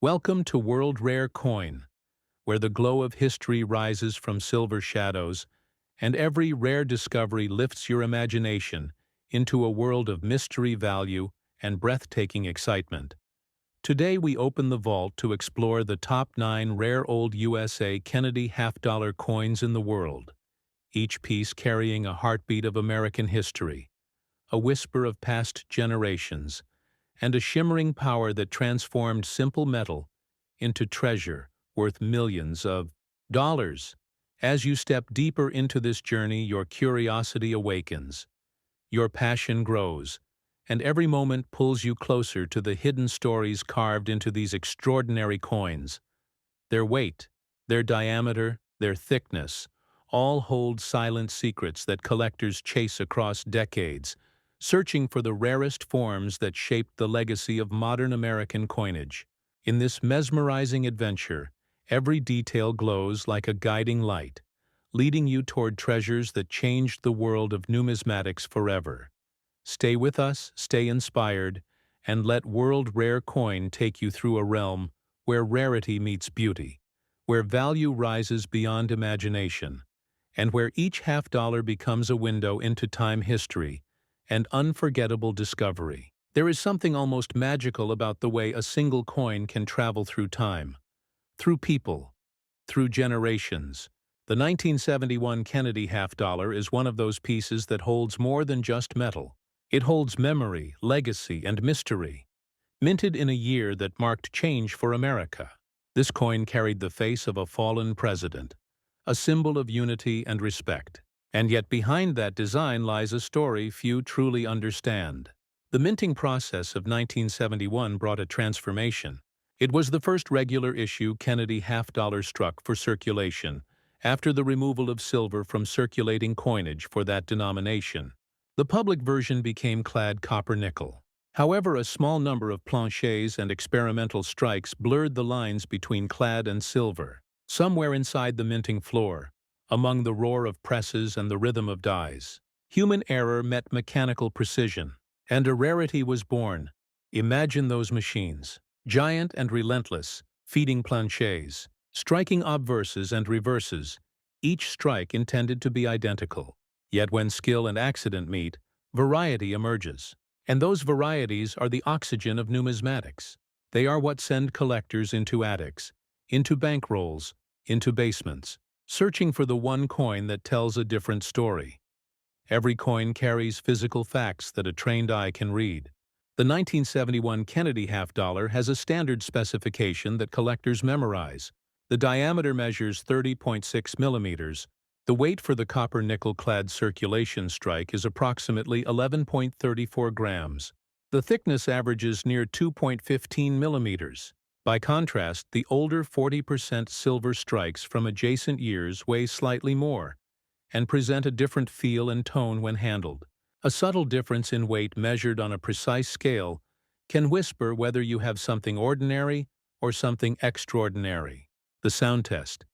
Welcome to World Rare Coin, where the glow of history rises from silver shadows, and every rare discovery lifts your imagination into a world of mystery, value, and breathtaking excitement. Today we open the vault to explore the top 9 rare old USA Kennedy half-dollar coins in the world, each piece carrying a heartbeat of American history, a whisper of past generations, and a shimmering power that transformed simple metal into treasure worth millions of dollars. As you step deeper into this journey, your curiosity awakens, your passion grows, and every moment pulls you closer to the hidden stories carved into these extraordinary coins. Their weight, their diameter, their thickness, all hold silent secrets that collectors chase across decades, searching for the rarest forms that shaped the legacy of modern American coinage. In this mesmerizing adventure, every detail glows like a guiding light, leading you toward treasures that changed the world of numismatics forever. Stay with us, stay inspired, and let World Rare Coin take you through a realm where rarity meets beauty, where value rises beyond imagination, and where each half-dollar becomes a window into time history and unforgettable discovery. There is something almost magical about the way a single coin can travel through time, through people, through generations. The 1971 Kennedy half-dollar is one of those pieces that holds more than just metal. It holds memory, legacy, and mystery. Minted in a year that marked change for America, this coin carried the face of a fallen president, a symbol of unity and respect. And yet behind that design lies a story few truly understand. The minting process of 1971 brought a transformation. It was the first regular issue Kennedy half-dollar struck for circulation, after the removal of silver from circulating coinage for that denomination. The public version became clad copper-nickel. However, a small number of planchets and experimental strikes blurred the lines between clad and silver. Somewhere inside the minting floor, among the roar of presses and the rhythm of dies, human error met mechanical precision, and a rarity was born. Imagine those machines, giant and relentless, feeding planchets, striking obverses and reverses, each strike intended to be identical. Yet when skill and accident meet, variety emerges. And those varieties are the oxygen of numismatics. They are what send collectors into attics, into bankrolls, into basements, searching for the one coin that tells a different story. Every coin carries physical facts that a trained eye can read. The 1971 Kennedy half-dollar has a standard specification that collectors memorize. The diameter measures 30.6 millimeters. The weight for the copper-nickel-clad circulation strike is approximately 11.34 grams. The thickness averages near 2.15 millimeters. By contrast, the older 40% silver strikes from adjacent years weigh slightly more and present a different feel and tone when handled. A subtle difference in weight measured on a precise scale can whisper whether you have something ordinary or something extraordinary. The sound test,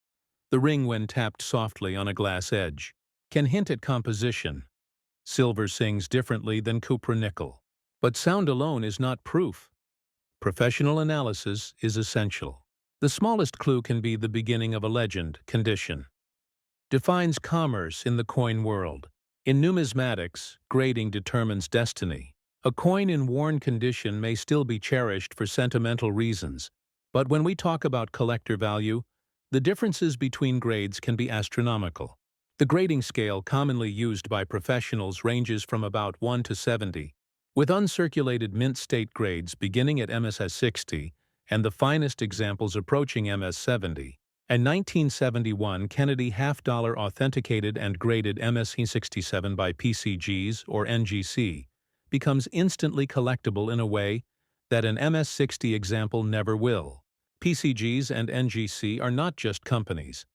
the ring when tapped softly on a glass edge, can hint at composition. Silver sings differently than copper-nickel. But sound alone is not proof. Professional analysis is essential. The smallest clue can be the beginning of a legend. Condition defines commerce in the coin world. In numismatics, grading determines destiny. A coin in worn condition may still be cherished for sentimental reasons, but when we talk about collector value, the differences between grades can be astronomical. The grading scale commonly used by professionals ranges from about 1 to 70, with uncirculated mint state grades beginning at MS 60 and the finest examples approaching MS 70. A 1971 Kennedy half-dollar authenticated and graded MS 67 by PCGs or NGC becomes instantly collectible in a way that an MS 60 example never will. PCGs and NGC are not just companies.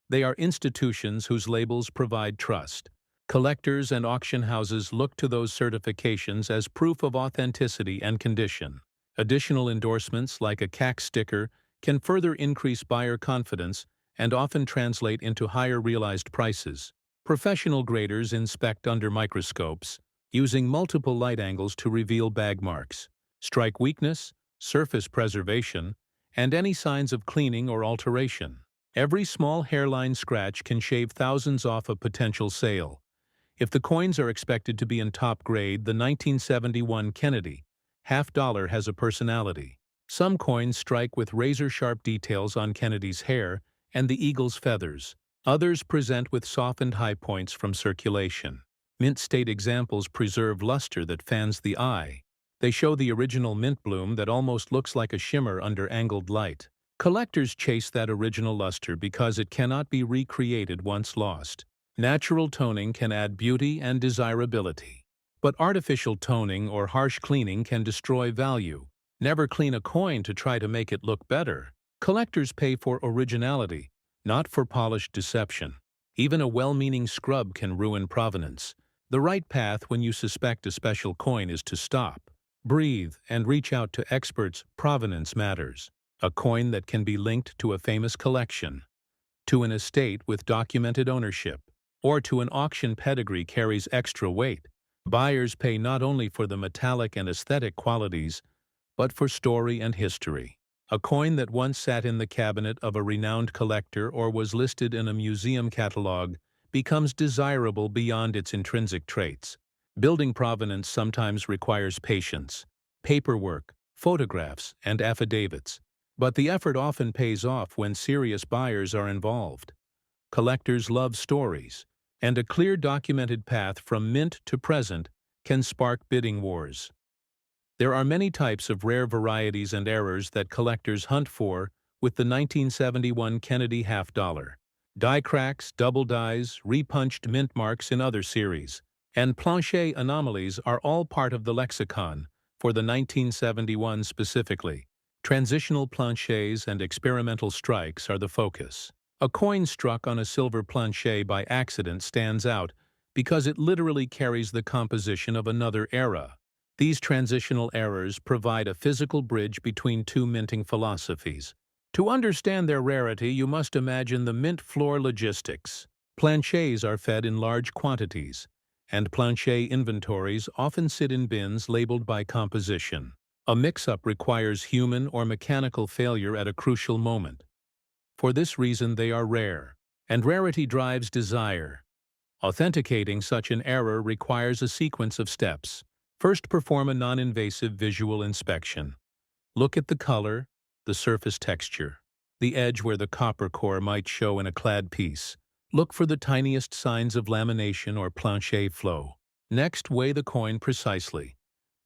They are institutions whose labels provide trust. Collectors and auction houses look to those certifications as proof of authenticity and condition. Additional endorsements, like a CAC sticker, can further increase buyer confidence and often translate into higher realized prices. Professional graders inspect under microscopes, using multiple light angles to reveal bag marks, strike weakness, surface preservation, and any signs of cleaning or alteration. Every small hairline scratch can shave thousands off a potential sale. If the coins are expected to be in top grade, the 1971 Kennedy half dollar has a personality. Some coins strike with razor-sharp details on Kennedy's hair and the eagle's feathers. Others present with softened high points from circulation. Mint state examples preserve luster that fans the eye. They show the original mint bloom that almost looks like a shimmer under angled light. Collectors chase that original luster because it cannot be recreated once lost. Natural toning can add beauty and desirability. But artificial toning or harsh cleaning can destroy value. Never clean a coin to try to make it look better. Collectors pay for originality, not for polished deception. Even a well-meaning scrub can ruin provenance. The right path when you suspect a special coin is to stop, breathe, and reach out to experts. Provenance matters. A coin that can be linked to a famous collection, to an estate with documented ownership, or to an auction pedigree carries extra weight. Buyers pay not only for the metallic and aesthetic qualities, but for story and history. A coin that once sat in the cabinet of a renowned collector or was listed in a museum catalog becomes desirable beyond its intrinsic traits. Building provenance sometimes requires patience, paperwork, photographs, and affidavits. But the effort often pays off when serious buyers are involved. Collectors love stories, and a clear documented path from mint to present can spark bidding wars. There are many types of rare varieties and errors that collectors hunt for with the 1971 Kennedy half dollar. Die cracks, double dies, repunched mint marks in other series, and plancher anomalies are all part of the lexicon for the 1971 specifically. Transitional planchers and experimental strikes are the focus. A coin struck on a silver plancher by accident stands out because it literally carries the composition of another era. These transitional errors provide a physical bridge between two minting philosophies. To understand their rarity, you must imagine the mint floor logistics. Planchers are fed in large quantities, and plancher inventories often sit in bins labeled by composition. A mix-up requires human or mechanical failure at a crucial moment. For this reason, they are rare, and rarity drives desire. Authenticating such an error requires a sequence of steps. First, perform a non-invasive visual inspection. Look at the color, the surface texture, the edge where the copper core might show in a clad piece. Look for the tiniest signs of lamination or plancher flow. Next, weigh the coin precisely.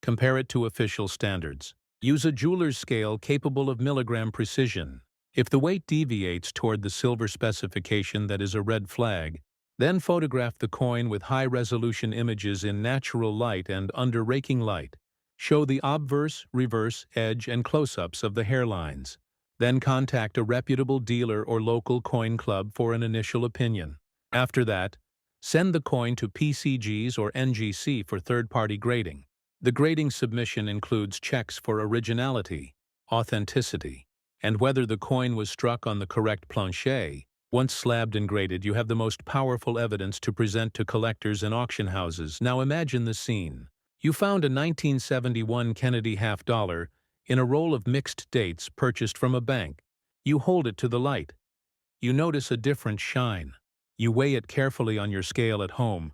Compare it to official standards. Use a jeweler's scale capable of milligram precision. If the weight deviates toward the silver specification, that is a red flag. Then photograph the coin with high-resolution images in natural light and under raking light. Show the obverse, reverse, edge, and close-ups of the hairlines. Then contact a reputable dealer or local coin club for an initial opinion. After that, send the coin to PCGs or NGC for third-party grading. The grading submission includes checks for originality, authenticity, and whether the coin was struck on the correct plancher. Once slabbed and graded, you have the most powerful evidence to present to collectors and auction houses. Now imagine the scene. You found a 1971 Kennedy half dollar in a roll of mixed dates purchased from a bank. You hold it to the light. You notice a different shine. You weigh it carefully on your scale at home.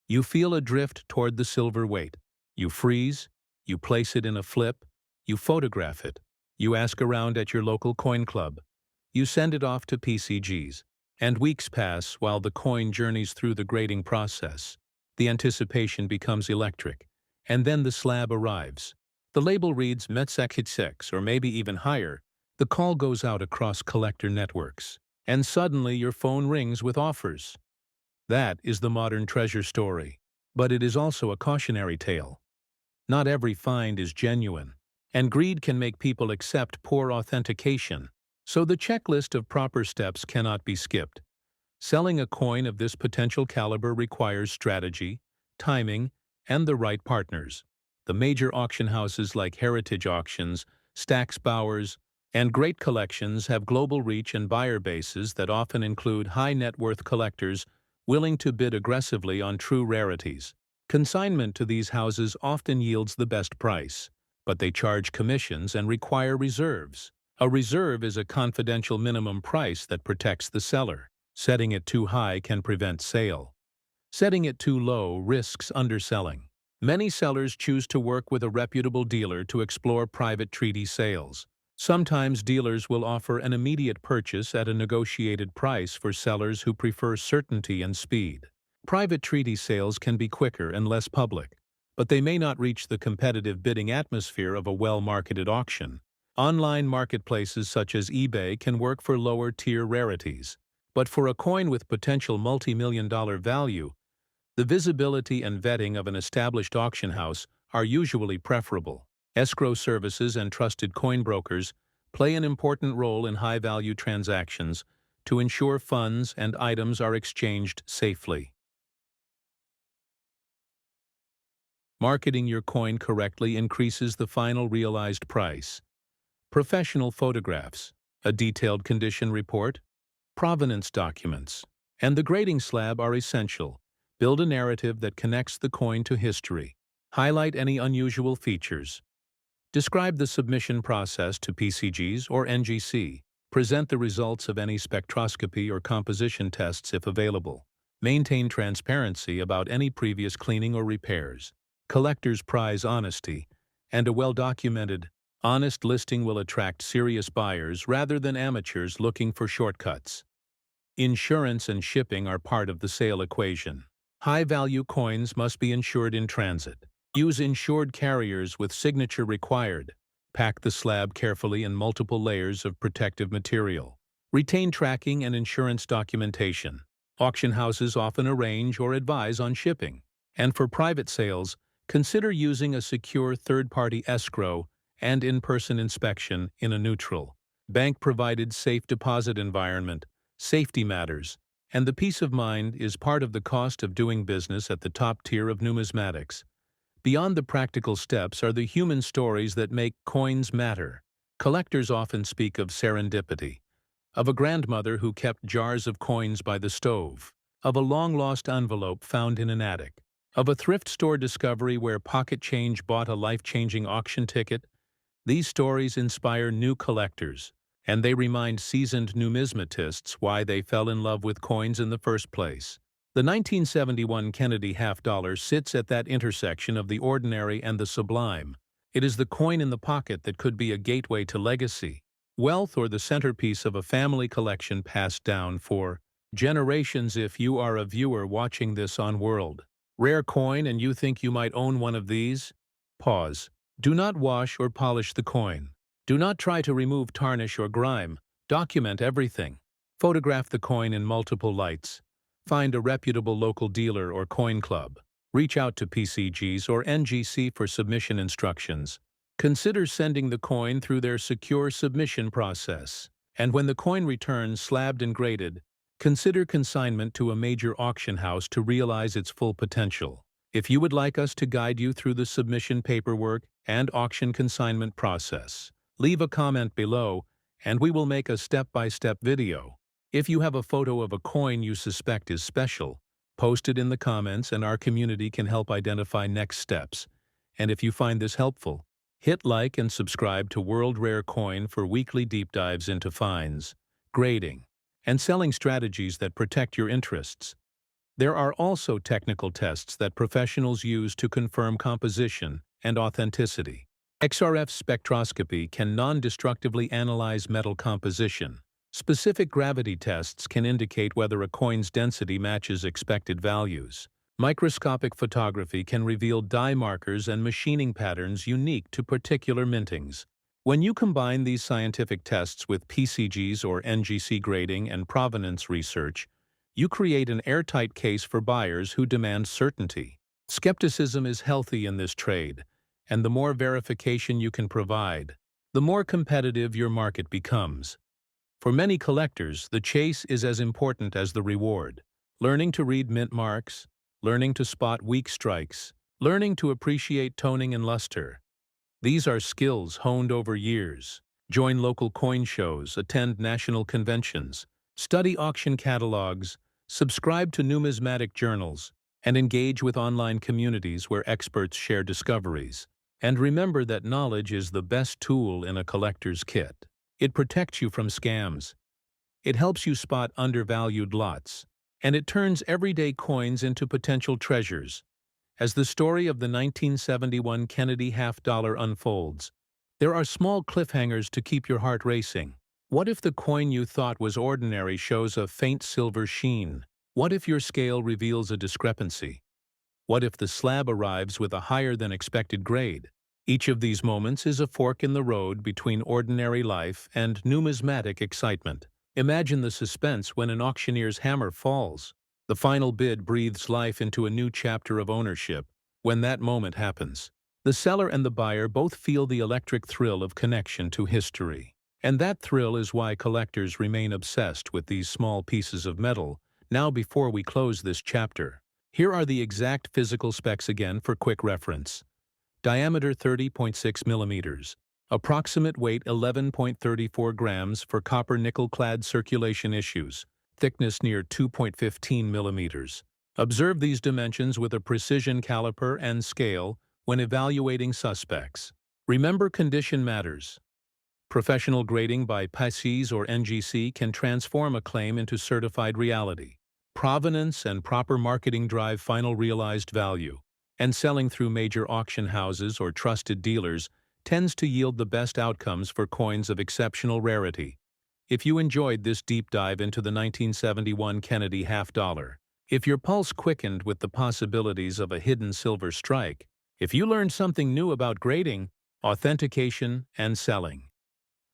You feel a drift toward the silver weight. You freeze. You place it in a flip. You photograph it. You ask around at your local coin club. You send it off to PCGs, and weeks pass while the coin journeys through the grading process. The anticipation becomes electric, and then the slab arrives. The label reads Metzek or maybe even higher. The call goes out across collector networks, and suddenly your phone rings with offers. That is the modern treasure story, but it is also a cautionary tale. Not every find is genuine, and greed can make people accept poor authentication. So the checklist of proper steps cannot be skipped. Selling a coin of this potential caliber requires strategy, timing, and the right partners. The major auction houses like Heritage Auctions, Stack's Bowers, and Great Collections have global reach and buyer bases that often include high-net-worth collectors willing to bid aggressively on true rarities. Consignment to these houses often yields the best price, but they charge commissions and require reserves. A reserve is a confidential minimum price that protects the seller. Setting it too high can prevent sale. Setting it too low risks underselling. Many sellers choose to work with a reputable dealer to explore private treaty sales. Sometimes dealers will offer an immediate purchase at a negotiated price for sellers who prefer certainty and speed. Private treaty sales can be quicker and less public, but they may not reach the competitive bidding atmosphere of a well-marketed auction. Online marketplaces such as eBay can work for lower-tier rarities, but for a coin with potential multi-million-dollar value, the visibility and vetting of an established auction house are usually preferable. Escrow services and trusted coin brokers play an important role in high-value transactions to ensure funds and items are exchanged safely. Marketing your coin correctly increases the final realized price. Professional photographs, a detailed condition report, provenance documents, and the grading slab are essential. Build a narrative that connects the coin to history. Highlight any unusual features. Describe the submission process to PCGs or NGC. Present the results of any spectroscopy or composition tests if available. Maintain transparency about any previous cleaning or repairs. Collectors prize honesty, and a well-documented, honest listing will attract serious buyers rather than amateurs looking for shortcuts. Insurance and shipping are part of the sale equation. High-value coins must be insured in transit. Use insured carriers with signature required. Pack the slab carefully in multiple layers of protective material. Retain tracking and insurance documentation. Auction houses often arrange or advise on shipping. And for private sales, consider using a secure third-party escrow and in-person inspection in a neutral, bank-provided safe deposit environment. Safety matters, and the peace of mind is part of the cost of doing business at the top tier of numismatics. Beyond the practical steps are the human stories that make coins matter. Collectors often speak of serendipity, of a grandmother who kept jars of coins by the stove, of a long-lost envelope found in an attic, of a thrift store discovery where pocket change bought a life-changing auction ticket. These stories inspire new collectors, and they remind seasoned numismatists why they fell in love with coins in the first place. The 1971 Kennedy half-dollar sits at that intersection of the ordinary and the sublime. It is the coin in the pocket that could be a gateway to legacy, wealth, or the centerpiece of a family collection passed down for generations. If you are a viewer watching this on World Rare Coin and you think you might own one of these, pause. Do not wash or polish the coin. Do not try to remove tarnish or grime. Document everything. Photograph the coin in multiple lights. Find a reputable local dealer or coin club. Reach out to PCGs or NGC for submission instructions. Consider sending the coin through their secure submission process. And when the coin returns slabbed and graded, consider consignment to a major auction house to realize its full potential. If you would like us to guide you through the submission paperwork and auction consignment process, leave a comment below, and we will make a step-by-step video. If you have a photo of a coin you suspect is special, post it in the comments and our community can help identify next steps. And if you find this helpful, hit like and subscribe to World Rare Coin for weekly deep dives into finds, grading, and selling strategies that protect your interests. There are also technical tests that professionals use to confirm composition and authenticity. XRF spectroscopy can non-destructively analyze metal composition. Specific gravity tests can indicate whether a coin's density matches expected values. Microscopic photography can reveal dye markers and machining patterns unique to particular mintings. When you combine these scientific tests with PCGs or NGC grading and provenance research, you create an airtight case for buyers who demand certainty. Skepticism is healthy in this trade, and the more verification you can provide, the more competitive your market becomes. For many collectors, the chase is as important as the reward. Learning to read mint marks, learning to spot weak strikes, learning to appreciate toning and luster. These are skills honed over years. Join local coin shows, attend national conventions, study auction catalogs, subscribe to numismatic journals, and engage with online communities where experts share discoveries. And remember that knowledge is the best tool in a collector's kit. It protects you from scams. It helps you spot undervalued lots. And it turns everyday coins into potential treasures. As the story of the 1971 Kennedy half-dollar unfolds, there are small cliffhangers to keep your heart racing. What if the coin you thought was ordinary shows a faint silver sheen? What if your scale reveals a discrepancy? What if the slab arrives with a higher-than-expected grade? Each of these moments is a fork in the road between ordinary life and numismatic excitement. Imagine the suspense when an auctioneer's hammer falls. The final bid breathes life into a new chapter of ownership. When that moment happens, the seller and the buyer both feel the electric thrill of connection to history. And that thrill is why collectors remain obsessed with these small pieces of metal. Now, before we close this chapter, here are the exact physical specs again for quick reference. Diameter 30.6 millimeters. Approximate weight 11.34 grams for copper-nickel-clad circulation issues. Thickness near 2.15 millimeters. Observe these dimensions with a precision caliper and scale when evaluating suspects. Remember, condition matters. Professional grading by PACES or NGC can transform a claim into certified reality. Provenance and proper marketing drive final realized value, and selling through major auction houses or trusted dealers tends to yield the best outcomes for coins of exceptional rarity. If you enjoyed this deep dive into the 1971 Kennedy half-dollar, if your pulse quickened with the possibilities of a hidden silver strike, if you learned something new about grading, authentication, and selling,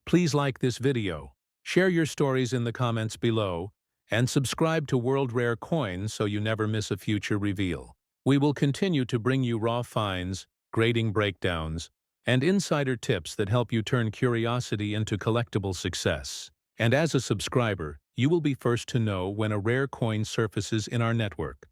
please like this video, share your stories in the comments below, and subscribe to World Rare Coins so you never miss a future reveal. We will continue to bring you raw finds, grading breakdowns, and insider tips that help you turn curiosity into collectible success. And as a subscriber, you will be first to know when a rare coin surfaces in our network,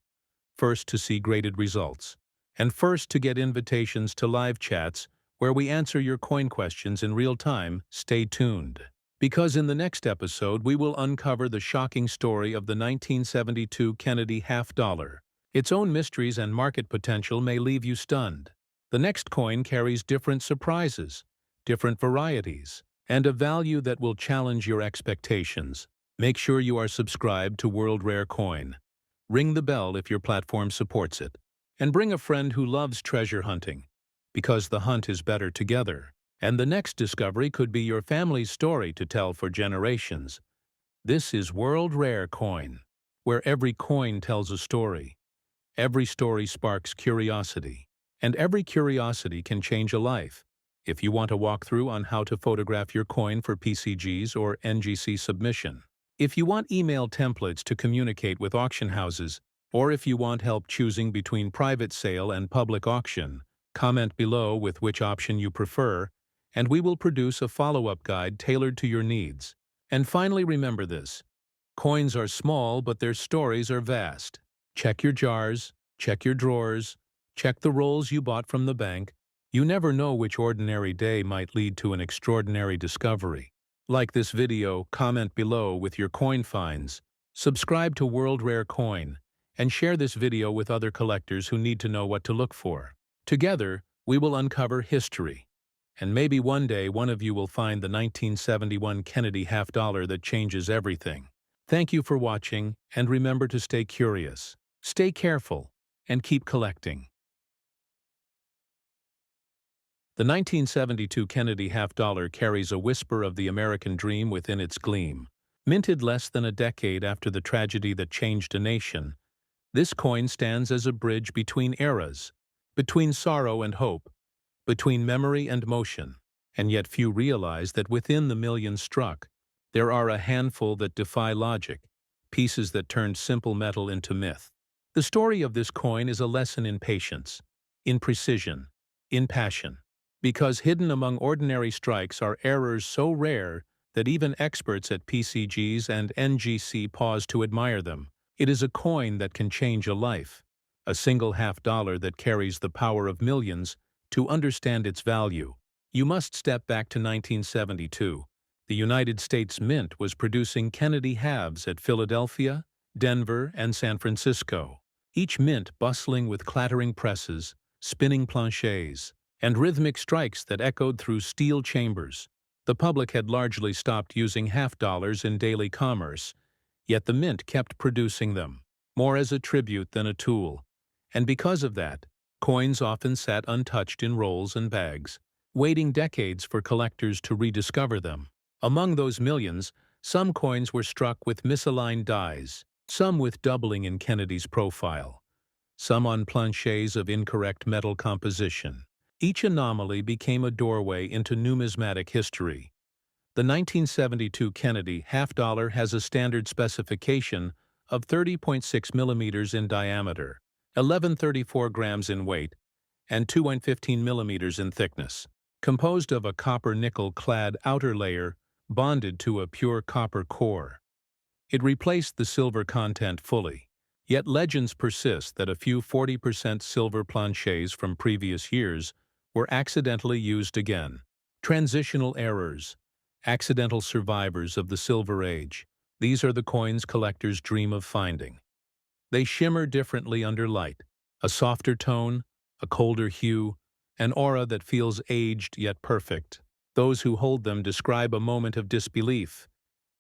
first to see graded results, and first to get invitations to live chats where we answer your coin questions in real time. Stay tuned, because in the next episode we will uncover the shocking story of the 1972 Kennedy half-dollar. Its own mysteries and market potential may leave you stunned. The next coin carries different surprises, different varieties, and a value that will challenge your expectations. Make sure you are subscribed to World Rare Coin. Ring the bell if your platform supports it. And bring a friend who loves treasure hunting, because the hunt is better together. And the next discovery could be your family's story to tell for generations. This is World Rare Coin, where every coin tells a story. Every story sparks curiosity, and every curiosity can change a life. If you want a walkthrough on how to photograph your coin for PCGs or NGC submission, if you want email templates to communicate with auction houses, or if you want help choosing between private sale and public auction, comment below with which option you prefer, and we will produce a follow-up guide tailored to your needs. And finally, remember this: coins are small, but their stories are vast. Check your jars, check your drawers, check the rolls you bought from the bank. You never know which ordinary day might lead to an extraordinary discovery. Like this video, comment below with your coin finds, subscribe to World Rare Coin, and share this video with other collectors who need to know what to look for. Together, we will uncover history. And maybe one day one of you will find the 1971 Kennedy half-dollar that changes everything. Thank you for watching, and remember to stay curious, stay careful, and keep collecting. The 1972 Kennedy half-dollar carries a whisper of the American dream within its gleam. Minted less than a decade after the tragedy that changed a nation, this coin stands as a bridge between eras, between sorrow and hope, between memory and motion. And yet few realize that within the millions struck, there are a handful that defy logic, pieces that turned simple metal into myth. The story of this coin is a lesson in patience, in precision, in passion. Because hidden among ordinary strikes are errors so rare that even experts at PCGs and NGC pause to admire them. It is a coin that can change a life, a single half-dollar that carries the power of millions. To understand its value, you must step back to 1972. The United States Mint was producing Kennedy halves at Philadelphia, Denver, and San Francisco, each mint bustling with clattering presses, spinning planchets, and rhythmic strikes that echoed through steel chambers. The public had largely stopped using half-dollars in daily commerce, yet the mint kept producing them, more as a tribute than a tool. And because of that, coins often sat untouched in rolls and bags, waiting decades for collectors to rediscover them. Among those millions, some coins were struck with misaligned dies, some with doubling in Kennedy's profile, some on planchets of incorrect metal composition. Each anomaly became a doorway into numismatic history. The 1972 Kennedy half-dollar has a standard specification of 30.6 millimeters in diameter, 1134 grams in weight, and 2.15 millimeters in thickness, composed of a copper-nickel-clad outer layer bonded to a pure copper core. It replaced the silver content fully, yet legends persist that a few 40% silver planchets from previous years were accidentally used again. Transitional errors, accidental survivors of the Silver Age. These are the coins collectors dream of finding. They shimmer differently under light, a softer tone, a colder hue, an aura that feels aged yet perfect. Those who hold them describe a moment of disbelief.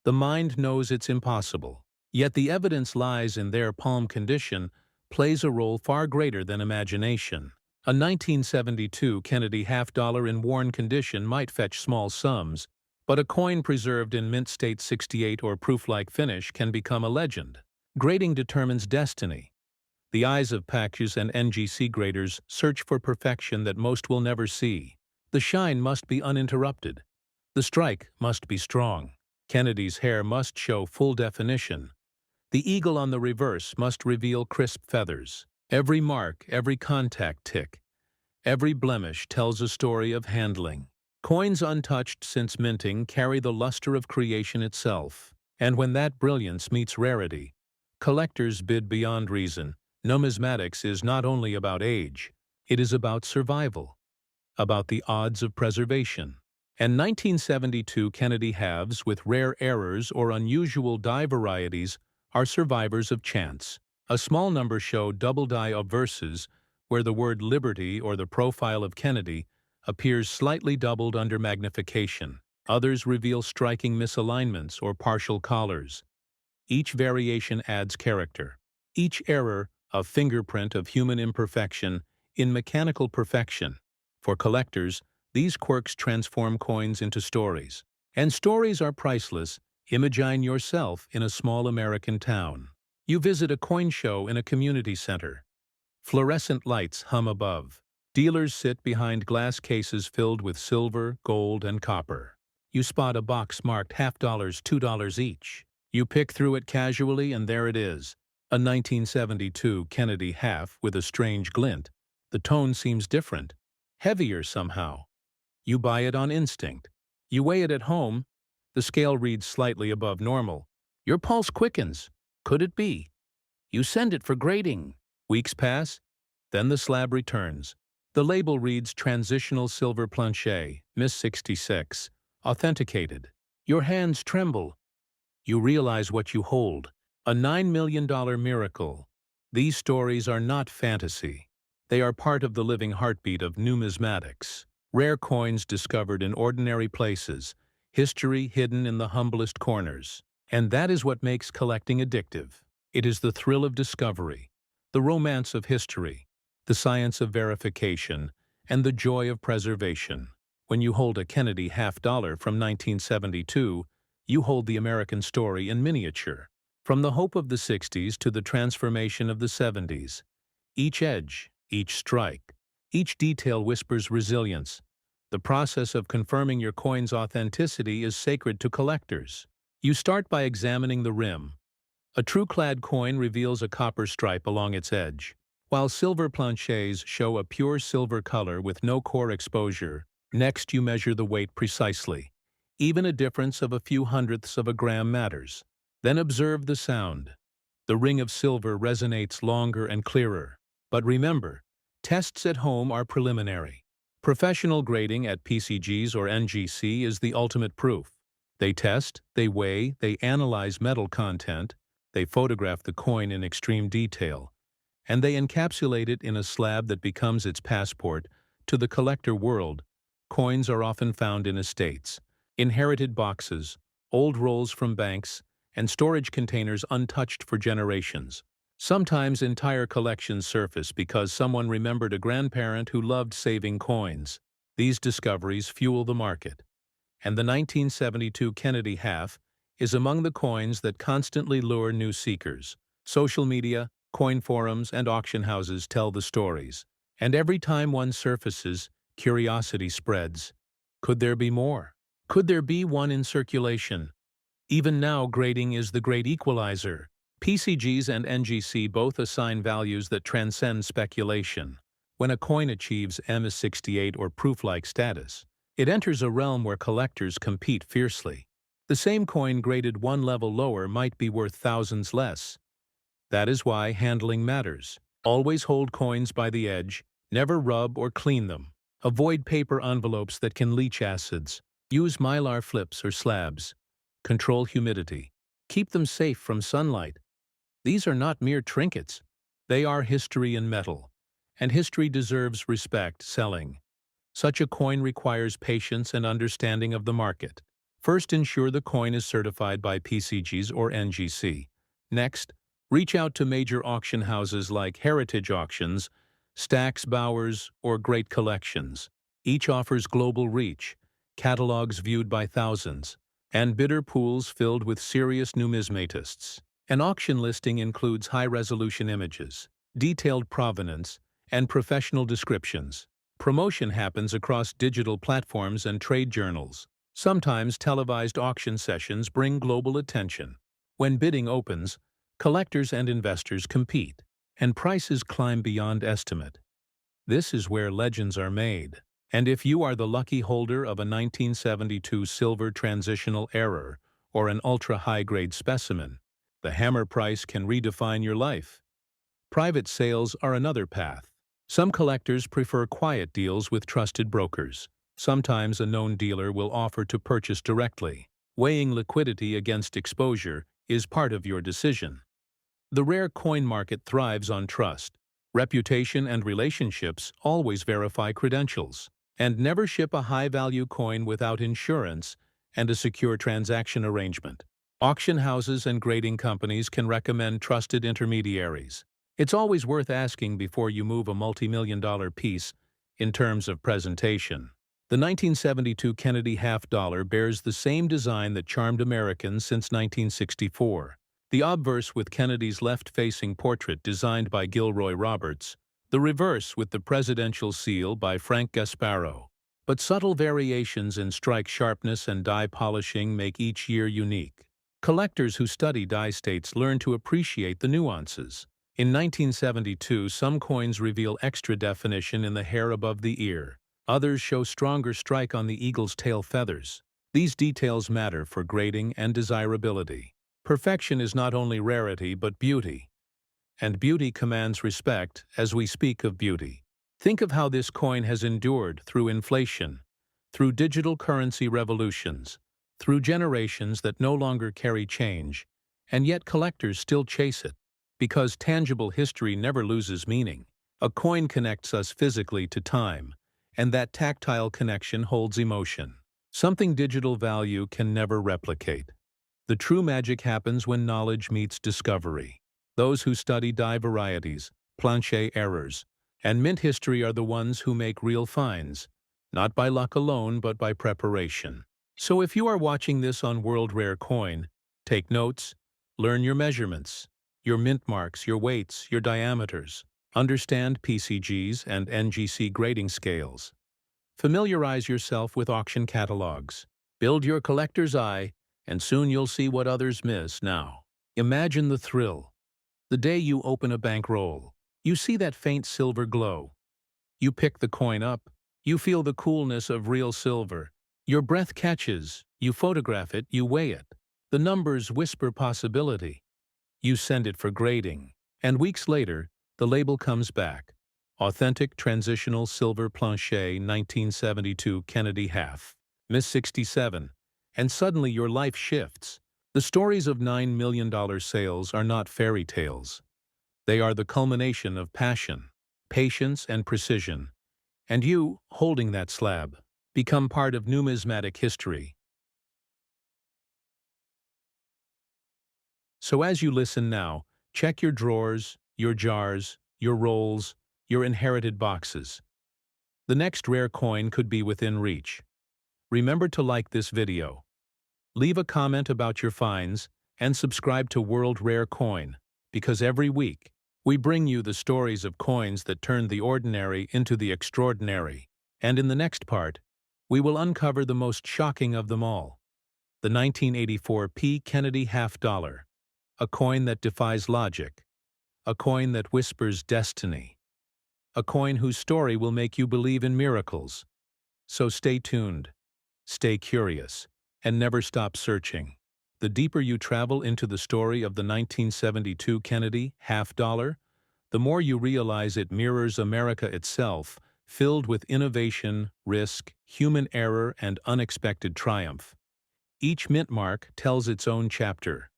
The mind knows it's impossible, yet the evidence lies in their palm condition plays a role far greater than imagination. A 1972 Kennedy half-dollar in worn condition might fetch small sums, but a coin preserved in mint state 68 or proof-like finish can become a legend. Grading determines destiny. The eyes of packers and NGC graders search for perfection that most will never see. The shine must be uninterrupted. The strike must be strong. Kennedy's hair must show full definition. The eagle on the reverse must reveal crisp feathers. Every mark, every contact tick, every blemish tells a story of handling. Coins untouched since minting carry the luster of creation itself. And when that brilliance meets rarity, collectors bid beyond reason. Numismatics is not only about age, it is about survival, about the odds of preservation. And 1972 Kennedy halves with rare errors or unusual die varieties are survivors of chance. A small number show double die obverses, where the word Liberty or the profile of Kennedy appears slightly doubled under magnification. Others reveal striking misalignments or partial collars. Each variation adds character. Each error, a fingerprint of human imperfection in mechanical perfection. For collectors, these quirks transform coins into stories. And stories are priceless. Imagine yourself in a small American town. You visit a coin show in a community center. Fluorescent lights hum above. Dealers sit behind glass cases filled with silver, gold, and copper. You spot a box marked half-dollars, $2 each. You pick through it casually, and there it is, a 1972 Kennedy half with a strange glint. The tone seems different, heavier somehow. You buy it on instinct. You weigh it at home. The scale reads slightly above normal. Your pulse quickens. Could it be? You send it for grading. Weeks pass. Then the slab returns. The label reads Transitional Silver Planchet, Miss 66, authenticated. Your hands tremble. You realize what you hold. A $9 million miracle. These stories are not fantasy. They are part of the living heartbeat of numismatics. Rare coins discovered in ordinary places, history hidden in the humblest corners. And that is what makes collecting addictive. It is the thrill of discovery, the romance of history, the science of verification, and the joy of preservation. When you hold a Kennedy half-dollar from 1972, you hold the American story in miniature. From the hope of the 60s to the transformation of the 70s. Each edge, each strike, each detail whispers resilience. The process of confirming your coin's authenticity is sacred to collectors. You start by examining the rim. A true-clad coin reveals a copper stripe along its edge, while silver planchets show a pure silver color with no core exposure. Next, you measure the weight precisely. Even a difference of a few hundredths of a gram matters. Then observe the sound. The ring of silver resonates longer and clearer. But remember, tests at home are preliminary. Professional grading at PCGs or NGC is the ultimate proof. They test, they weigh, they analyze metal content, they photograph the coin in extreme detail, and they encapsulate it in a slab that becomes its passport to the collector world. Coins are often found in estates, Inherited boxes, old rolls from banks, and storage containers untouched for generations. Sometimes entire collections surface because someone remembered a grandparent who loved saving coins. These discoveries fuel the market. And the 1972 Kennedy half is among the coins that constantly lure new seekers. Social media, coin forums, and auction houses tell the stories. And every time one surfaces, curiosity spreads. Could there be more? Could there be one in circulation? Even now, grading is the great equalizer. PCGs and NGC both assign values that transcend speculation. When a coin achieves MS68 or proof-like status, it enters a realm where collectors compete fiercely. The same coin graded one level lower might be worth thousands less. That is why handling matters. Always hold coins by the edge, never rub or clean them. Avoid paper envelopes that can leach acids. Use mylar flips or slabs. Control humidity. Keep them safe from sunlight. These are not mere trinkets. They are history in metal. And history deserves respect selling. Such a coin requires patience and understanding of the market. First, ensure the coin is certified by PCGs or NGC. Next, reach out to major auction houses like Heritage Auctions, Stax Bowers, or Great Collections. Each offers global reach, catalogs viewed by thousands, and bidder pools filled with serious numismatists. An auction listing includes high-resolution images, detailed provenance, and professional descriptions. Promotion happens across digital platforms and trade journals. Sometimes televised auction sessions bring global attention. When bidding opens, collectors and investors compete, and prices climb beyond estimate. This is where legends are made. And if you are the lucky holder of a 1972 silver transitional error or an ultra-high-grade specimen, the hammer price can redefine your life. Private sales are another path. Some collectors prefer quiet deals with trusted brokers. Sometimes a known dealer will offer to purchase directly. Weighing liquidity against exposure is part of your decision. The rare coin market thrives on trust. Reputation and relationships always verify credentials. And never ship a high-value coin without insurance and a secure transaction arrangement. Auction houses and grading companies can recommend trusted intermediaries. It's always worth asking before you move a multi-million-dollar piece in terms of presentation. The 1972 Kennedy half dollar bears the same design that charmed Americans since 1964. The obverse with Kennedy's left-facing portrait designed by Gilroy Roberts, the reverse with the presidential seal by Frank Gasparo. But subtle variations in strike sharpness and die polishing make each year unique. Collectors who study die states learn to appreciate the nuances. In 1972, some coins reveal extra definition in the hair above the ear. Others show stronger strike on the eagle's tail feathers. These details matter for grading and desirability. Perfection is not only rarity but beauty. And beauty commands respect as we speak of beauty. Think of how this coin has endured through inflation, through digital currency revolutions, through generations that no longer carry change, and yet collectors still chase it. Because tangible history never loses meaning. A coin connects us physically to time, and that tactile connection holds emotion. Something digital value can never replicate. The true magic happens when knowledge meets discovery. Those who study die varieties, planche errors, and mint history are the ones who make real finds, not by luck alone but by preparation. So if you are watching this on World Rare Coin, take notes, learn your measurements, your mint marks, your weights, your diameters. Understand PCGs and NGC grading scales. Familiarize yourself with auction catalogs. Build your collector's eye, and soon you'll see what others miss now. Imagine the thrill. The day you open a bankroll, you see that faint silver glow. You pick the coin up, you feel the coolness of real silver. Your breath catches, you photograph it, you weigh it. The numbers whisper possibility. You send it for grading, and weeks later, the label comes back. Authentic Transitional Silver Planche 1972 Kennedy half. Miss 67. And suddenly your life shifts. The stories of $9 million sales are not fairy tales. They are the culmination of passion, patience, and precision. And you, holding that slab, become part of numismatic history. So as you listen now, check your drawers, your jars, your rolls, your inherited boxes. The next rare coin could be within reach. Remember to like this video, leave a comment about your finds, and subscribe to World Rare Coin, because every week, we bring you the stories of coins that turned the ordinary into the extraordinary. And in the next part, we will uncover the most shocking of them all, the 1984 P. Kennedy half dollar, a coin that defies logic, a coin that whispers destiny, a coin whose story will make you believe in miracles. So stay tuned, stay curious, and never stop searching. The deeper you travel into the story of the 1972 Kennedy half dollar, the more you realize it mirrors America itself, filled with innovation, risk, human error, and unexpected triumph. Each mint mark tells its own chapter.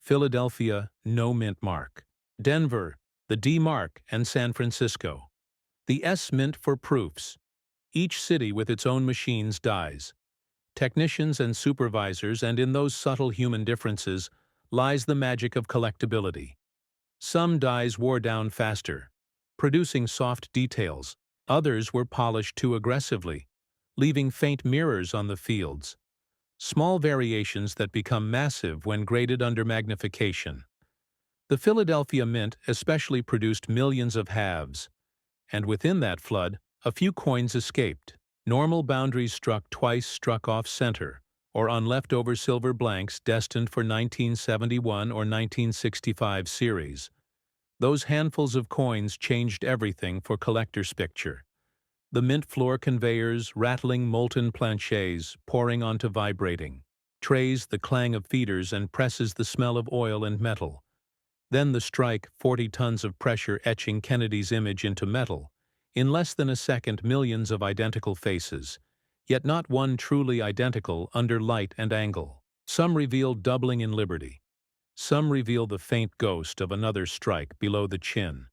Philadelphia, no mint mark. Denver, the D mark, and San Francisco, the S mint for proofs. Each city with its own machines dies, technicians and supervisors, and in those subtle human differences lies the magic of collectability. Some dies wore down faster, producing soft details. Others were polished too aggressively, leaving faint mirrors on the fields. Small variations that become massive when graded under magnification. The Philadelphia Mint especially produced millions of halves, and within that flood, a few coins escaped. Normal boundaries struck off center, or on leftover silver blanks destined for 1971 or 1965 series. Those handfuls of coins changed everything for collectors' picture. The mint floor conveyors, rattling molten planchets, pouring onto vibrating trays, the clang of feeders and presses, the smell of oil and metal. Then the strike, 40 tons of pressure etching Kennedy's image into metal. In less than a second, millions of identical faces, yet not one truly identical under light and angle. Some reveal doubling in liberty. Some reveal the faint ghost of another strike below the chin.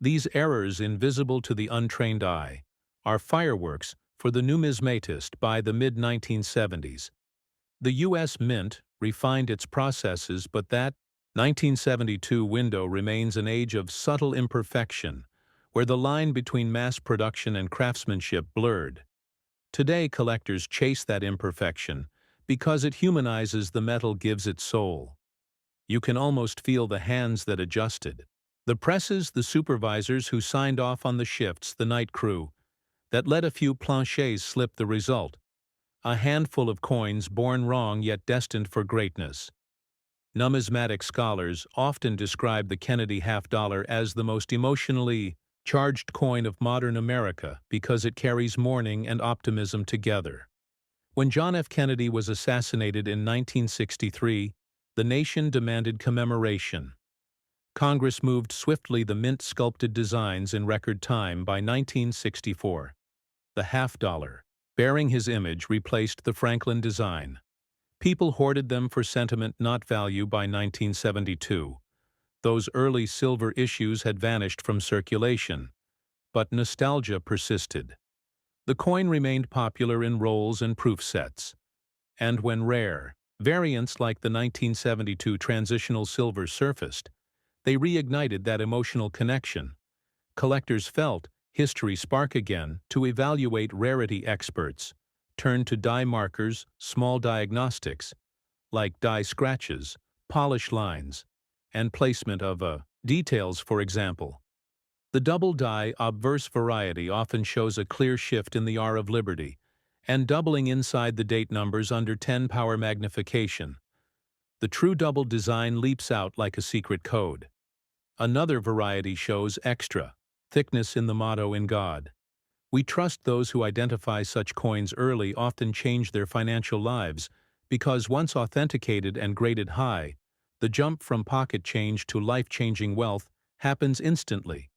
These errors, invisible to the untrained eye, are fireworks for the numismatist by the mid-1970s. The U.S. Mint refined its processes, but that 1972 window remains an age of subtle imperfection, where the line between mass production and craftsmanship blurred. Today, collectors chase that imperfection because it humanizes the metal, gives it soul. You can almost feel the hands that adjusted, the presses, the supervisors who signed off on the shifts, the night crew that let a few planchets slip. The result: a handful of coins born wrong yet destined for greatness. Numismatic scholars often describe the Kennedy half dollar as the most emotionally charged coin of modern America because it carries mourning and optimism together. When John F. Kennedy was assassinated in 1963, the nation demanded commemoration. Congress moved swiftly, the mint sculpted designs in record time. By 1964, the half dollar, bearing his image, replaced the Franklin design. People hoarded them for sentiment, not value. By 1972, those early silver issues had vanished from circulation, but nostalgia persisted. The coin remained popular in rolls and proof sets, and when rare variants like the 1972 transitional silver surfaced, they reignited that emotional connection. Collectors felt history spark again. To evaluate rarity, experts turned to die markers, small diagnostics, like die scratches, polish lines, and placement of details. For example, the double die obverse variety often shows a clear shift in the R of liberty, and doubling inside the date numbers under 10 power magnification. The true double design leaps out like a secret code. Another variety shows extra thickness in the motto "In God We Trust." Those who identify such coins early often change their financial lives, because once authenticated and graded high, the jump from pocket change to life-changing wealth happens instantly.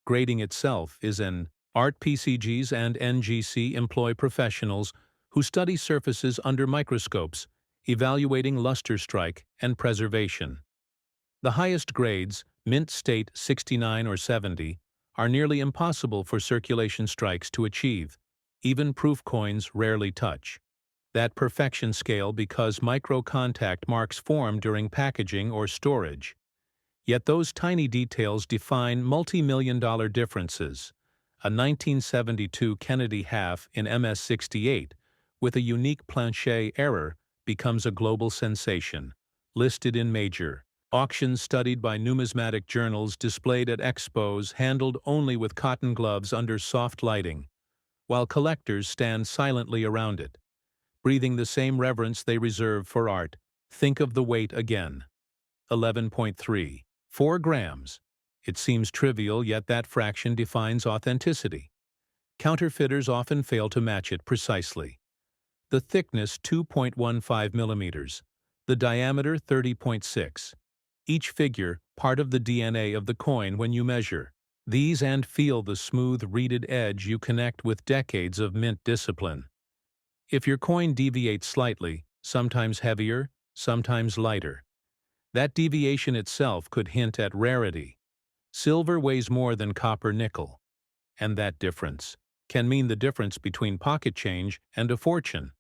Grading itself is an art. PCGs and NGC employ professionals who study surfaces under microscopes, evaluating luster, strike, and preservation. The highest grades, mint state 69 or 70, are nearly impossible for circulation strikes to achieve. Even proof coins rarely touch. That perfection scale because micro-contact marks form during packaging or storage. Yet those tiny details define multi-million-dollar differences. A 1972 Kennedy half in MS-68 with a unique planchet error becomes a global sensation, listed in major auctions studied by numismatic journals displayed at expos handled only with cotton gloves under soft lighting, while collectors stand silently around it, breathing the same reverence they reserve for art. Think of the weight again. 11.3. 4 grams. It seems trivial, yet that fraction defines authenticity. Counterfeiters often fail to match it precisely. The thickness 2.15 millimeters. The diameter 30.6. Each figure, part of the DNA of the coin when you measure. These and feel the smooth, reeded edge you connect with decades of mint discipline. If your coin deviates slightly, sometimes heavier, sometimes lighter, that deviation itself could hint at rarity. Silver weighs more than copper-nickel, and that difference can mean the difference between pocket change and a fortune.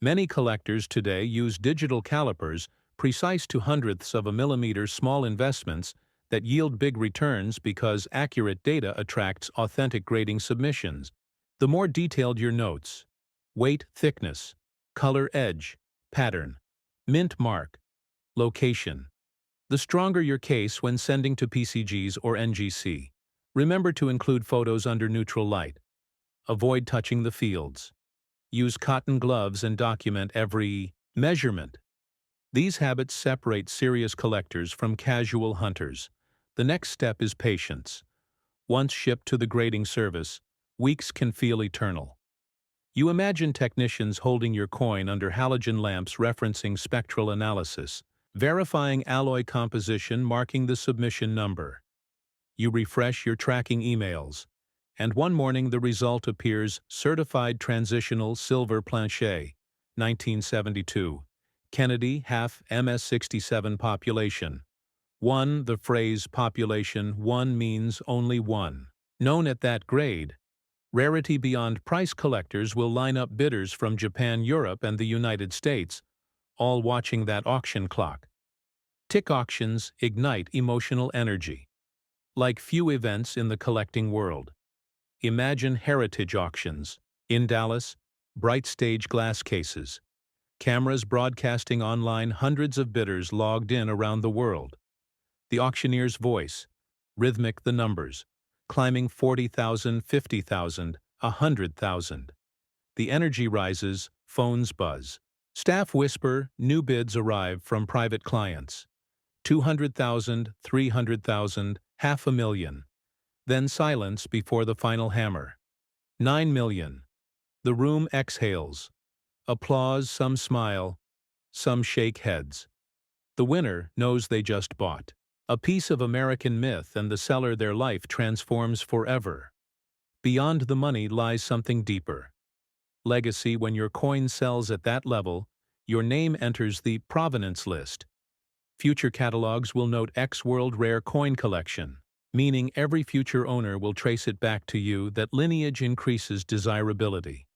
Many collectors today use digital calipers, precise to hundredths of a millimeter small investments that yield big returns because accurate data attracts authentic grading submissions. The more detailed your notes, weight, thickness, color, edge, pattern, mint mark, location, the stronger your case when sending to PCGs or NGC. Remember to include photos under neutral light. Avoid touching the fields. Use cotton gloves and document every measurement. These habits separate serious collectors from casual hunters. The next step is patience. Once shipped to the grading service, weeks can feel eternal. You imagine technicians holding your coin under halogen lamps referencing spectral analysis, verifying alloy composition, marking the submission number. You refresh your tracking emails, and one morning the result appears: certified transitional silver planchet, 1972, Kennedy half MS-67 population. 1. The phrase population 1 means only one. Known at that grade, rarity beyond price collectors will line up bidders from Japan, Europe, and the United States, all watching that auction clock. Tick auctions ignite emotional energy. Like few events in the collecting world. Imagine heritage auctions. In Dallas, bright stage glass cases. Cameras broadcasting online, hundreds of bidders logged in around the world. The auctioneer's voice, rhythmic the numbers, climbing 40,000, 50,000, 100,000. The energy rises, phones buzz. Staff whisper, new bids arrive from private clients. 200,000, 300,000, 500,000. Then silence before the final hammer. 9 million. The room exhales. Applause, some smile, some shake heads. The winner knows they just bought a piece of American myth, and the seller their life transforms forever. Beyond the money lies something deeper. Legacy. When your coin sells at that level, your name enters the provenance list. Future catalogs will note X World Rare Coin Collection, meaning every future owner will trace it back to you. That lineage increases desirability.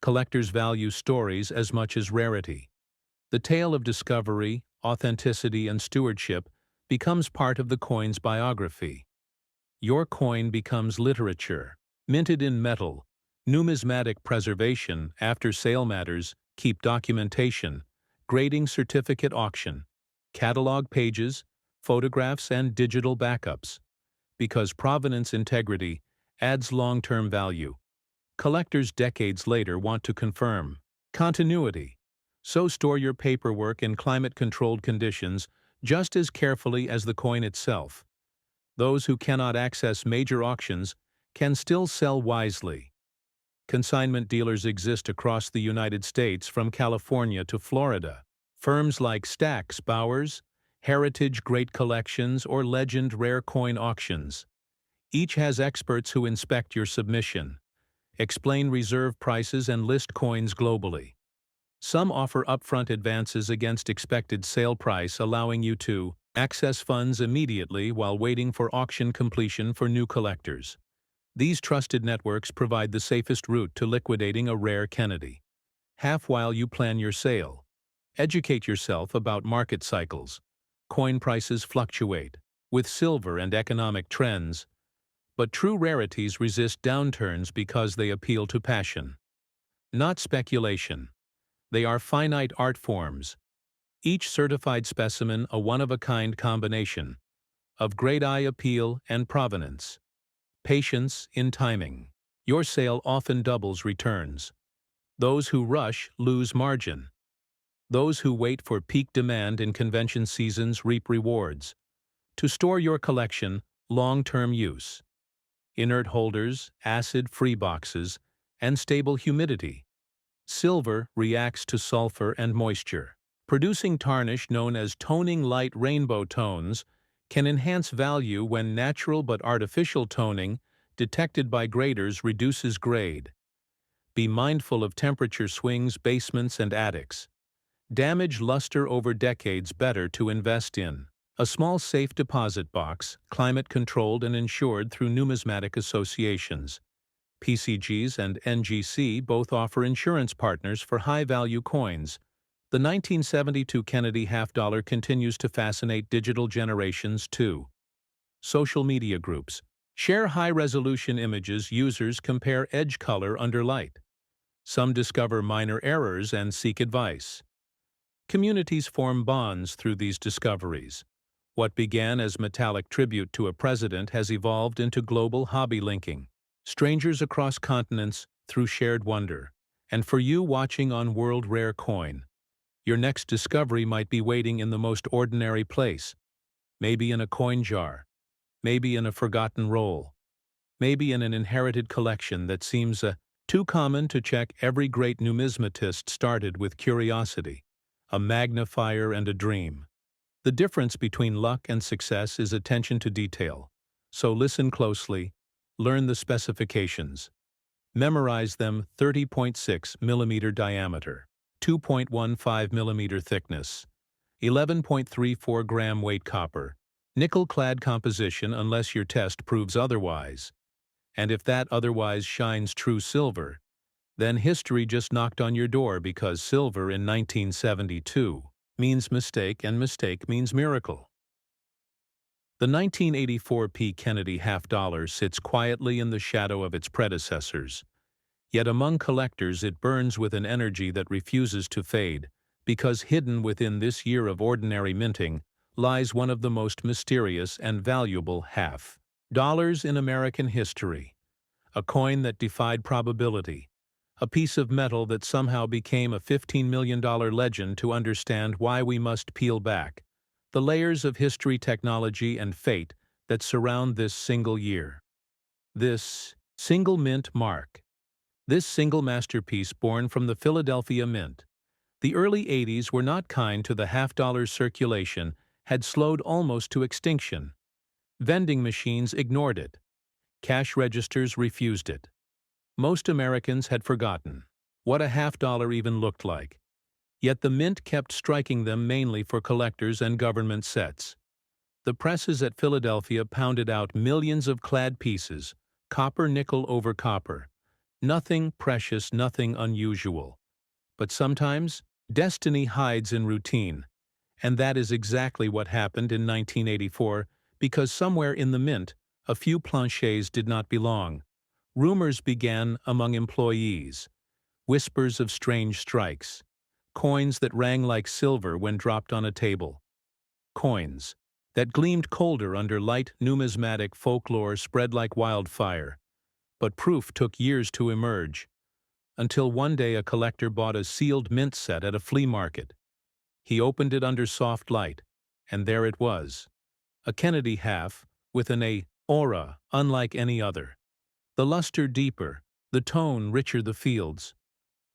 Collectors value stories as much as rarity. The tale of discovery, authenticity, and stewardship becomes part of the coin's biography. Your coin becomes literature, minted in metal. Numismatic preservation, after-sale matters, keep documentation, grading certificate auction, catalog pages, photographs, and digital backups. Because provenance integrity adds long-term value. Collectors decades later want to confirm continuity. So store your paperwork in climate-controlled conditions just as carefully as the coin itself. Those who cannot access major auctions can still sell wisely. Consignment dealers exist across the United States from California to Florida. Firms like Stax Bowers, Heritage Great Collections, or Legend Rare Coin Auctions. Each has experts who inspect your submission, explain reserve prices, and list coins globally. Some offer upfront advances against expected sale price, allowing you to access funds immediately while waiting for auction completion for new collectors. These trusted networks provide the safest route to liquidating a rare Kennedy. half while you plan your sale. Educate yourself about market cycles. Coin prices fluctuate with silver and economic trends, but true rarities resist downturns because they appeal to passion, not speculation. They are finite art forms, each certified specimen a one-of-a-kind combination of great eye appeal and provenance. Patience in timing. Your sale often doubles returns. Those who rush lose margin. Those who wait for peak demand in convention seasons reap rewards. To store your collection, long-term use. Inert holders, acid-free boxes, and stable humidity. Silver reacts to sulfur and moisture, producing tarnish known as toning light rainbow tones, can enhance value when natural but artificial toning, detected by graders, reduces grade. Be mindful of temperature swings, basements, and attics. Damage luster over decades. Better to invest in a small safe deposit box, climate-controlled and insured through numismatic associations. PCGs and NGC both offer insurance partners for high-value coins. The 1972 Kennedy half-dollar continues to fascinate digital generations too. Social media groups share high-resolution images. Users compare edge color under light. Some discover minor errors and seek advice. Communities form bonds through these discoveries. What began as metallic tribute to a president has evolved into global hobby linking. Strangers across continents through shared wonder. And for you watching on World Rare Coin, your next discovery might be waiting in the most ordinary place. Maybe in a coin jar. Maybe in a forgotten roll. Maybe in an inherited collection that seems too common to check. Every great numismatist started with curiosity, a magnifier and a dream. The difference between luck and success is attention to detail. So listen closely, learn the specifications. Memorize them. 30.6 mm diameter, 2.15 mm thickness, 11.34 gram weight copper, nickel-clad composition unless your test proves otherwise. And if that otherwise shines true silver, then history just knocked on your door, because silver in 1972 means mistake and mistake means miracle. The 1984 P. Kennedy half-dollar sits quietly in the shadow of its predecessors. Yet among collectors it burns with an energy that refuses to fade, because hidden within this year of ordinary minting lies one of the most mysterious and valuable half-dollars in American history. A coin that defied probability. A piece of metal that somehow became a $15 million legend. To understand why, we must peel back the layers of history, technology, and fate that surround this single year. This single mint mark. This single masterpiece born from the Philadelphia Mint. The early 80s were not kind to the half-dollar. Circulation had slowed almost to extinction. Vending machines ignored it. Cash registers refused it. Most Americans had forgotten what a half-dollar even looked like. Yet the mint kept striking them, mainly for collectors and government sets. The presses at Philadelphia pounded out millions of clad pieces, copper nickel over copper. Nothing precious, nothing unusual. But sometimes, destiny hides in routine. And that is exactly what happened in 1984, because somewhere in the mint, a few planchets did not belong. Rumors began among employees. Whispers of strange strikes. Coins that rang like silver when dropped on a table. Coins that gleamed colder under light. Numismatic folklore spread like wildfire. But proof took years to emerge, until one day a collector bought a sealed mint set at a flea market. He opened it under soft light, and there it was. A Kennedy half, with an aura unlike any other. The luster deeper, the tone richer, the fields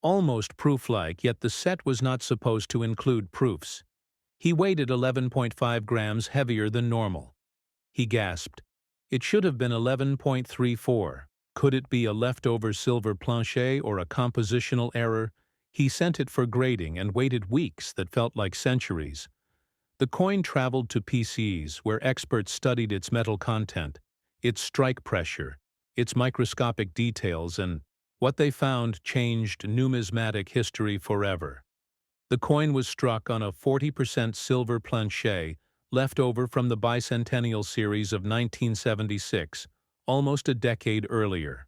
almost proof-like, yet the set was not supposed to include proofs. He weighed 11.5 grams heavier than normal. He gasped. It should have been 11.34. Could it be a leftover silver planchet or a compositional error? He sent it for grading and waited weeks that felt like centuries. The coin traveled to PCs, where experts studied its metal content, its strike pressure, its microscopic details, and, What they found changed numismatic history forever. The coin was struck on a 40% silver planchet left over from the bicentennial series of 1976, almost a decade earlier.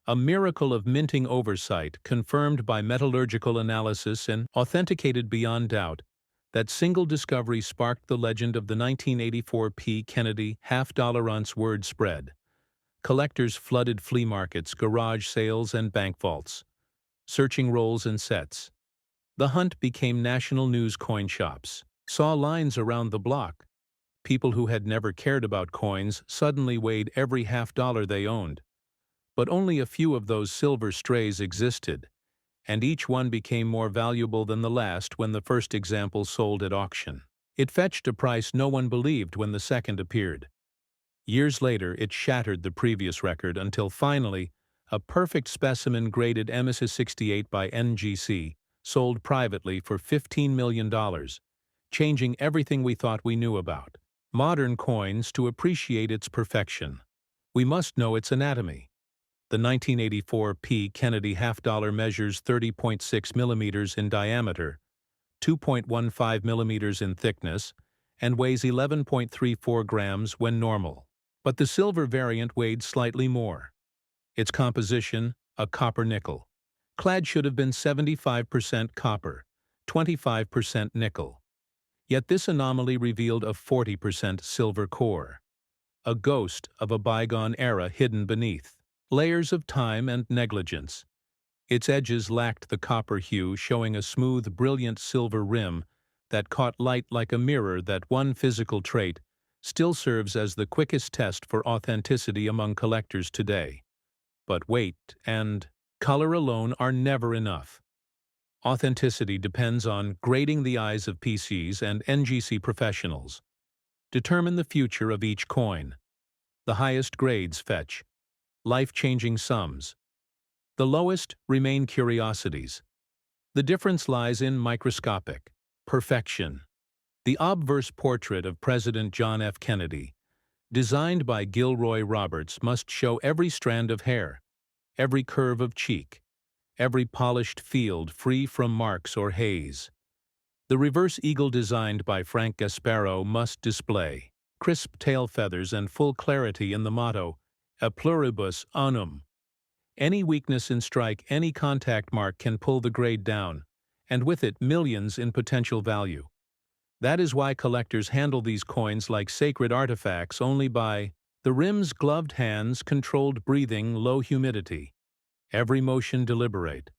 A miracle of minting oversight confirmed by metallurgical analysis and authenticated beyond doubt. That single discovery sparked the legend of the 1984 P. Kennedy half-dollar-ounce word spread. Collectors flooded flea markets, garage sales, and bank vaults, searching rolls and sets. The hunt became national news. Coin shops saw lines around the block. People who had never cared about coins suddenly weighed every half-dollar they owned. But only a few of those silver strays existed, and each one became more valuable than the last when the first example sold at auction. It fetched a price no one believed when the second appeared. Years later, it shattered the previous record until finally, a perfect specimen graded MS68 by NGC sold privately for $15 million, changing everything we thought we knew about modern coins. To appreciate its perfection, we must know its anatomy. The 1984 P. Kennedy half-dollar measures 30.6 millimeters in diameter, 2.15 millimeters in thickness, and weighs 11.34 grams when normal. But the silver variant weighed slightly more. Its composition, a copper nickel. Clad should have been 75% copper, 25% nickel. Yet this anomaly revealed a 40% silver core, a ghost of a bygone era hidden beneath layers of time and negligence. Its edges lacked the copper hue, showing a smooth, brilliant silver rim that caught light like a mirror. That one physical trait still serves as the quickest test for authenticity among collectors today. But weight and color alone are never enough. Authenticity depends on grading. The eyes of PCs and NGC professionals determine the future of each coin. The highest grades fetch life-changing sums. The lowest remain curiosities. The difference lies in microscopic perfection. The obverse portrait of President John F. Kennedy, designed by Gilroy Roberts, must show every strand of hair, every curve of cheek, every polished field free from marks or haze. The reverse eagle, designed by Frank Gasparo, must display crisp tail feathers and full clarity in the motto, A pluribus unum. Any weakness in strike, any contact mark can pull the grade down, and with it millions in potential value. That is why collectors handle these coins like sacred artifacts, only by the rim's gloved hands, controlled breathing, low humidity. Every motion deliberate.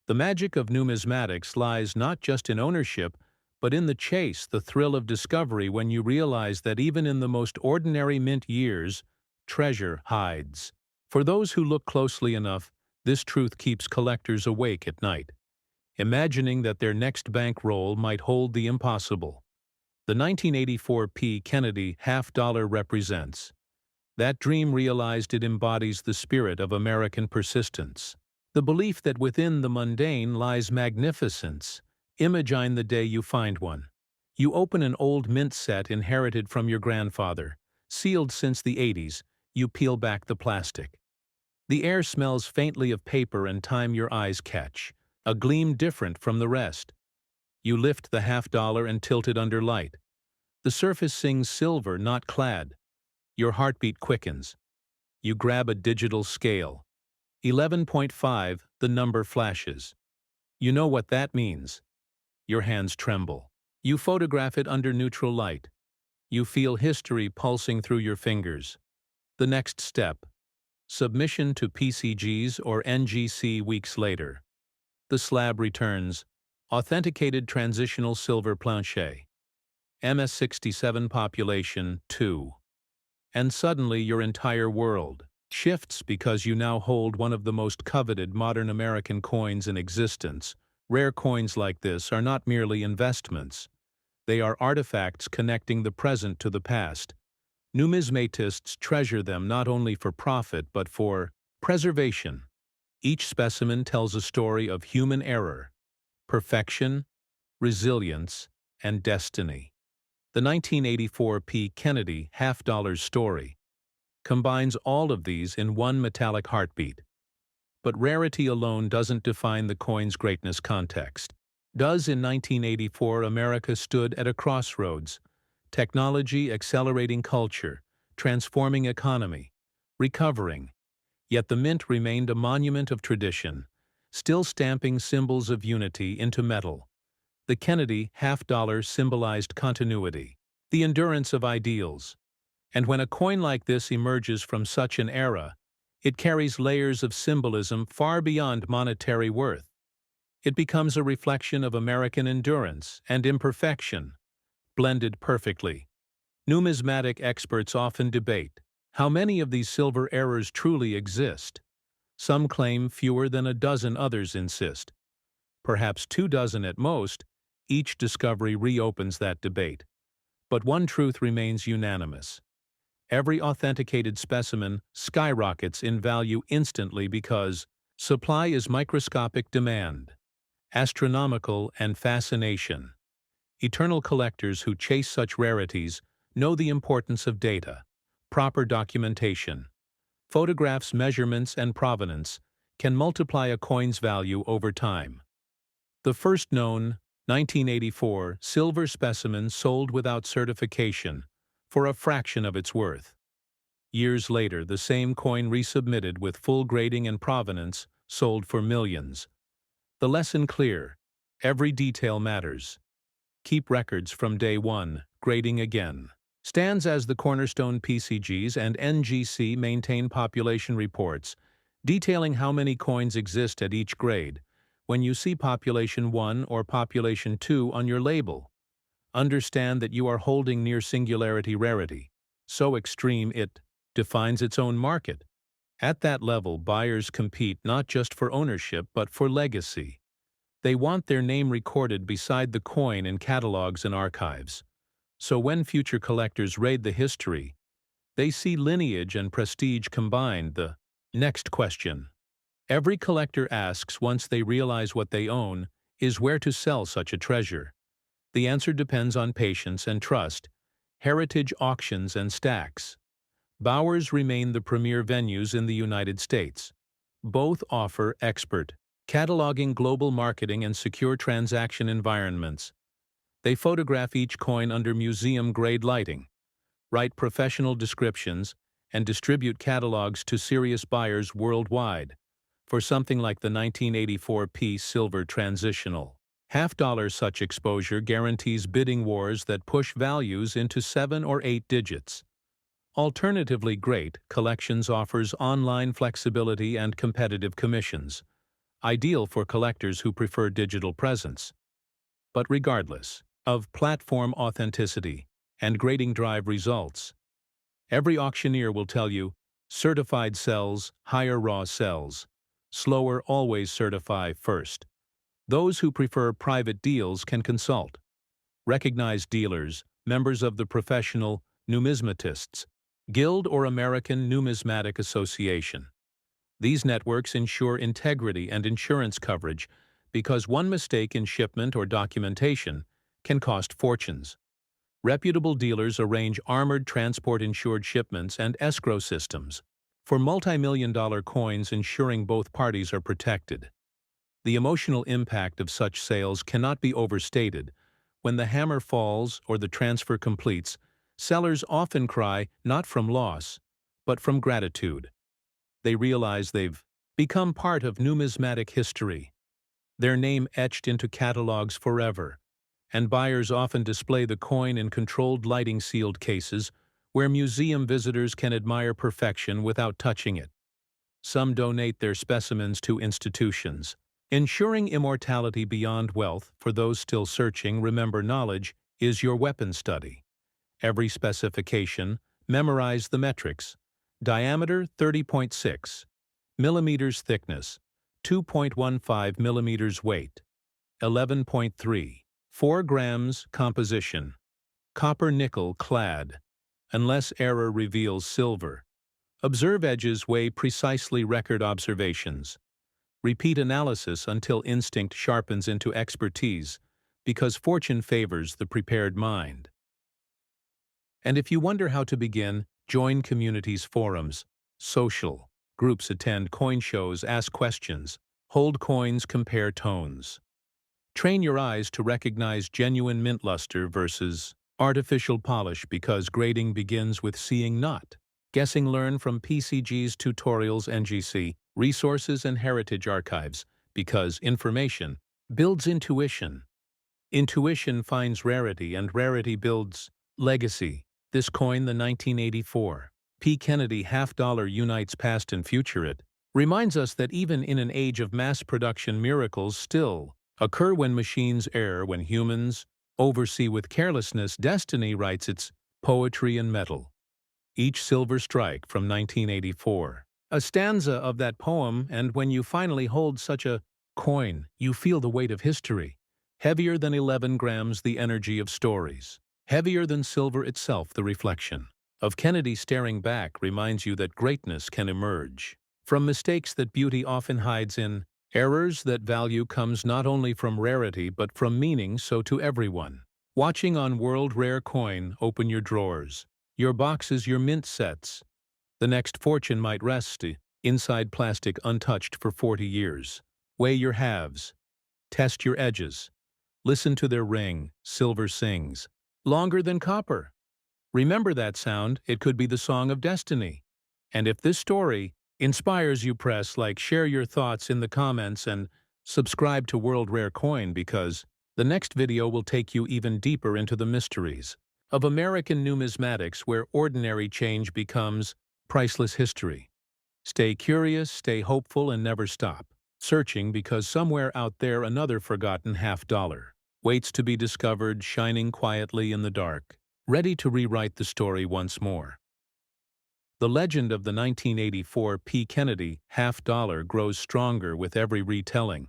The magic of numismatics lies not just in ownership, but in the chase, the thrill of discovery when you realize that even in the most ordinary mint years, treasure hides. For those who look closely enough, this truth keeps collectors awake at night, imagining that their next bankroll might hold the impossible. The 1984 P. Kennedy half-dollar represents that dream realized. It embodies the spirit of American persistence, the belief that within the mundane lies magnificence. Imagine the day you find one. You open an old mint set inherited from your grandfather, sealed since the 80s. You peel back the plastic. The air smells faintly of paper and time. Your eyes catch a gleam different from the rest. You lift the half-dollar and tilt it under light. The surface sings silver, not clad. Your heartbeat quickens. You grab a digital scale. 11.5, the number flashes. You know what that means. Your hands tremble. You photograph it under neutral light. You feel history pulsing through your fingers. The next step. Submission to PCGs or NGC weeks later. The slab returns. Authenticated transitional silver planchet. MS67 population 2. And suddenly your entire world shifts, because you now hold one of the most coveted modern American coins in existence. Rare coins like this are not merely investments. They are artifacts connecting the present to the past. Numismatists treasure them not only for profit but for preservation. Each specimen tells a story of human error, perfection, resilience, and destiny. The 1984 P. Kennedy half-dollar story combines all of these in one metallic heartbeat. But rarity alone doesn't define the coin's greatness context. Does in 1984 America stood at a crossroads, technology accelerating culture, transforming economy, recovering, yet the mint remained a monument of tradition, still stamping symbols of unity into metal. The Kennedy half-dollar symbolized continuity, the endurance of ideals. And when a coin like this emerges from such an era, it carries layers of symbolism far beyond monetary worth. It becomes a reflection of American endurance and imperfection, blended perfectly. Numismatic experts often debate how many of these silver errors truly exist. Some claim fewer than a dozen, others insist perhaps 24 at most. Each discovery reopens that debate. But one truth remains unanimous. Every authenticated specimen skyrockets in value instantly because supply is microscopic demand, astronomical and fascination. Eternal collectors who chase such rarities know the importance of data, proper documentation. Photographs, measurements, and provenance can multiply a coin's value over time. The first known, 1984, silver specimen sold without certification for a fraction of its worth. Years later, the same coin resubmitted with full grading and provenance sold for millions. The lesson clear: every detail matters. Keep records from day one, grading again. Stands as the cornerstone. PCGs and NGC maintain population reports, detailing how many coins exist at each grade. When you see population 1 or population 2 on your label, understand that you are holding near singularity rarity, so extreme it defines its own market. At that level, buyers compete not just for ownership but for legacy. They want their name recorded beside the coin in catalogs and archives. So when future collectors raid the history, they see lineage and prestige combined. The next question every collector asks once they realize what they own is where to sell such a treasure. The answer depends on patience and trust, heritage auctions and stacks. Bowers remain the premier venues in the United States. Both offer expert cataloging, global marketing, and secure transaction environments. They photograph each coin under museum-grade lighting, write professional descriptions, and distribute catalogs to serious buyers worldwide. For something like the 1984 piece silver transitional half-dollar, such exposure guarantees bidding wars that push values into 7 or 8 digits. Alternatively, great collections offers online flexibility and competitive commissions, ideal for collectors who prefer digital presence. But regardless of platform authenticity and grading drive results, every auctioneer will tell you, certified sells, higher raw sells. Slower always certify first. Those who prefer private deals can consult recognized dealers, members of the Professional Numismatists Guild or American Numismatic Association. These networks ensure integrity and insurance coverage because one mistake in shipment or documentation can cost fortunes. Reputable dealers arrange armored transport-insured shipments and escrow systems for multi-million-dollar coins, ensuring both parties are protected. The emotional impact of such sales cannot be overstated. When the hammer falls or the transfer completes, sellers often cry not from loss, but from gratitude. They realize they've become part of numismatic history, their name etched into catalogs forever, and buyers often display the coin in controlled lighting sealed cases where museum visitors can admire perfection without touching it. Some donate their specimens to institutions, ensuring immortality beyond wealth. For those still searching, remember knowledge is your weapon. Study every specification, memorize the metrics. Diameter 30.6 millimeters, thickness 2.15 millimeters, weight 11.3 4 grams, composition copper nickel clad, unless error reveals silver. Observe edges, weigh precisely, record observations. Repeat analysis until instinct sharpens into expertise, because fortune favors the prepared mind. And if you wonder how to begin, join communities, forums, social Groups attend coin shows, ask questions, hold coins, compare tones. Train your eyes to recognize genuine mint luster versus artificial polish because grading begins with seeing, not guessing. Learn from PCG's tutorials, NGC, resources, and heritage archives because information builds intuition. Intuition finds rarity, and rarity builds legacy. This coin, the 1984 P. Kennedy half-dollar, unites past and future. It reminds us that even in an age of mass production, miracles still occur when machines err, when humans oversee with carelessness. Destiny writes its poetry in metal. Each silver strike from 1984. A stanza of that poem, and when you finally hold such a coin, you feel the weight of history. Heavier than 11 grams, the energy of stories. Heavier than silver itself, the reflection of Kennedy staring back reminds you that greatness can emerge from mistakes, that beauty often hides in errors, that value comes not only from rarity but from meaning. So to everyone watching on World Rare Coin, open your drawers, your boxes, your mint sets. The next fortune might rest inside plastic untouched for 40 years. Weigh your halves. Test your edges. Listen to their ring. Silver sings longer than copper. Remember that sound. It could be the song of destiny. And if this story inspires you, press like, share your thoughts in the comments, and subscribe to World Rare Coin because the next video will take you even deeper into the mysteries of American numismatics, where ordinary change becomes priceless history. Stay curious, stay hopeful, and never stop searching, because somewhere out there another forgotten half-dollar waits to be discovered, shining quietly in the dark, ready to rewrite the story once more. The legend of the 1984 P. Kennedy half-dollar grows stronger with every retelling,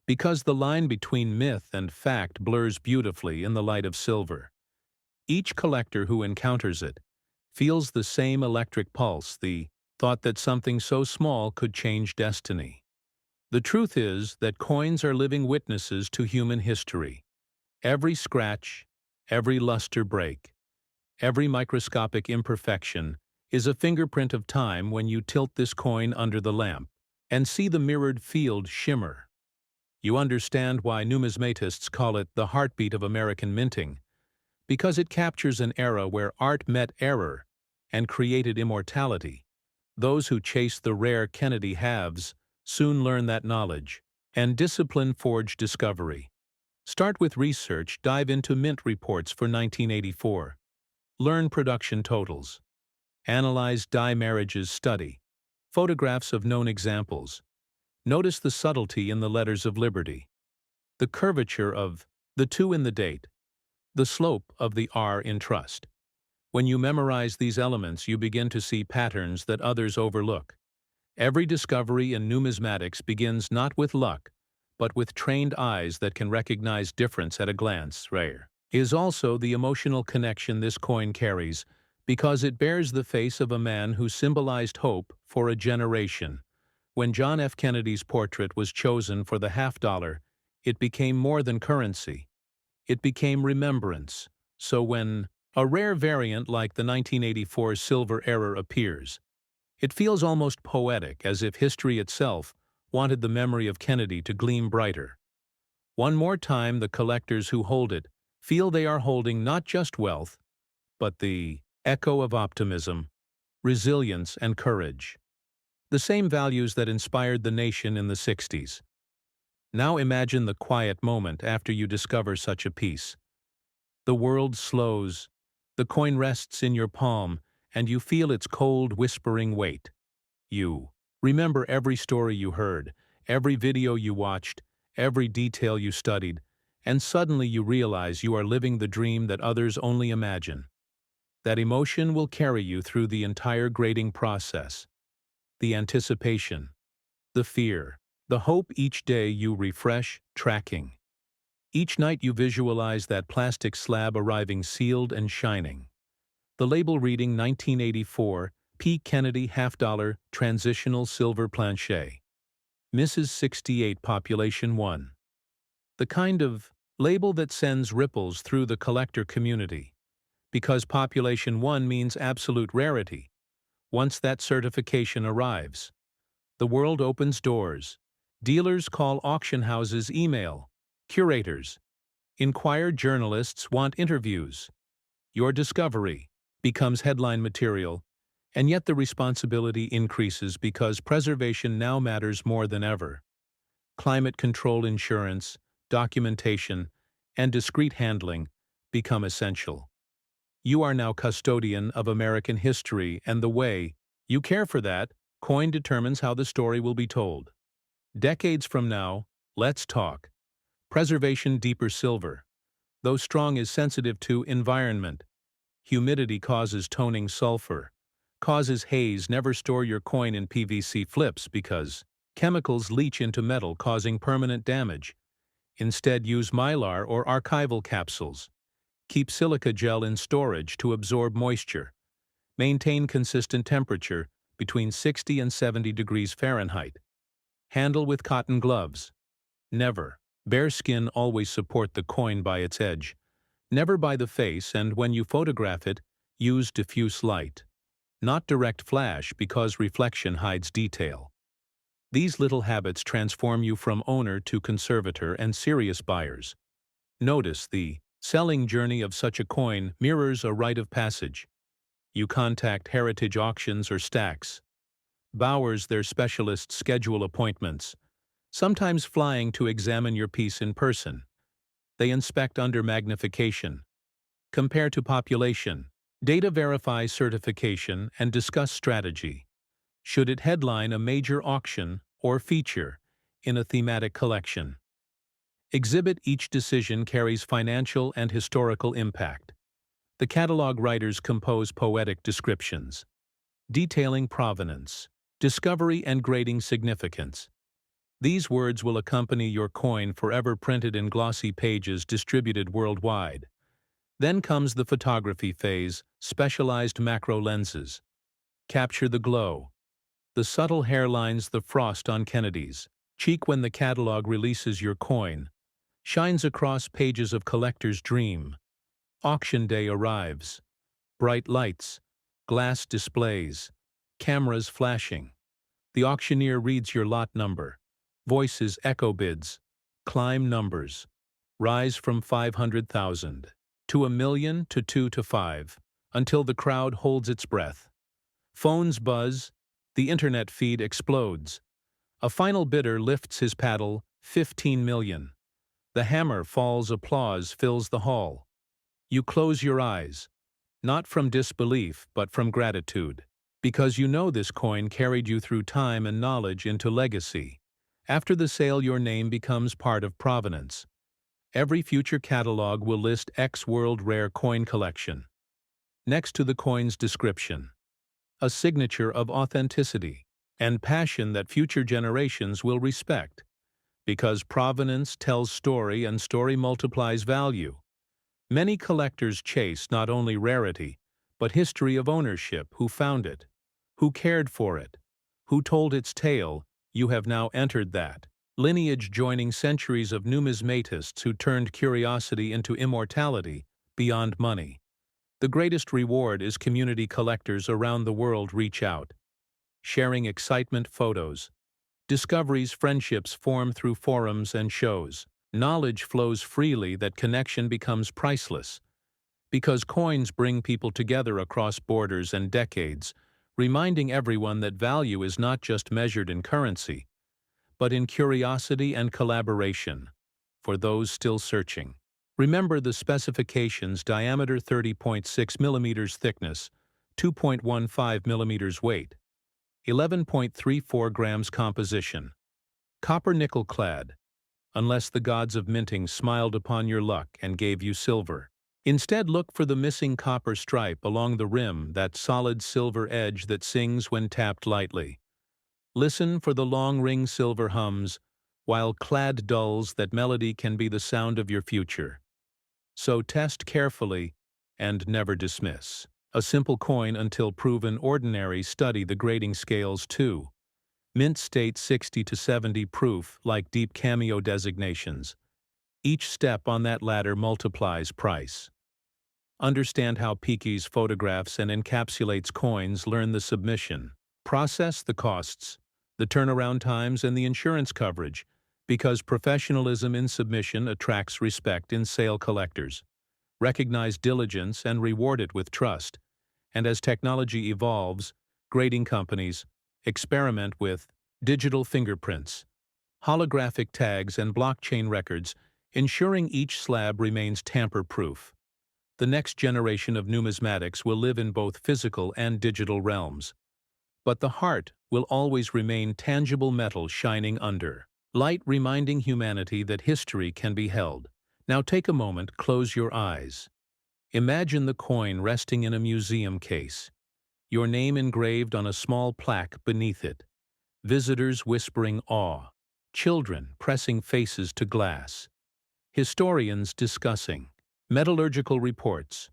because the line between myth and fact blurs beautifully in the light of silver. Each collector who encounters it feels the same electric pulse, the thought that something so small could change destiny. The truth is that coins are living witnesses to human history. Every scratch, every luster break, every microscopic imperfection is a fingerprint of time. When you tilt this coin under the lamp and see the mirrored field shimmer, you understand why numismatists call it the heartbeat of American minting, because it captures an era where art met error and created immortality. Those who chase the rare Kennedy halves soon learn that knowledge and discipline forge discovery. Start with research, dive into mint reports for 1984. Learn production totals. Analyze die marriages, study photographs of known examples. Notice the subtlety in the letters of liberty, the curvature of the 2 in the date, the slope of the R in trust. When you memorize these elements, you begin to see patterns that others overlook. Every discovery in numismatics begins not with luck, but with trained eyes that can recognize difference at a glance. Rare is also the emotional connection this coin carries, because it bears the face of a man who symbolized hope for a generation. When John F. Kennedy's portrait was chosen for the half-dollar, it became more than currency. It became remembrance. So when a rare variant like the 1984 Silver Error appears, it feels almost poetic, as if history itself wanted the memory of Kennedy to gleam brighter. One more time, the collectors who hold it feel they are holding not just wealth, but the echo of optimism, resilience, and courage. The same values that inspired the nation in the 60s. Now imagine the quiet moment after you discover such a piece. The world slows, the coin rests in your palm, and you feel its cold, whispering weight. You remember every story you heard, every video you watched, every detail you studied, and suddenly you realize you are living the dream that others only imagine. That emotion will carry you through the entire grading process. The anticipation, the fear, the hope. Each day you refresh, tracking. Each night you visualize that plastic slab arriving sealed and shining. The label reading 1984 P. Kennedy half-dollar transitional silver planche. Mrs. 68 Population 1. The kind of label that sends ripples through the collector community, because Population 1 means absolute rarity. Once that certification arrives, The world opens doors. Dealers call auction houses email. Curators. Inquire journalists want interviews. Your discovery becomes headline material, and yet the responsibility increases because preservation now matters more than ever. Climate control insurance, documentation, and discreet handling become essential. You are now custodian of American history, and the way you care for that coin determines how the story will be told. Decades from now, let's talk. Preservation deeper silver. Though strong is sensitive to environment. Humidity causes toning sulfur. Causes haze. Never store your coin in PVC flips because chemicals leach into metal causing permanent damage. Instead use mylar or archival capsules. Keep silica gel in storage to absorb moisture. Maintain consistent temperature between 60 and 70 degrees Fahrenheit. Handle with cotton gloves. Never. Bare skin always support the coin by its edge. Never by the face, and when you photograph it, use diffuse light. Not direct flash because reflection hides detail. These little habits transform you from owner to conservator and serious buyers. Notice the selling journey of such a coin mirrors a rite of passage. You contact heritage auctions or stacks. Bowers, their specialists, schedule appointments, sometimes flying to examine your piece in person. They inspect under magnification. Compare to population. Data verify certification and discuss strategy. Should it headline a major auction or feature in a thematic collection? Exhibit. Each decision carries financial and historical impact. The catalog writers compose poetic descriptions, detailing provenance, discovery, and grading significance. These words will accompany your coin, forever printed in glossy pages distributed worldwide. Then comes the photography phase, specialized macro lenses. Capture the glow, the subtle hairlines, the frost on Kennedy's cheek when the catalog releases your coin, shines across pages of collector's dream. Auction day arrives. Bright lights, glass displays, cameras flashing. The auctioneer reads your lot number. Voices echo bids. Climb numbers. Rise from 500,000 to 1,000,000 to 2 to 5, until the crowd holds its breath. Phones buzz. The internet feed explodes. A final bidder lifts his paddle. 15 million. The hammer falls. Applause fills the hall. You close your eyes, not from disbelief but from gratitude, because you know this coin carried you through time and knowledge into legacy. After the sale, your name becomes part of provenance. Every future catalog will list X World Rare Coin Collection. Next to the coin's description, a signature of authenticity and passion that future generations will respect, because provenance tells story and story multiplies value. Many collectors chase not only rarity, but history of ownership. Who found it? Who cared for it? Who told its tale? You have now entered that lineage, joining centuries of numismatists who turned curiosity into immortality beyond money. The greatest reward is community collectors around the world reach out, sharing excitement, photos, discoveries. Friendships form through forums and shows. Knowledge flows freely. That connection becomes priceless, because coins bring people together across borders and decades, reminding everyone that value is not just measured in currency, but in curiosity and collaboration. For those still searching, remember the specifications: diameter 30.6 millimeters, thickness 2.15 millimeters, weight 11.34 grams, composition copper nickel clad, unless the gods of minting smiled upon your luck and gave you silver. Instead, look for the missing copper stripe along the rim, that solid silver edge that sings when tapped lightly. Listen for the long ring silver hums, while clad dulls. That melody can be the sound of your future. So test carefully and never dismiss a simple coin until proven ordinary. Study the grading scales too. Mint state 60 to 70 proof, like deep cameo designations. Each step on that ladder multiplies price. Understand how Peaky's photographs and encapsulates coins. Learn the submission process, the costs, the turnaround times, and the insurance coverage, because professionalism in submission attracts respect in sale collectors. Recognize diligence and reward it with trust. And as technology evolves, grading companies experiment with digital fingerprints, holographic tags, and blockchain records, ensuring each slab remains tamper-proof. The next generation of numismatics will live in both physical and digital realms. But the heart will always remain tangible metal shining under light, reminding humanity that history can be held. Now take a moment, close your eyes. Imagine the coin resting in a museum case, your name engraved on a small plaque beneath it, visitors whispering awe, children pressing faces to glass, historians discussing metallurgical reports,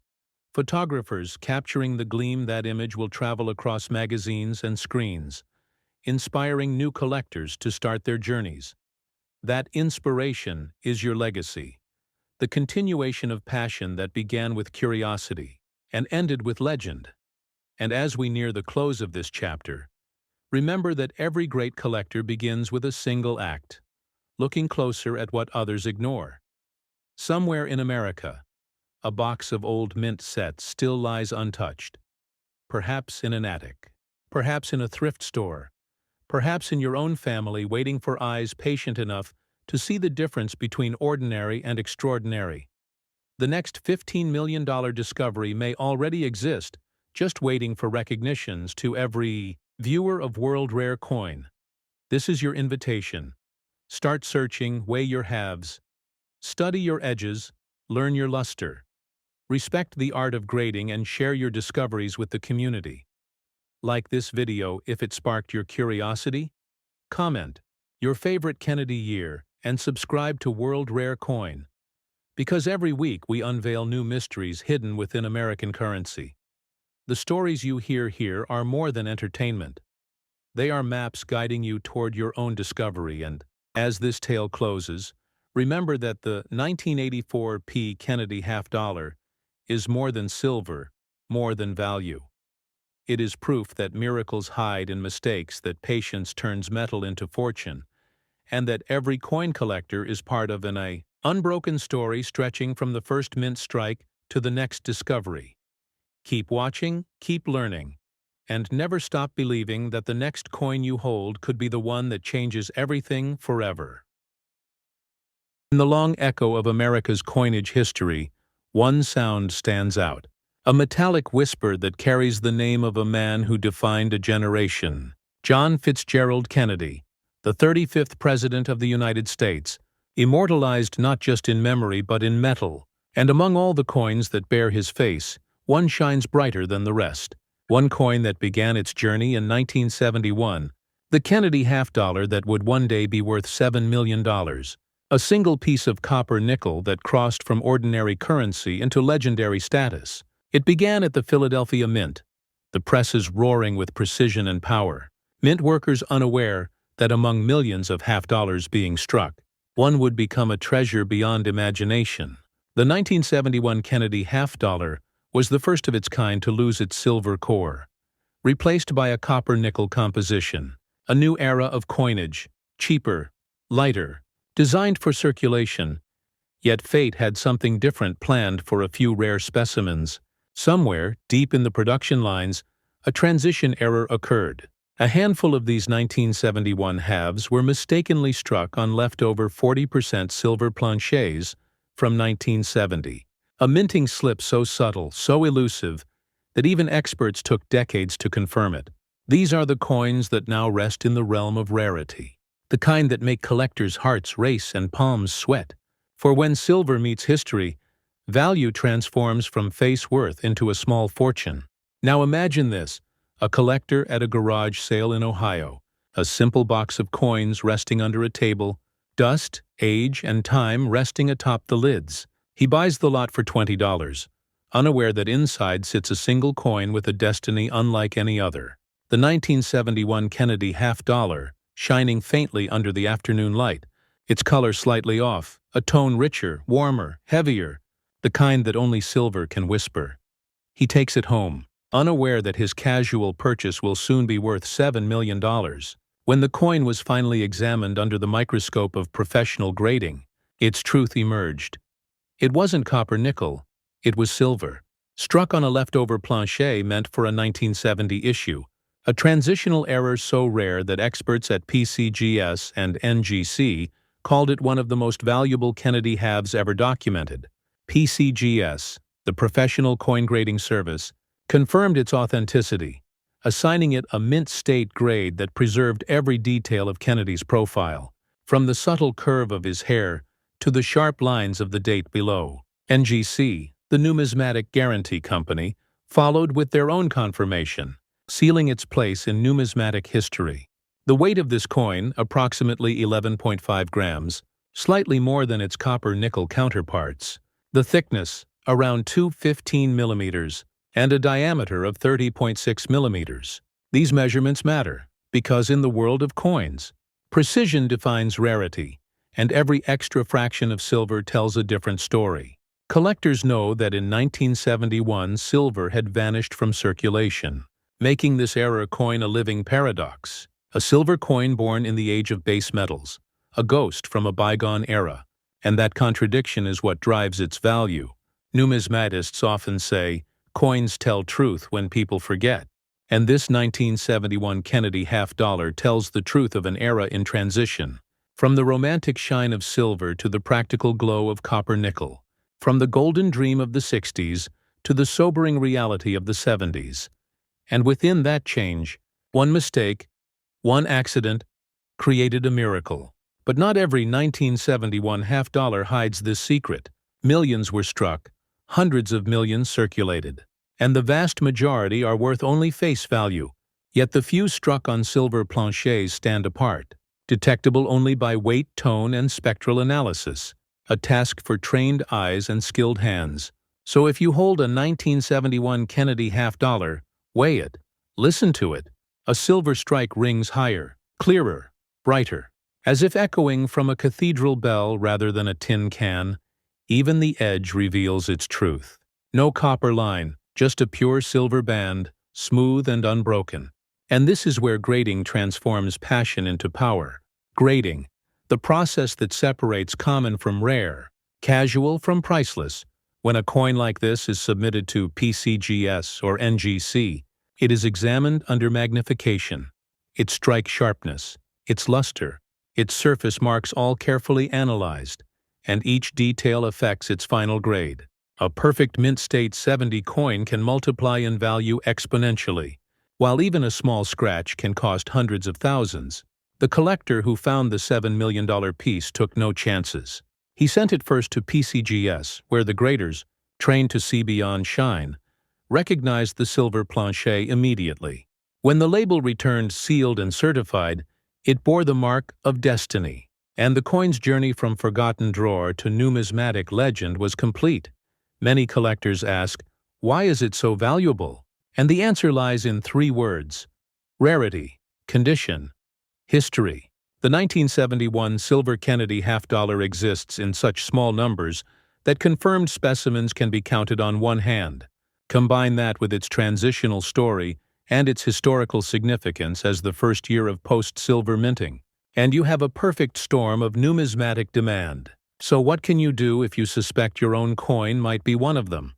photographers capturing the gleam. That image will travel across magazines and screens, inspiring new collectors to start their journeys. That inspiration is your legacy, the continuation of passion that began with curiosity and ended with legend. And as we near the close of this chapter, remember that every great collector begins with a single act, looking closer at what others ignore. Somewhere in America, a box of old mint sets still lies untouched, perhaps in an attic, perhaps in a thrift store, perhaps in your own family, waiting for eyes patient enough to see the difference between ordinary and extraordinary. The next $15 million discovery may already exist, just waiting for recognitions. To every viewer of World Rare Coin, this is your invitation. Start searching, weigh your halves, study your edges, learn your luster. Respect the art of grading and share your discoveries with the community. Like this video if it sparked your curiosity. Comment your favorite Kennedy year and subscribe to World Rare Coin, because every week we unveil new mysteries hidden within American currency. The stories you hear here are more than entertainment. They are maps guiding you toward your own discovery. And as this tale closes, remember that the 1984 P. Kennedy half-dollar is more than silver, more than value. It is proof that miracles hide in mistakes, that patience turns metal into fortune, and that every coin collector is part of an unbroken story stretching from the first mint strike to the next discovery. Keep watching, keep learning, and never stop believing that the next coin you hold could be the one that changes everything forever. In the long echo of America's coinage history, one sound stands out, a metallic whisper that carries the name of a man who defined a generation. John Fitzgerald Kennedy, the 35th President of the United States, immortalized not just in memory but in metal. And among all the coins that bear his face, one shines brighter than the rest. One coin that began its journey in 1971, the Kennedy half-dollar that would one day be worth $7 million. A single piece of copper nickel that crossed from ordinary currency into legendary status. It began at the Philadelphia Mint, the presses roaring with precision and power, mint workers unaware that among millions of half-dollars being struck, one would become a treasure beyond imagination. The 1971 Kennedy half-dollar was the first of its kind to lose its silver core, replaced by a copper-nickel composition. A new era of coinage, cheaper, lighter, designed for circulation. Yet fate had something different planned for a few rare specimens. Somewhere, deep in the production lines, a transition error occurred. A handful of these 1971 halves were mistakenly struck on leftover 40% silver planchets from 1970. A minting slip so subtle, so elusive, that even experts took decades to confirm it. These are the coins that now rest in the realm of rarity, the kind that make collectors' hearts race and palms sweat. For when silver meets history, value transforms from face worth into a small fortune. Now imagine this, a collector at a garage sale in Ohio, a simple box of coins resting under a table, dust, age, and time resting atop the lids. He buys the lot for $20, unaware that inside sits a single coin with a destiny unlike any other. The 1971 Kennedy half-dollar, shining faintly under the afternoon light, its color slightly off, a tone richer, warmer, heavier, the kind that only silver can whisper. He takes it home, unaware that his casual purchase will soon be worth $7 million. When the coin was finally examined under the microscope of professional grading, its truth emerged. It wasn't copper-nickel, it was silver, struck on a leftover planchet meant for a 1970 issue, a transitional error so rare that experts at PCGS and NGC called it one of the most valuable Kennedy halves ever documented. PCGS, the professional coin grading service, confirmed its authenticity, assigning it a mint-state grade that preserved every detail of Kennedy's profile, from the subtle curve of his hair to the sharp lines of the date below. NGC, the numismatic guarantee company, followed with their own confirmation, sealing its place in numismatic history. The weight of this coin, approximately 11.5 grams, slightly more than its copper-nickel counterparts. The thickness, around 215 millimeters, and a diameter of 30.6 millimeters. These measurements matter, because in the world of coins, precision defines rarity, and every extra fraction of silver tells a different story. Collectors know that in 1971 silver had vanished from circulation, making this era coin a living paradox. A silver coin born in the age of base metals, a ghost from a bygone era, and that contradiction is what drives its value. Numismatists often say, coins tell truth when people forget, and this 1971 Kennedy half-dollar tells the truth of an era in transition, from the romantic shine of silver to the practical glow of copper-nickel, from the golden dream of the 60s to the sobering reality of the 70s. And within that change, one mistake, one accident, created a miracle. But not every 1971 half-dollar hides this secret. Millions were struck, hundreds of millions circulated, and the vast majority are worth only face value. Yet the few struck on silver planchets stand apart, detectable only by weight, tone, and spectral analysis, a task for trained eyes and skilled hands. So if you hold a 1971 Kennedy half-dollar, weigh it, listen to it. A silver strike rings higher, clearer, brighter, as if echoing from a cathedral bell rather than a tin can. Even the edge reveals its truth. No copper line, just a pure silver band, smooth and unbroken. And this is where grading transforms passion into power. Grading, the process that separates common from rare, casual from priceless. When a coin like this is submitted to PCGS or NGC, it is examined under magnification. Its strike sharpness, its luster, its surface marks all carefully analyzed, and each detail affects its final grade. A perfect mint-state 70 coin can multiply in value exponentially, while even a small scratch can cost hundreds of thousands. The collector who found the $7 million piece took no chances. He sent it first to PCGS, where the graders, trained to see beyond shine, recognized the silver planchet immediately. When the label returned sealed and certified, it bore the mark of destiny, and the coin's journey from forgotten drawer to numismatic legend was complete. Many collectors ask, why is it so valuable? And the answer lies in 3 words: rarity, condition, history. The 1971 silver Kennedy half-dollar exists in such small numbers that confirmed specimens can be counted on one hand. Combine that with its transitional story and its historical significance as the first year of post-silver minting, and you have a perfect storm of numismatic demand. So what can you do if you suspect your own coin might be one of them?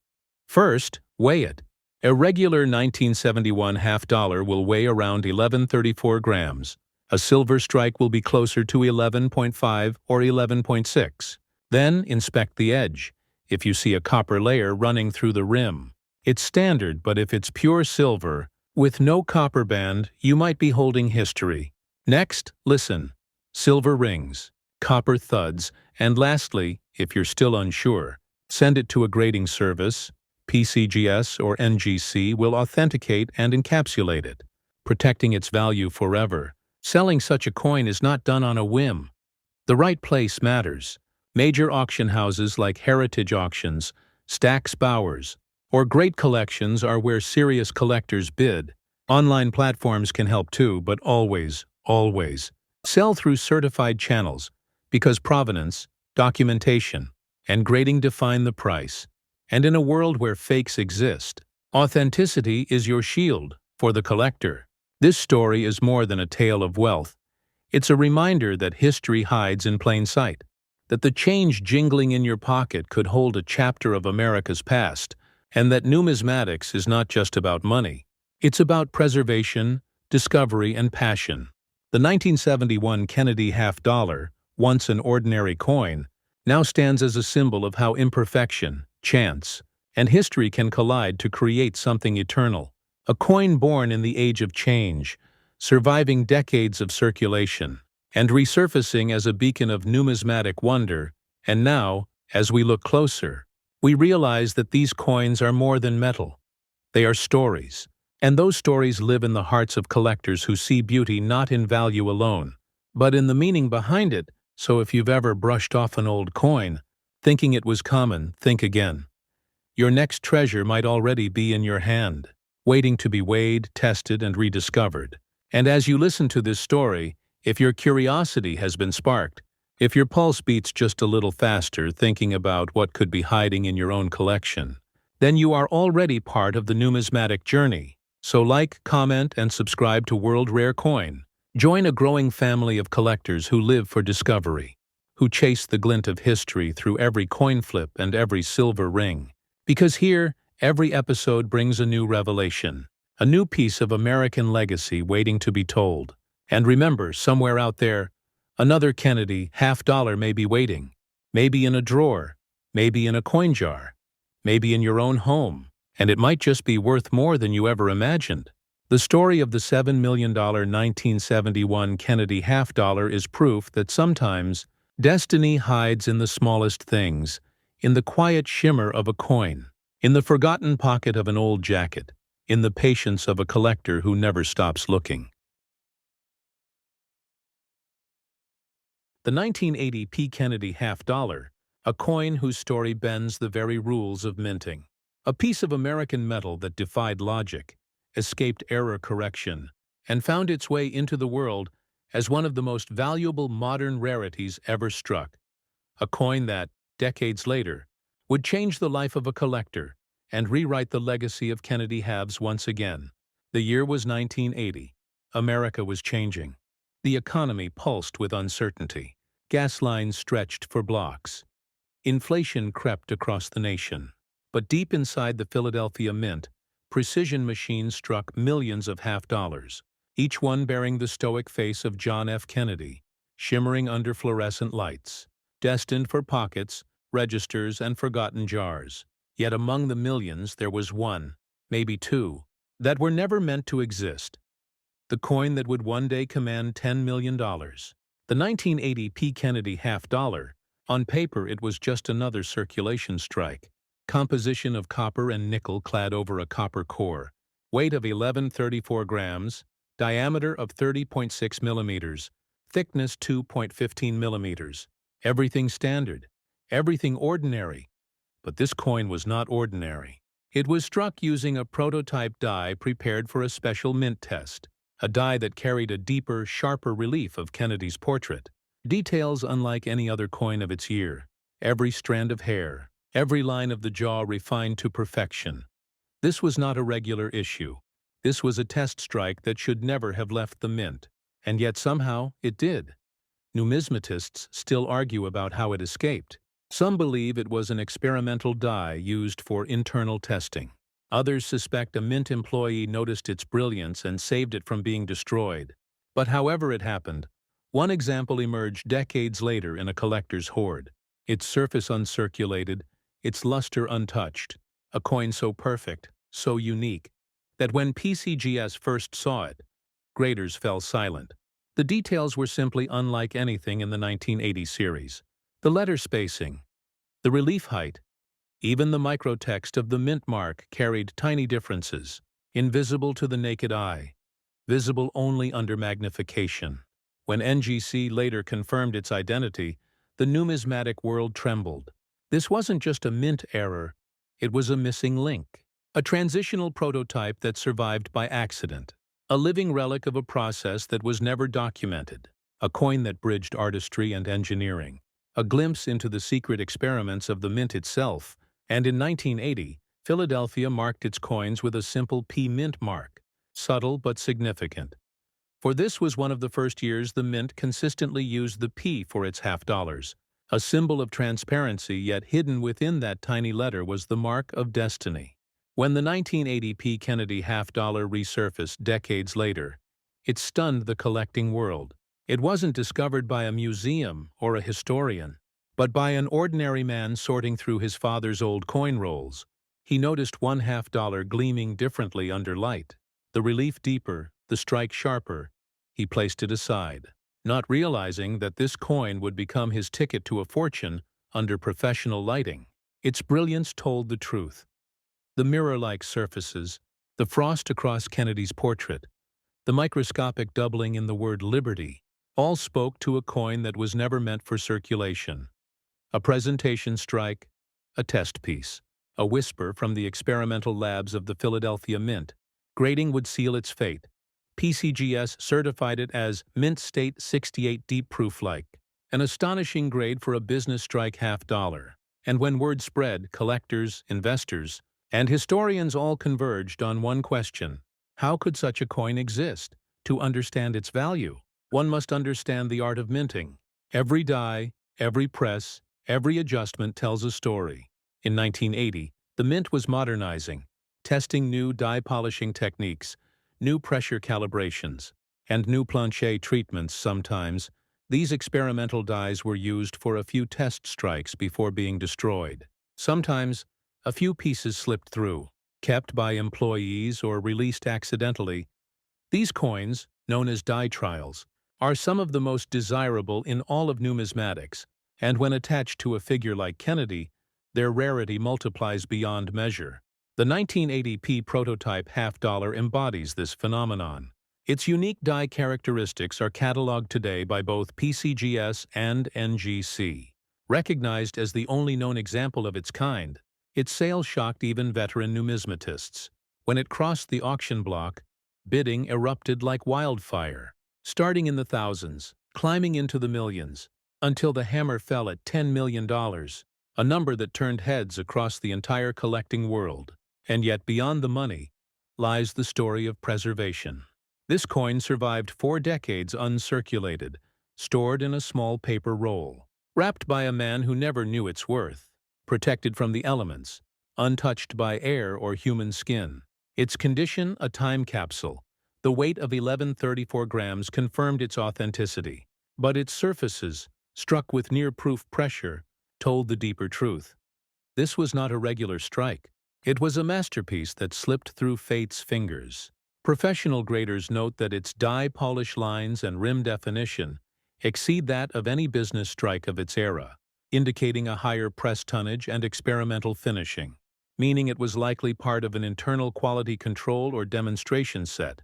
First, weigh it. A regular 1971 half-dollar will weigh around 1134 grams. A silver strike will be closer to 11.5 or 11.6. Then inspect the edge. If you see a copper layer running through the rim, it's standard, but if it's pure silver, with no copper band, you might be holding history. Next, listen. Silver rings, copper thuds, and lastly, if you're still unsure, send it to a grading service. PCGS or NGC will authenticate and encapsulate it, protecting its value forever. Selling such a coin is not done on a whim. The right place matters. Major auction houses like Heritage Auctions, Stack's Bowers, or Great Collections are where serious collectors bid. Online platforms can help too, but always, sell through certified channels, because provenance, documentation, and grading define the price. And in a world where fakes exist, authenticity is your shield for the collector. This story is more than a tale of wealth. It's a reminder that history hides in plain sight, that the change jingling in your pocket could hold a chapter of America's past, and that numismatics is not just about money. It's about preservation, discovery, and passion. The 1971 Kennedy half-dollar, once an ordinary coin, now stands as a symbol of how imperfection, chance, and history can collide to create something eternal. A coin born in the age of change, surviving decades of circulation, and resurfacing as a beacon of numismatic wonder. And now, as we look closer, we realize that these coins are more than metal. They are stories. And those stories live in the hearts of collectors who see beauty not in value alone, but in the meaning behind it. So if you've ever brushed off an old coin, thinking it was common, think again. Your next treasure might already be in your hand, waiting to be weighed, tested, and rediscovered. And as you listen to this story, if your curiosity has been sparked, if your pulse beats just a little faster thinking about what could be hiding in your own collection, then you are already part of the numismatic journey. So like, comment, and subscribe to World Rare Coin. Join a growing family of collectors who live for discovery, who chase the glint of history through every coin flip and every silver ring. Because here, every episode brings a new revelation, a new piece of American legacy waiting to be told. And remember, somewhere out there, another Kennedy half-dollar may be waiting, maybe in a drawer, maybe in a coin jar, maybe in your own home, and it might just be worth more than you ever imagined. The story of the $7 million 1971 Kennedy half-dollar is proof that sometimes destiny hides in the smallest things, in the quiet shimmer of a coin, in the forgotten pocket of an old jacket, in the patience of a collector who never stops looking. The 1980 P. Kennedy half-dollar, a coin whose story bends the very rules of minting. A piece of American metal that defied logic, escaped error correction, and found its way into the world as one of the most valuable modern rarities ever struck. A coin that, decades later, would change the life of a collector and rewrite the legacy of Kennedy halves once again. The year was 1980. America was changing. The economy pulsed with uncertainty. Gas lines stretched for blocks. Inflation crept across the nation. But deep inside the Philadelphia Mint, precision machines struck millions of half-dollars, each one bearing the stoic face of John F. Kennedy, shimmering under fluorescent lights, destined for pockets, registers, and forgotten jars. Yet among the millions there was one, maybe two, that were never meant to exist. The coin that would one day command $10 million. The 1980 P. Kennedy half-dollar. On paper it was just another circulation strike. Composition of copper and nickel clad over a copper core. Weight of 1134 grams. Diameter of 30.6 millimeters. Thickness 2.15 millimeters. Everything standard. Everything ordinary. But this coin was not ordinary. It was struck using a prototype die prepared for a special mint test. A die that carried a deeper, sharper relief of Kennedy's portrait. Details unlike any other coin of its year. Every strand of hair. Every line of the jaw refined to perfection. This was not a regular issue. This was a test strike that should never have left the mint. And yet somehow it did. Numismatists still argue about how it escaped. Some believe it was an experimental die used for internal testing. Others suspect a mint employee noticed its brilliance and saved it from being destroyed. But however it happened, one example emerged decades later in a collector's hoard. Its surface uncirculated, its luster untouched, a coin so perfect, so unique, that when PCGS first saw it, graders fell silent. The details were simply unlike anything in the 1980 series. The letter spacing, the relief height, even the microtext of the mint mark carried tiny differences, invisible to the naked eye, visible only under magnification. When NGC later confirmed its identity, the numismatic world trembled. This wasn't just a mint error, it was a missing link. A transitional prototype that survived by accident. A living relic of a process that was never documented. A coin that bridged artistry and engineering. A glimpse into the secret experiments of the mint itself. And in 1980, Philadelphia marked its coins with a simple P mint mark. subtle but significant. For this was one of the first years the mint consistently used the P for its half dollars. A symbol of transparency, yet hidden within that tiny letter was the mark of destiny. When the 1980 P. Kennedy half dollar resurfaced decades later, it stunned the collecting world. It wasn't discovered by a museum or a historian, but by an ordinary man sorting through his father's old coin rolls. He noticed one half dollar gleaming differently under light. The relief deeper, the strike sharper. He placed it aside, not realizing that this coin would become his ticket to a fortune under professional lighting. Its brilliance told the truth. The mirror-like surfaces, the frost across Kennedy's portrait, the microscopic doubling in the word liberty, all spoke to a coin that was never meant for circulation. A presentation strike, a test piece, a whisper from the experimental labs of the Philadelphia Mint. Grading would seal its fate. PCGS certified it as Mint State 68 Deep Proof-like, an astonishing grade for a business strike half dollar. And when word spread, collectors, investors, and historians all converged on one question: how could such a coin exist? To understand its value, one must understand the art of minting. Every die, every press, every adjustment tells a story. In 1980, the mint was modernizing, testing new die polishing techniques, new pressure calibrations, and new plancher treatments. Sometimes, these experimental dies were used for a few test strikes before being destroyed. Sometimes, a few pieces slipped through, kept by employees or released accidentally. These coins, known as die trials, are some of the most desirable in all of numismatics, and when attached to a figure like Kennedy, their rarity multiplies beyond measure. The 1980 P prototype half dollar embodies this phenomenon. Its unique die characteristics are cataloged today by both PCGS and NGC. Recognized as the only known example of its kind, its sales shocked even veteran numismatists. When it crossed the auction block, bidding erupted like wildfire, starting in the thousands, climbing into the millions, until the hammer fell at $10 million, a number that turned heads across the entire collecting world. And yet beyond the money lies the story of preservation. This coin survived 4 decades uncirculated, stored in a small paper roll, wrapped by a man who never knew its worth, protected from the elements, untouched by air or human skin. Its condition, a time capsule. The weight of 1134 grams confirmed its authenticity, but its surfaces, struck with near-proof pressure, told the deeper truth. This was not a regular strike. It was a masterpiece that slipped through fate's fingers. Professional graders note that its die polish lines and rim definition exceed that of any business strike of its era, indicating a higher press tonnage and experimental finishing, meaning it was likely part of an internal quality control or demonstration set,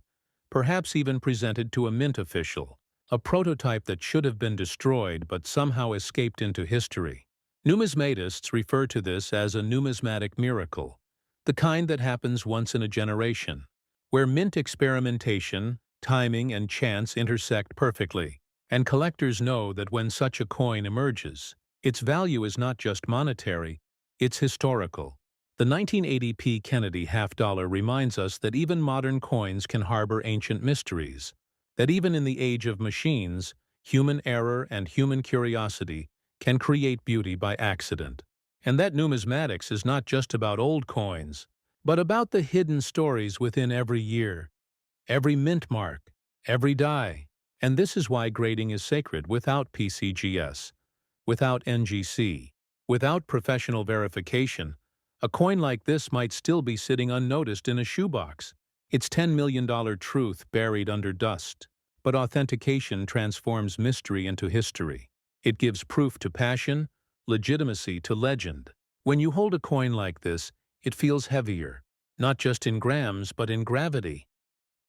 perhaps even presented to a mint official, a prototype that should have been destroyed but somehow escaped into history. Numismatists refer to this as a numismatic miracle, the kind that happens once in a generation, where mint experimentation, timing, and chance intersect perfectly. And collectors know that when such a coin emerges, its value is not just monetary, it's historical. The 1980 P. Kennedy half dollar reminds us that even modern coins can harbor ancient mysteries, that even in the age of machines, human error and human curiosity can create beauty by accident. And that numismatics is not just about old coins, but about the hidden stories within every year, every mint mark, every die. And this is why grading is sacred. Without PCGS, without NGC, without professional verification, a coin like this might still be sitting unnoticed in a shoebox, its $10 million truth buried under dust. But authentication transforms mystery into history. It gives proof to passion, legitimacy to legend. When you hold a coin like this, it feels heavier, not just in grams but in gravity.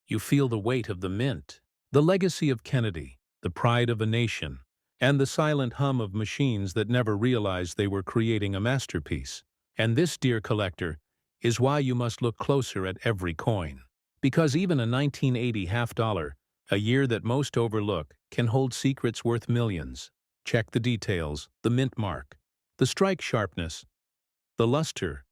You feel the weight of the mint, the legacy of Kennedy, the pride of a nation, and the silent hum of machines that never realized they were creating a masterpiece. And this, dear collector, is why you must look closer at every coin. Because even a 1980 half dollar, a year that most overlook, can hold secrets worth millions. Check the details, the mint mark, the strike sharpness, the luster,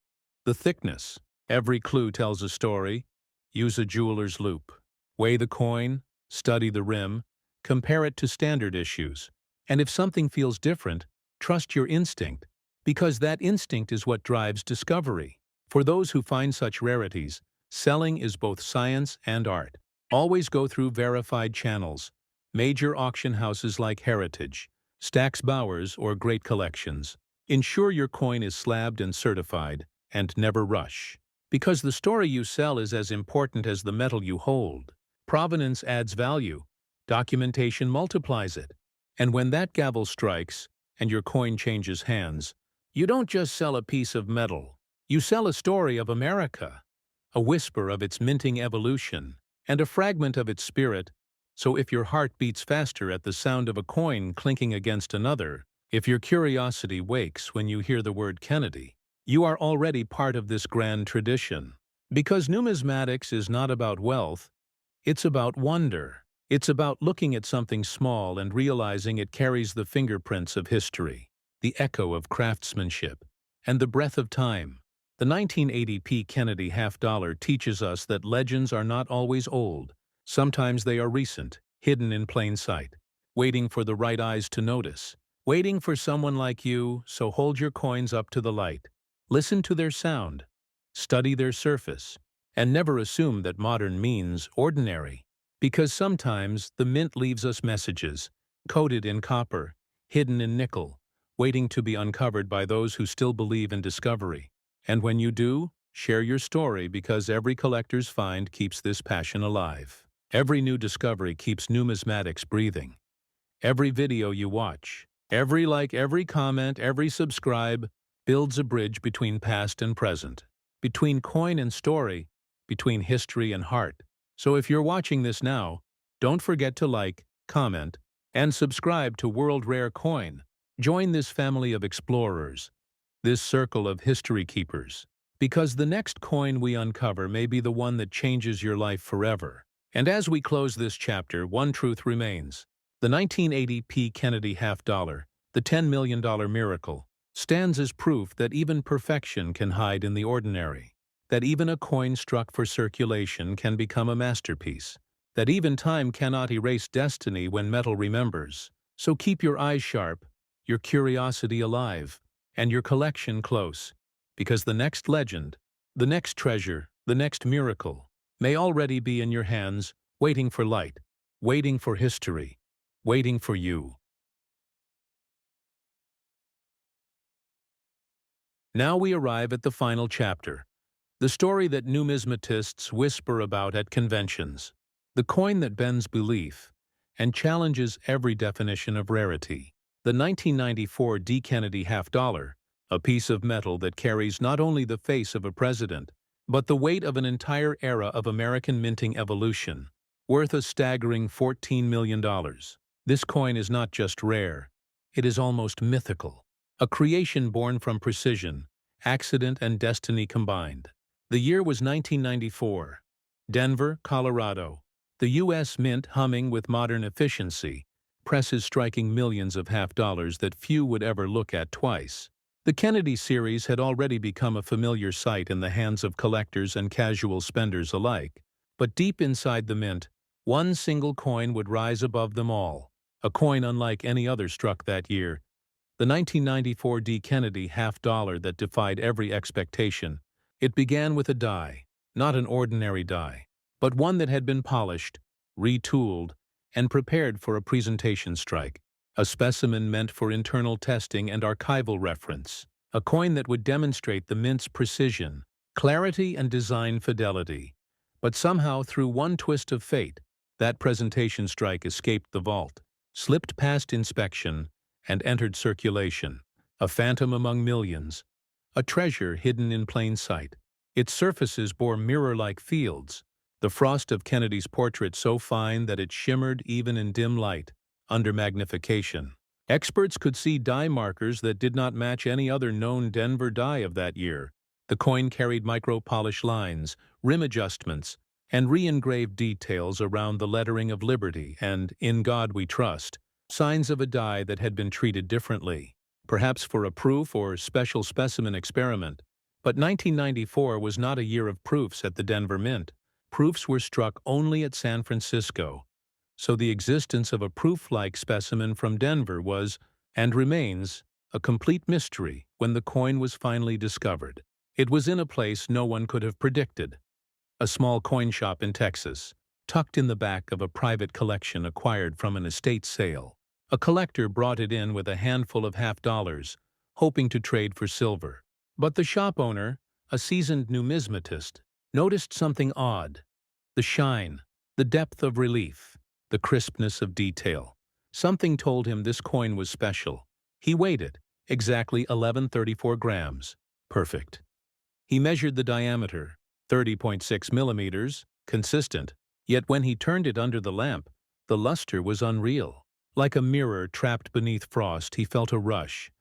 the thickness. Every clue tells a story, Use a jeweler's loupe. Weigh the coin, study the rim, compare it to standard issues. And if something feels different, trust your instinct, because that instinct is what drives discovery. For those who find such rarities, selling is both science and art. Always go through verified channels, major auction houses like Heritage, Stack's Bowers, or Great Collections. Ensure your coin is slabbed and certified, and never rush. Because the story you sell is as important as the metal you hold. Provenance adds value, documentation multiplies it. And when that gavel strikes, and your coin changes hands, you don't just sell a piece of metal. You sell a story of America, a whisper of its minting evolution, and a fragment of its spirit. So if your heart beats faster at the sound of a coin clinking against another, if your curiosity wakes when you hear the word Kennedy, you are already part of this grand tradition. Because numismatics is not about wealth, it's about wonder. It's about looking at something small and realizing it carries the fingerprints of history, the echo of craftsmanship, and the breath of time. The 1980p Kennedy half-dollar teaches us that legends are not always old. Sometimes they are recent, hidden in plain sight, waiting for the right eyes to notice, waiting for someone like you, so hold your coins up to the light. Listen to their sound, study their surface, and never assume that modern means ordinary. Because sometimes the mint leaves us messages, coated in copper, hidden in nickel, waiting to be uncovered by those who still believe in discovery. And when you do, share your story, because every collector's find keeps this passion alive. Every new discovery keeps numismatics breathing. Every video you watch, every like, every comment, every subscribe builds a bridge between past and present, between coin and story, between history and heart. So if you're watching this now, don't forget to like, comment, and subscribe to World Rare Coin. Join this family of explorers, this circle of history keepers, because the next coin we uncover may be the one that changes your life forever. And as we close this chapter, one truth remains. The 1980p Kennedy half-dollar, the $10 million miracle, stands as proof that even perfection can hide in the ordinary, that even a coin struck for circulation can become a masterpiece, that even time cannot erase destiny when metal remembers. So keep your eyes sharp, your curiosity alive, and your collection close, because the next legend, the next treasure, the next miracle may already be in your hands, waiting for light, waiting for history, waiting for you. Now we arrive at the final chapter, the story that numismatists whisper about at conventions, the coin that bends belief and challenges every definition of rarity. The 1994 D. Kennedy half-dollar, a piece of metal that carries not only the face of a president, but the weight of an entire era of American minting evolution, worth a staggering $14 million. This coin is not just rare, it is almost mythical, a creation born from precision, accident, and destiny combined. The year was 1994. Denver, Colorado. The U.S. Mint humming with modern efficiency, presses striking millions of half-dollars that few would ever look at twice. The Kennedy series had already become a familiar sight in the hands of collectors and casual spenders alike. But deep inside the mint, one single coin would rise above them all, a coin unlike any other struck that year, the 1994 D. Kennedy half-dollar that defied every expectation. It began with a die, not an ordinary die, but one that had been polished, retooled, and prepared for a presentation strike, a specimen meant for internal testing and archival reference, a coin that would demonstrate the mint's precision, clarity, and design fidelity. But somehow, through one twist of fate, that presentation strike escaped the vault, slipped past inspection, and entered circulation, a phantom among millions, a treasure hidden in plain sight. Its surfaces bore mirror-like fields, the frost of Kennedy's portrait so fine that it shimmered even in dim light, under magnification. Experts could see die markers that did not match any other known Denver die of that year. The coin carried micro-polish lines, rim adjustments, and re-engraved details around the lettering of Liberty and "In God We Trust," signs of a die that had been treated differently, perhaps for a proof or special specimen experiment. But 1994 was not a year of proofs at the Denver Mint. proofs were struck only at San Francisco, so the existence of a proof-like specimen from Denver was, and remains, a complete mystery when the coin was finally discovered. It was in a place no one could have predicted, a small coin shop in Texas, tucked in the back of a private collection acquired from an estate sale. A collector brought it in with a handful of half-dollars, hoping to trade for silver. But the shop owner, a seasoned numismatist, noticed something odd. The shine, the depth of relief, the crispness of detail. Something told him this coin was special. He weighed it, exactly 1134 grams. Perfect. He measured the diameter, 30.6 millimeters, consistent, yet when he turned it under the lamp, the luster was unreal. Like a mirror trapped beneath frost, he felt a rush,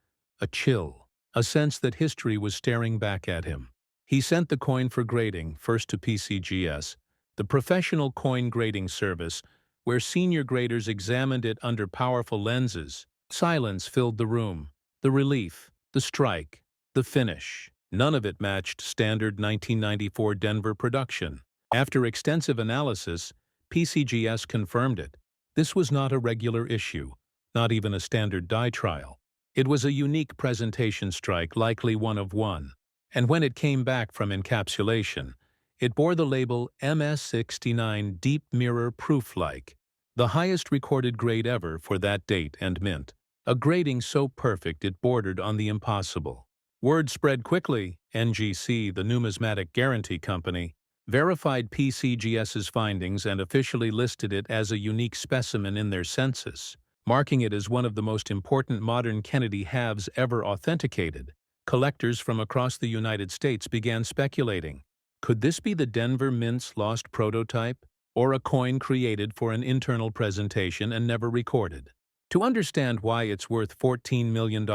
a chill, a sense that history was staring back at him. He sent the coin for grading, first to PCGS, the professional coin grading service, where senior graders examined it under powerful lenses. Silence filled the room. The relief, the strike, the finish. None of it matched standard 1994 Denver production. After extensive analysis, PCGS confirmed it. This was not a regular issue, not even a standard die trial. It was a unique presentation strike, likely one of one. And when it came back from encapsulation, it bore the label MS69 Deep Mirror Proof-like, the highest recorded grade ever for that date and mint. A grading so perfect it bordered on the impossible. Word spread quickly. NGC, the numismatic guarantee company, verified PCGS's findings and officially listed it as a unique specimen in their census, marking it as one of the most important modern Kennedy halves ever authenticated. Collectors from across the United States began speculating. Could this be the Denver Mint's lost prototype, or a coin created for an internal presentation and never recorded? To understand why it's worth $14 million,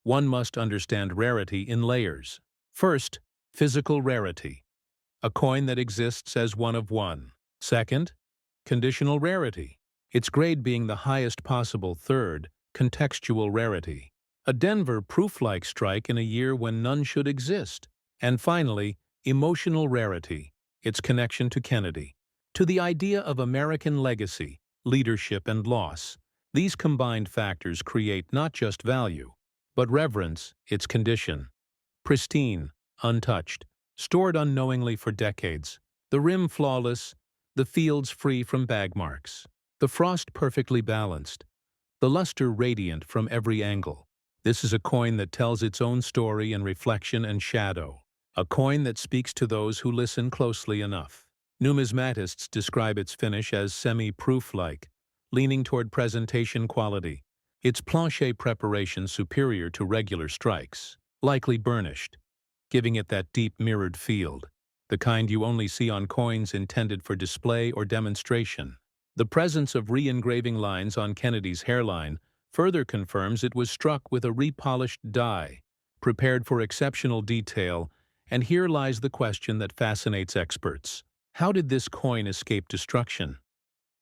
one must understand rarity in layers. First, physical rarity, a coin that exists as one of one. Second, conditional rarity, its grade being the highest possible. Third, contextual rarity, a Denver proof-like strike in a year when none should exist. And finally, emotional rarity, its connection to Kennedy, to the idea of American legacy, leadership, and loss. These combined factors create not just value, but reverence. Its condition: pristine, untouched, stored unknowingly for decades, the rim flawless, the fields free from bag marks, the frost perfectly balanced, the luster radiant from every angle. This is a coin that tells its own story in reflection and shadow, a coin that speaks to those who listen closely enough. Numismatists describe its finish as semi-proof-like, leaning toward presentation quality, its plancher preparation superior to regular strikes, likely burnished, giving it that deep mirrored feel, the kind you only see on coins intended for display or demonstration. The presence of re-engraving lines on Kennedy's hairline further confirms it was struck with a repolished die, prepared for exceptional detail, and here lies the question that fascinates experts. How did this coin escape destruction?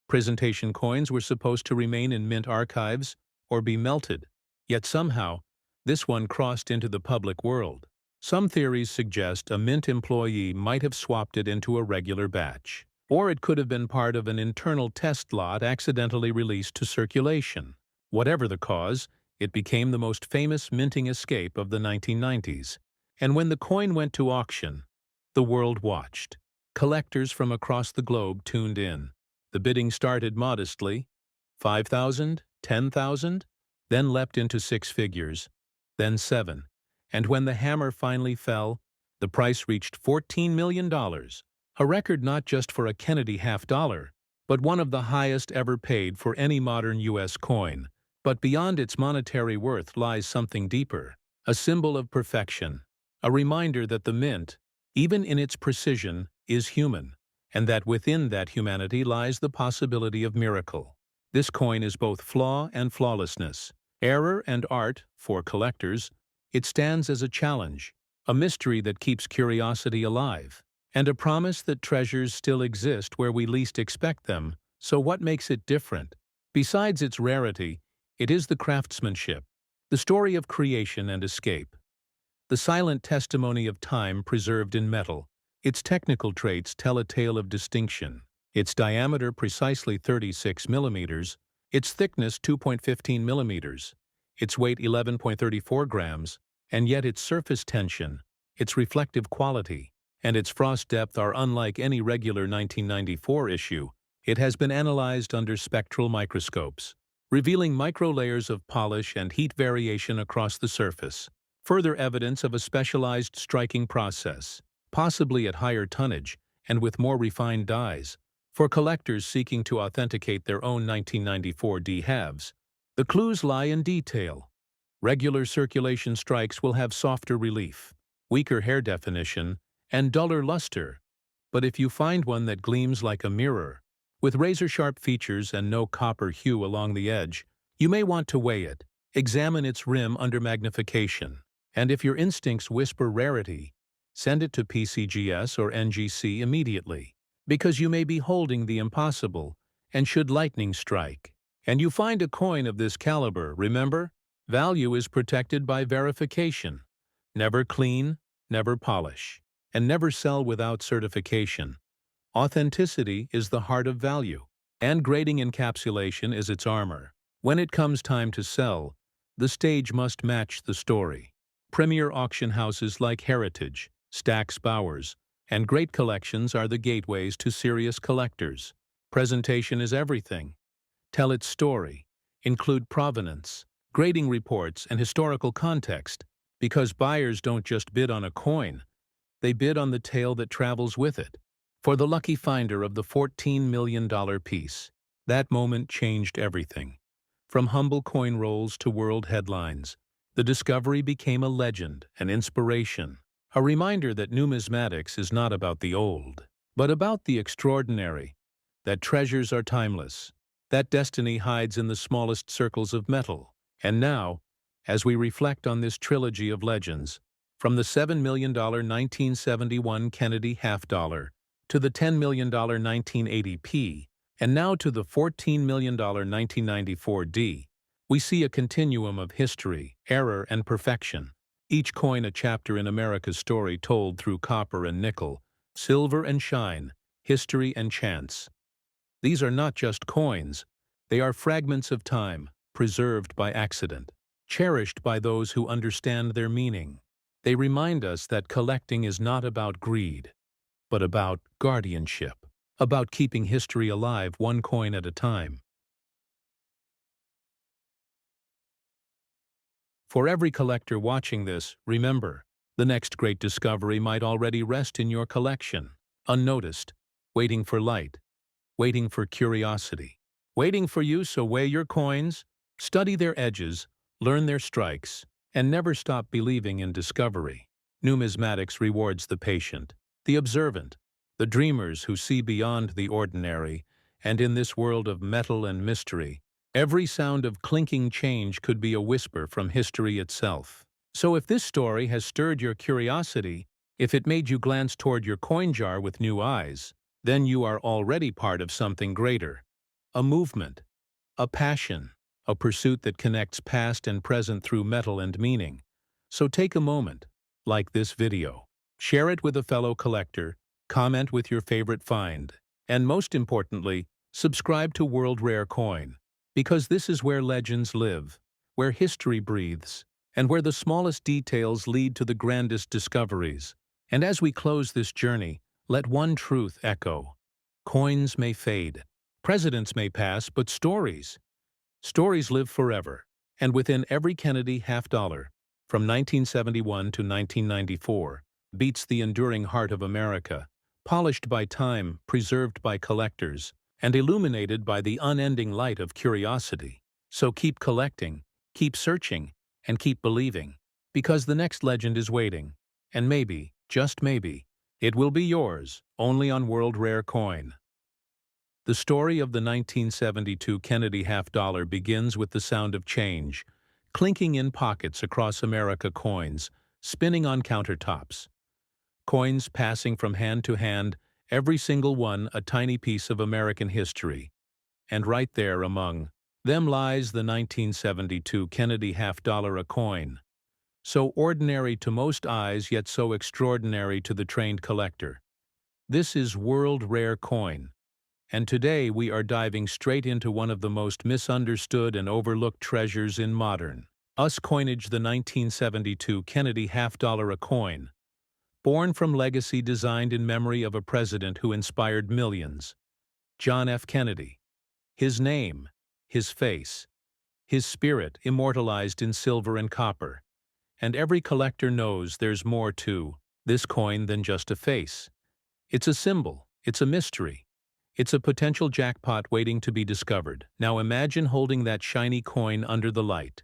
Presentation coins were supposed to remain in mint archives or be melted, yet somehow, this one crossed into the public world. Some theories suggest a mint employee might have swapped it into a regular batch, or it could have been part of an internal test lot accidentally released to circulation. Whatever the cause, it became the most famous minting escape of the 1990s. And when the coin went to auction, the world watched. Collectors from across the globe tuned in. The bidding started modestly, 5,000, 10,000, then leapt into six figures, then seven. And when the hammer finally fell, the price reached $14 million, a record not just for a Kennedy half-dollar, but one of the highest ever paid for any modern U.S. coin. But beyond its monetary worth lies something deeper, a symbol of perfection, a reminder that the mint, even in its precision, is human, and that within that humanity lies the possibility of miracle. This coin is both flaw and flawlessness, error and art for collectors. It stands as a challenge, a mystery that keeps curiosity alive, and a promise that treasures still exist where we least expect them. So what makes it different? Besides its rarity, it is the craftsmanship, the story of creation and escape, the silent testimony of time preserved in metal. Its technical traits tell a tale of distinction. Its diameter precisely 36 millimeters, its thickness 2.15 millimeters, its weight 11.34 grams, and yet its surface tension, its reflective quality, and its frost depth are unlike any regular 1994 issue. It has been analyzed under spectral microscopes, revealing microlayers of polish and heat variation across the surface, further evidence of a specialized striking process, possibly at higher tonnage and with more refined dyes. For collectors seeking to authenticate their own 1994 D-halves, the clues lie in detail. Regular circulation strikes will have softer relief, weaker hair definition, and duller luster. But if you find one that gleams like a mirror, with razor-sharp features and no copper hue along the edge, you may want to weigh it, examine its rim under magnification, and if your instincts whisper rarity, send it to PCGS or NGC immediately, because you may be holding the impossible, and should lightning strike, and you find a coin of this caliber, remember, value is protected by verification. Never clean, never polish, and never sell without certification. Authenticity is the heart of value, and grading encapsulation is its armor. When it comes time to sell, the stage must match the story. Premier auction houses like Heritage, Stack's Bowers, and great collections are the gateways to serious collectors. Presentation is everything. Tell its story. Include provenance, grading reports, and historical context, because buyers don't just bid on a coin, they bid on the tale that travels with it. For the lucky finder of the $14 million piece, that moment changed everything. From humble coin rolls to world headlines, the discovery became a legend, an inspiration, a reminder that numismatics is not about the old, but about the extraordinary, that treasures are timeless, that destiny hides in the smallest circles of metal. And now, as we reflect on this trilogy of legends, from the $7 million 1971 Kennedy half-dollar to the $10 million 1980p, and now to the $14 million 1994 D, we see a continuum of history, error, and perfection. Each coin a chapter in America's story told through copper and nickel, silver and shine, history and chance. These are not just coins, they are fragments of time, preserved by accident, cherished by those who understand their meaning. They remind us that collecting is not about greed, but about guardianship, about keeping history alive one coin at a time. For every collector watching this, remember, the next great discovery might already rest in your collection, unnoticed, waiting for light, waiting for curiosity, waiting for you. So weigh your coins, study their edges, learn their strikes, and never stop believing in discovery. Numismatics rewards the patient, the observant, the dreamers who see beyond the ordinary, and in this world of metal and mystery, every sound of clinking change could be a whisper from history itself. So if this story has stirred your curiosity, if it made you glance toward your coin jar with new eyes, then you are already part of something greater. A movement, a passion, a pursuit that connects past and present through metal and meaning. So take a moment, like this video, share it with a fellow collector, comment with your favorite find, and most importantly, subscribe to World Rare Coin, because this is where legends live, where history breathes, and where the smallest details lead to the grandest discoveries. And as we close this journey, let one truth echo. Coins may fade, presidents may pass, but stories live forever. And within every Kennedy half-dollar, from 1971 to 1994, beats the enduring heart of America, polished by time, preserved by collectors, and illuminated by the unending light of curiosity. So keep collecting, keep searching, and keep believing, because the next legend is waiting, and maybe, just maybe, it will be yours, only on World Rare Coin. The story of the 1972 Kennedy half-dollar begins with the sound of change, clinking in pockets across America, coins spinning on countertops. Coins passing from hand to hand, every single one a tiny piece of American history. And right there among them lies the 1972 Kennedy half-dollar, a coin. So ordinary to most eyes, yet so extraordinary to the trained collector. This is World Rare Coin, and today we are diving straight into one of the most misunderstood and overlooked treasures in modern US coinage, the 1972 Kennedy half-dollar a coin, born from legacy designed in memory of a president who inspired millions, John F. Kennedy. His name, his face, his spirit immortalized in silver and copper. And every collector knows there's more to this coin than just a face. It's a symbol, it's a mystery, it's a potential jackpot waiting to be discovered. Now imagine holding that shiny coin under the light,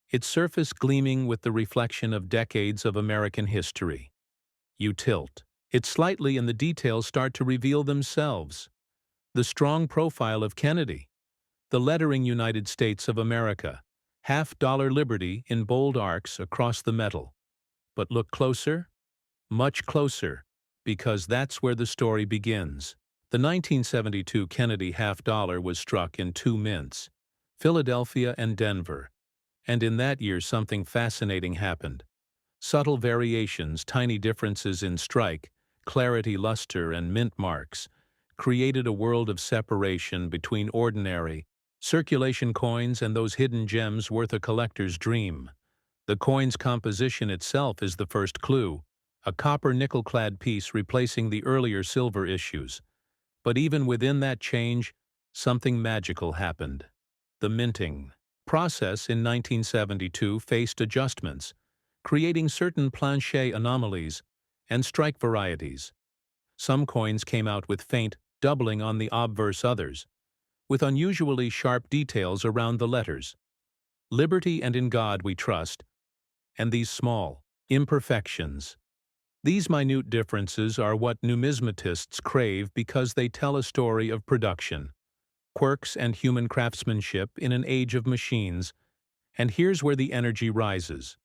its surface gleaming with the reflection of decades of American history. You tilt it slightly and the details start to reveal themselves. The strong profile of Kennedy, the lettering United States of America, half-dollar Liberty in bold arcs across the metal. But look closer, much closer, because that's where the story begins. The 1972 Kennedy half-dollar was struck in two mints, Philadelphia and Denver. And in that year something fascinating happened. Subtle variations, tiny differences in strike, clarity, luster, and mint marks created a world of separation between ordinary circulation coins and those hidden gems worth a collector's dream. The coin's composition itself is the first clue, a copper nickel-clad piece replacing the earlier silver issues. But even within that change, something magical happened. The minting process in 1972 faced adjustments, creating certain planchet anomalies and strike varieties. Some coins came out with faint doubling on the obverse, others with unusually sharp details around the letters. Liberty and In God We Trust, and these small imperfections. These minute differences are what numismatists crave because they tell a story of production, quirks, and human craftsmanship in an age of machines. And here's where the energy rises.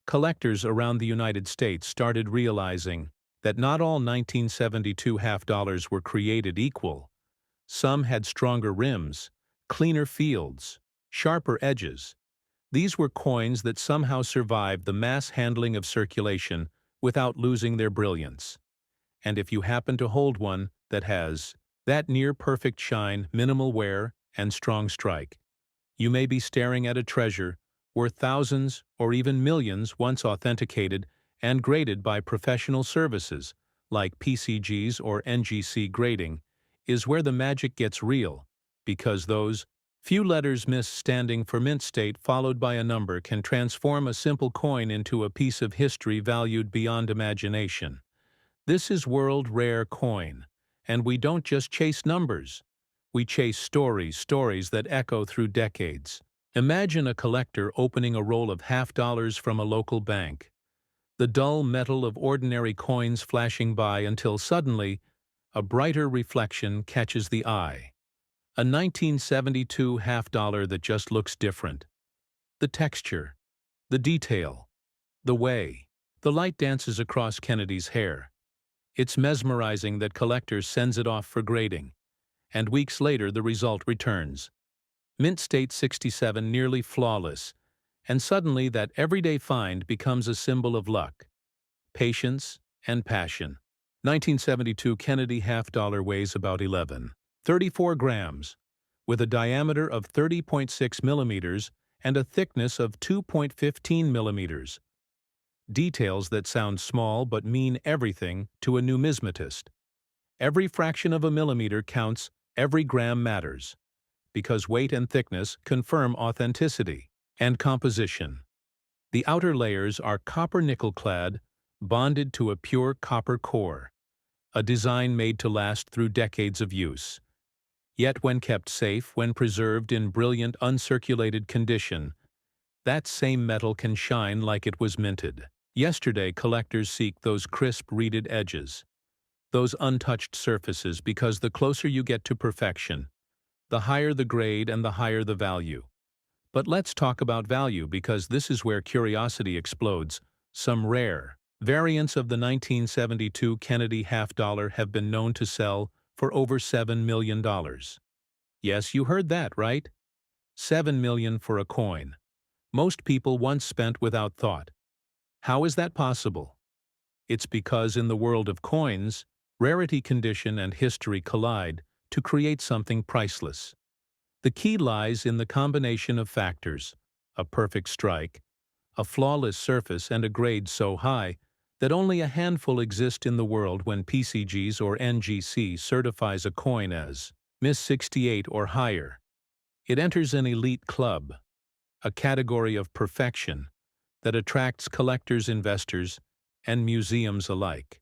Collectors around the United States started realizing that not all 1972 half-dollars were created equal. Some had stronger rims, cleaner fields, sharper edges. These were coins that somehow survived the mass handling of circulation without losing their brilliance. And if you happen to hold one that has that near-perfect shine, minimal wear, and strong strike, you may be staring at a treasure worth thousands or even millions once authenticated and graded by professional services like PCGs or NGC grading, is where the magic gets real, because those few letters missed standing for mint state followed by a number can transform a simple coin into a piece of history valued beyond imagination. This is World Rare Coin, and we don't just chase numbers. We chase stories that echo through decades. Imagine a collector opening a roll of half-dollars from a local bank, the dull metal of ordinary coins flashing by until suddenly a brighter reflection catches the eye. A 1972 half-dollar that just looks different. The texture, the detail, the way the light dances across Kennedy's hair. It's mesmerizing that collector sends it off for grading, and weeks later the result returns. Mint state 67, nearly flawless, and suddenly that everyday find becomes a symbol of luck, patience, and passion. 1972 Kennedy half-dollar weighs about 11.34 grams, with a diameter of 30.6 millimeters and a thickness of 2.15 millimeters. Details that sound small but mean everything to a numismatist. Every fraction of a millimeter counts, every gram matters, because weight and thickness confirm authenticity. And composition. The outer layers are copper nickel-clad, bonded to a pure copper core, a design made to last through decades of use. Yet when kept safe, when preserved in brilliant uncirculated condition, that same metal can shine like it was minted. Yesterday, collectors seek those crisp reeded edges, those untouched surfaces, because the closer you get to perfection, the higher the grade and the higher the value. But let's talk about value, because this is where curiosity explodes. Some rare variants of the 1972 Kennedy half-dollar have been known to sell for over $7 million. Yes, you heard that right. $7 million for a coin most people once spent without thought. How is that possible? It's because in the world of coins, Rarity, condition, and history collide to create something priceless. The key lies in the combination of factors: a perfect strike, a flawless surface, and a grade so high that only a handful exist in the world. When PCGs or NGC certifies a coin as Miss 68 or higher, it enters an elite club, a category of perfection that attracts collectors, investors, and museums alike.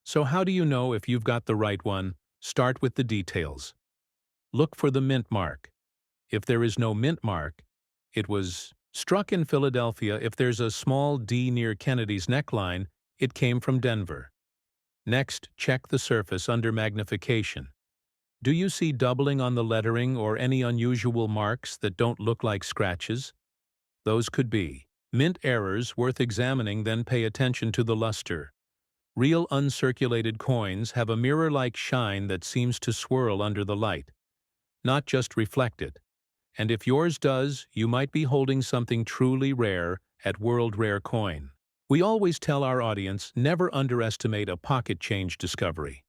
So how do you know if you've got the right one? Start with the details. Look for the mint mark. If there is no mint mark, it was struck in Philadelphia. If there's a small D near Kennedy's neckline, it came from Denver. Next, check the surface under magnification. Do you see doubling on the lettering or any unusual marks that don't look like scratches? Those could be mint errors worth examining. Then pay attention to the luster. Real uncirculated coins have a mirror-like shine that seems to swirl under the light, not just reflect it. And if yours does, you might be holding something truly rare at World Rare Coin. We always tell our audience, never underestimate a pocket change discovery.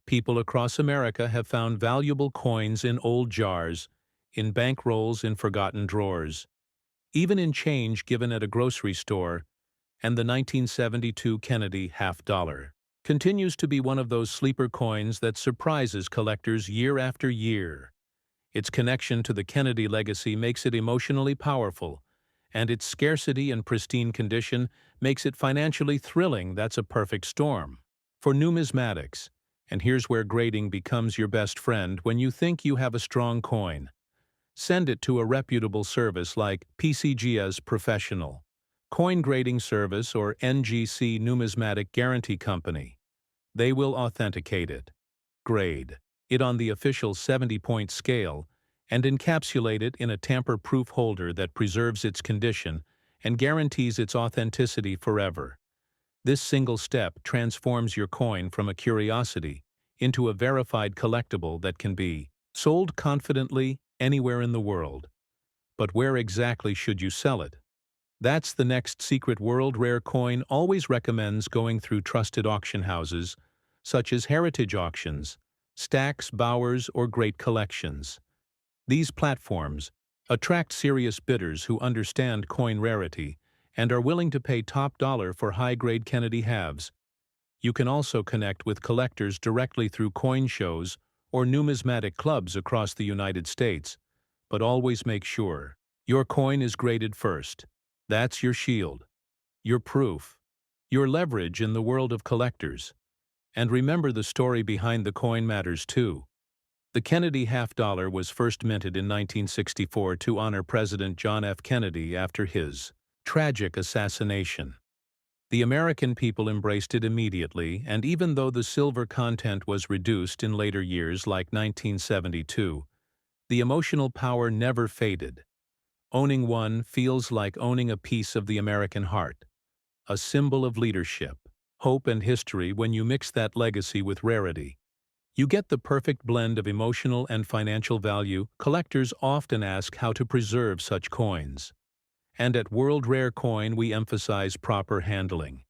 People across America have found valuable coins in old jars, in bank rolls, in forgotten drawers, even in change given at a grocery store. And the 1972 Kennedy half-dollar continues to be one of those sleeper coins that surprises collectors year after year. Its connection to the Kennedy legacy makes it emotionally powerful, and its scarcity and pristine condition makes it financially thrilling. That's a perfect storm for numismatics. And here's where grading becomes your best friend. When you think you have a strong coin, send it to a reputable service like PCG's Professional Coin Grading Service or NGC Numismatic Guarantee Company. They will authenticate it, grade it on the official 70-point scale, and encapsulate it in a tamper-proof holder that preserves its condition and guarantees its authenticity forever. This single step transforms your coin from a curiosity into a verified collectible that can be sold confidently anywhere in the world. But where exactly should you sell it? That's the next secret. World Rare Coin always recommends going through trusted auction houses, such as Heritage Auctions, Stax, Bowers, or Great Collections. These platforms attract serious bidders who understand coin rarity and are willing to pay top dollar for high-grade Kennedy halves. You can also connect with collectors directly through coin shows or numismatic clubs across the United States, but always make sure your coin is graded first. That's your shield, your proof, your leverage in the world of collectors. And remember, the story behind the coin matters too. The Kennedy half-dollar was first minted in 1964 to honor President John F. Kennedy after his tragic assassination. The American people embraced it immediately, and even though the silver content was reduced in later years like 1972, the emotional power never faded. Owning one feels like owning a piece of the American heart, a symbol of leadership, hope, and history. When you mix that legacy with rarity, you get the perfect blend of emotional and financial value. Collectors often ask how to preserve such coins. And at World Rare Coin, we emphasize proper handling.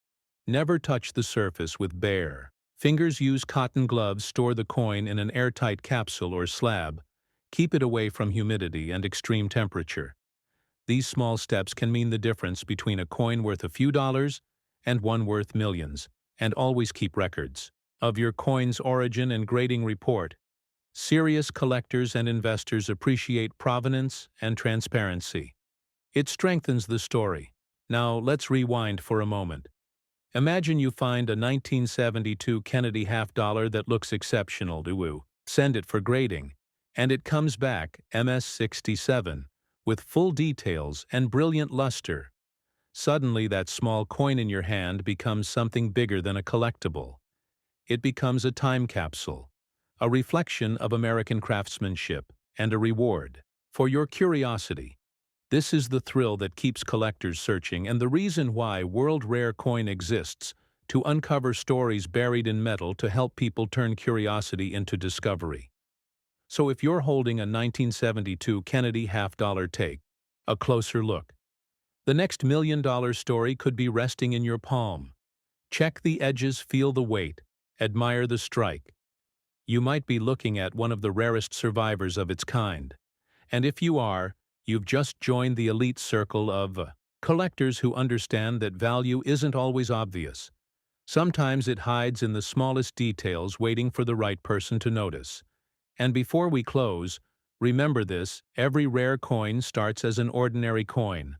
Never touch the surface with bare fingers. Use cotton gloves. Store the coin in an airtight capsule or slab. Keep it away from humidity and extreme temperature. These small steps can mean the difference between a coin worth a few dollars and one worth millions. And always keep records of your coin's origin and grading report. Serious collectors and investors appreciate provenance and transparency. It strengthens the story. Now, let's rewind for a moment. Imagine you find a 1972 Kennedy half-dollar that looks exceptional. Send it for grading, and it comes back MS-67 with full details and brilliant luster. Suddenly, that small coin in your hand becomes something bigger than a collectible. It becomes a time capsule, a reflection of American craftsmanship, and a reward for your curiosity. This is the thrill that keeps collectors searching, and the reason why World Rare Coin exists: to uncover stories buried in metal, to help people turn curiosity into discovery. So if you're holding a 1972 Kennedy half-dollar, take a closer look. The next million-dollar story could be resting in your palm. Check the edges, feel the weight, admire the strike. You might be looking at one of the rarest survivors of its kind. And if you are, you've just joined the elite circle of collectors who understand that value isn't always obvious. Sometimes it hides in the smallest details, waiting for the right person to notice. And before we close, remember this: every rare coin starts as an ordinary coin,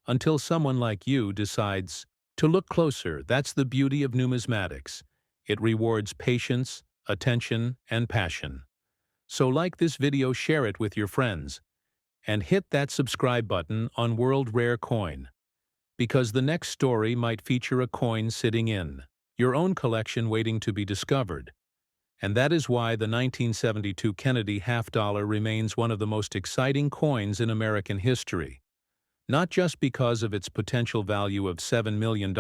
until someone like you decides to look closer. That's the beauty of numismatics. It rewards patience, attention, and passion. So like this video, share it with your friends, and hit that subscribe button on World Rare Coin, because the next story might feature a coin sitting in your own collection waiting to be discovered. And that is why the 1972 Kennedy half-dollar remains one of the most exciting coins in American history. Not just because of its potential value of $7 million,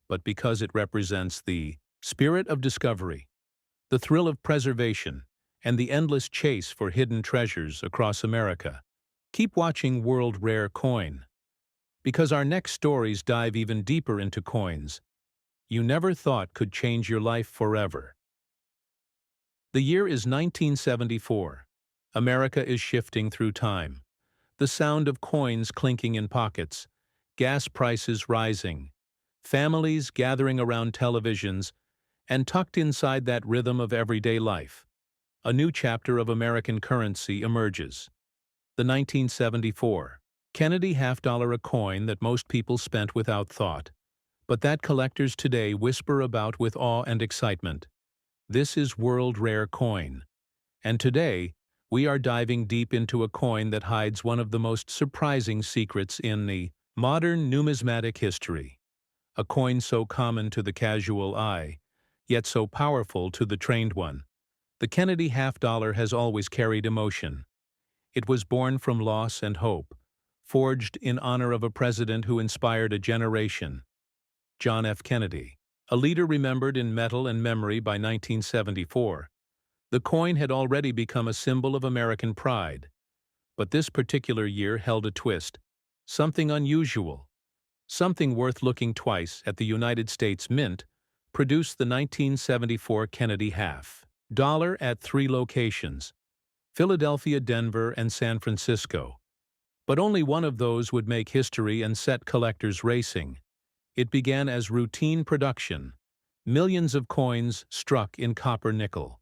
but because it represents the spirit of discovery, the thrill of preservation, and the endless chase for hidden treasures across America. Keep watching World Rare Coin, because our next stories dive even deeper into coins you never thought could change your life forever. The year is 1974. America is shifting through time. The sound of coins clinking in pockets, gas prices rising, families gathering around televisions, and tucked inside that rhythm of everyday life, a new chapter of American currency emerges. The 1974 Kennedy half-dollar, a coin that most people spent without thought, but that collectors today whisper about with awe and excitement. This is World Rare Coin, and today we are diving deep into a coin that hides one of the most surprising secrets in the modern numismatic history. A coin so common to the casual eye, yet so powerful to the trained one. The Kennedy half-dollar has always carried emotion. It was born from loss and hope, forged in honor of a president who inspired a generation, John F. Kennedy, a leader remembered in metal and memory by 1974. The coin had already become a symbol of American pride. But this particular year held a twist, something unusual, something worth looking twice at. The United States Mint produced the 1974 Kennedy half-dollar at 3 locations: Philadelphia, Denver, and San Francisco. But only one of those would make history and set collectors racing. It began as routine production. Millions of coins struck in copper-nickel,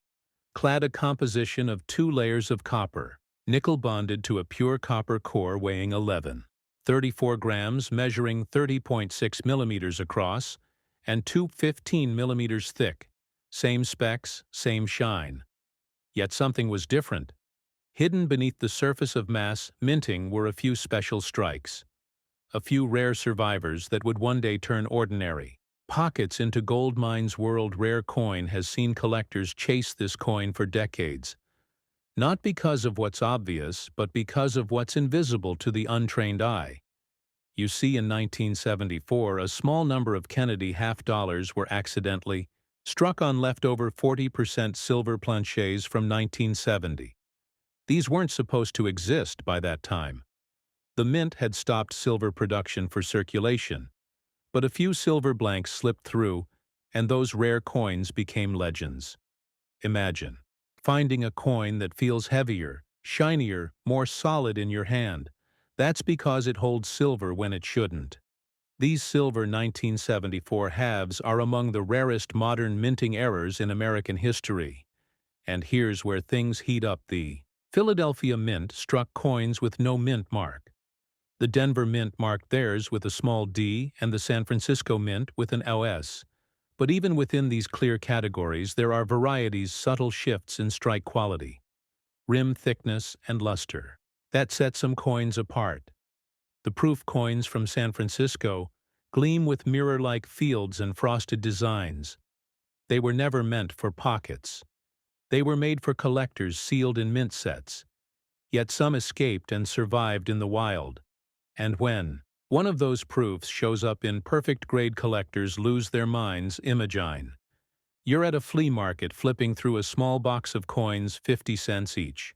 clad a composition of 2 layers of copper, nickel bonded to a pure copper core weighing 11.34 grams, measuring 30.6 millimeters across, and 2.15 millimeters thick. Same specs, same shine. Yet something was different. Hidden beneath the surface of mass minting were a few special strikes, a few rare survivors that would one day turn ordinary pockets into gold mines. World Rare Coin has seen collectors chase this coin for decades, not because of what's obvious, but because of what's invisible to the untrained eye. You see, in 1974, a small number of Kennedy half-dollars were accidentally struck on leftover 40% silver planchets from 1970. These weren't supposed to exist by that time. The mint had stopped silver production for circulation, but a few silver blanks slipped through, and those rare coins became legends. Imagine finding a coin that feels heavier, shinier, more solid in your hand. That's because it holds silver when it shouldn't. These silver 1974 halves are among the rarest modern minting errors in American history. And here's where things heat up. The Philadelphia Mint struck coins with no mint mark. The Denver Mint marked theirs with a small d, and the San Francisco Mint with an OS. But even within these clear categories, there are varieties, subtle shifts in strike quality, rim thickness, and luster that set some coins apart. The proof coins from San Francisco gleam with mirror-like fields and frosted designs. They were never meant for pockets. They were made for collectors, sealed in mint sets. Yet some escaped and survived in the wild. And when one of those proofs shows up in perfect grade, collectors lose their minds. Imagine you're at a flea market flipping through a small box of coins, 50 cents each,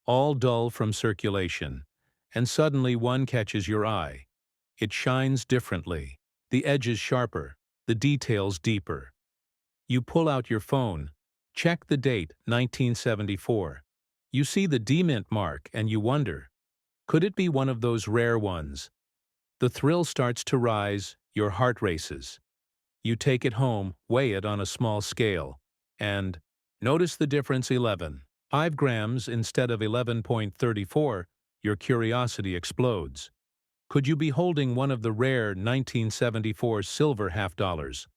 all dull from circulation, and suddenly one catches your eye. It shines differently, the edges sharper, the details deeper. You pull out your phone. Check the date, 1974. You see the D-Mint mark and you wonder, could it be one of those rare ones? The thrill starts to rise, your heart races. You take it home, weigh it on a small scale, and notice the difference: 5 grams instead of 11.34, your curiosity explodes. Could you be holding one of the rare 1974 silver half-dollars?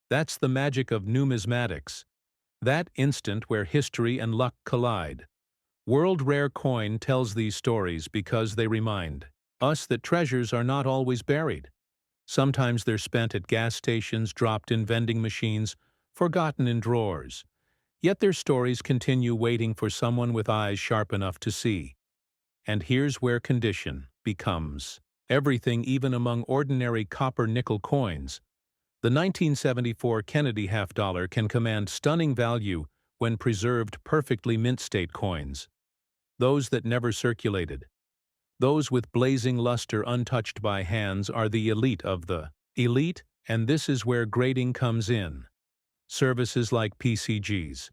That's the magic of numismatics. That instant where history and luck collide. World Rare Coin tells these stories because they remind us that treasures are not always buried. Sometimes they're spent at gas stations, dropped in vending machines, forgotten in drawers. Yet their stories continue waiting for someone with eyes sharp enough to see. And here's where condition becomes everything, even among ordinary copper-nickel coins. The 1974 Kennedy half-dollar can command stunning value when preserved perfectly mint-state coins. Those that never circulated, those with blazing luster untouched by hands, are the elite of the elite, and this is where grading comes in. Services like PCGs,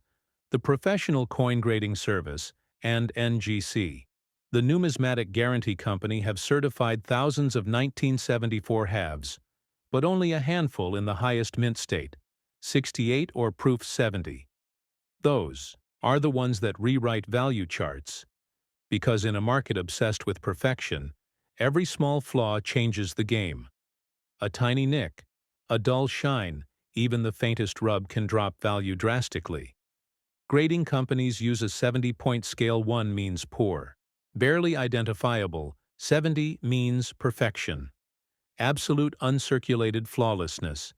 the Professional Coin Grading Service, and NGC, the Numismatic Guarantee Company, have certified thousands of 1974 halves, but only a handful in the highest mint state, 68 or proof 70. Those are the ones that rewrite value charts. Because in a market obsessed with perfection, every small flaw changes the game. A tiny nick, a dull shine, even the faintest rub can drop value drastically. Grading companies use a 70-point scale. 1 means poor, barely identifiable; 70 means perfection, absolute uncirculated flawlessness.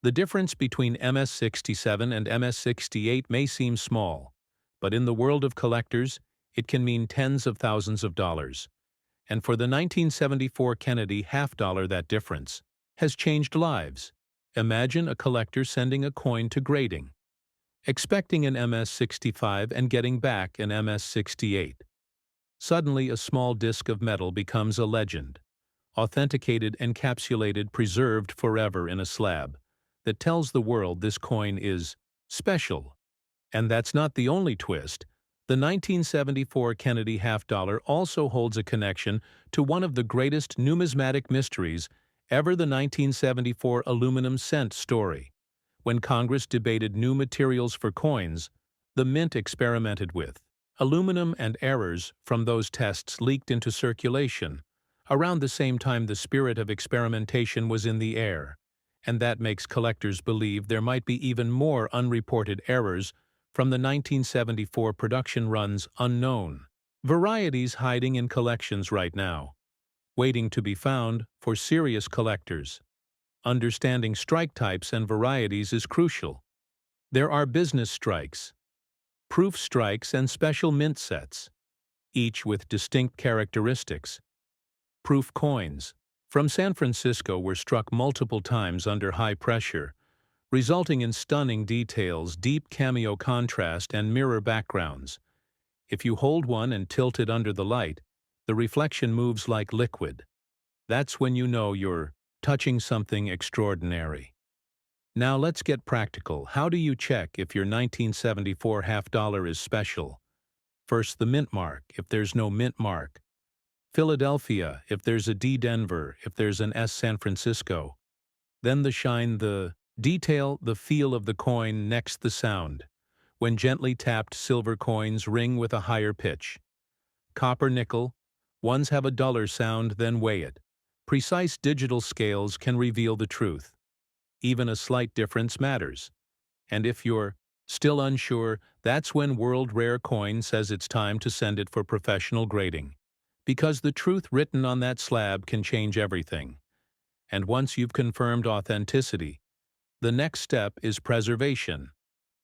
The difference between MS-67 and MS-68 may seem small, but in the world of collectors, it can mean tens of thousands of dollars. And for the 1974 Kennedy half-dollar, that difference has changed lives. Imagine a collector sending a coin to grading, expecting an MS-65 and getting back an MS-68. Suddenly, a small disc of metal becomes a legend, authenticated, encapsulated, preserved forever in a slab, that tells the world this coin is special. And that's not the only twist. The 1974 Kennedy half-dollar also holds a connection to one of the greatest numismatic mysteries ever: the 1974 aluminum cent story. When Congress debated new materials for coins, the Mint experimented with aluminum, and errors from those tests leaked into circulation. Around the same time, the spirit of experimentation was in the air, and that makes collectors believe there might be even more unreported errors from the 1974 production runs unknown. Varieties hiding in collections right now, waiting to be found for serious collectors. Understanding strike types and varieties is crucial. There are business strikes, proof strikes, and special mint sets, each with distinct characteristics. Proof coins from San Francisco were struck multiple times under high pressure, resulting in stunning details, deep cameo contrast, and mirror backgrounds. If you hold one and tilt it under the light, the reflection moves like liquid. That's when you know you're touching something extraordinary. Now let's get practical. How do you check if your 1974 half-dollar is special? First, the mint mark, if there's no mint mark. Philadelphia, if there's a D. Denver, if there's an S. San Francisco. Then the shine, the detail, the feel of the coin. Next, the sound. When gently tapped, silver coins ring with a higher pitch. Copper, nickel, ones have a duller sound. Then weigh it. Precise digital scales can reveal the truth. Even a slight difference matters. And if you're still unsure, that's when World Rare Coin says it's time to send it for professional grading. Because the truth written on that slab can change everything. And once you've confirmed authenticity, the next step is preservation.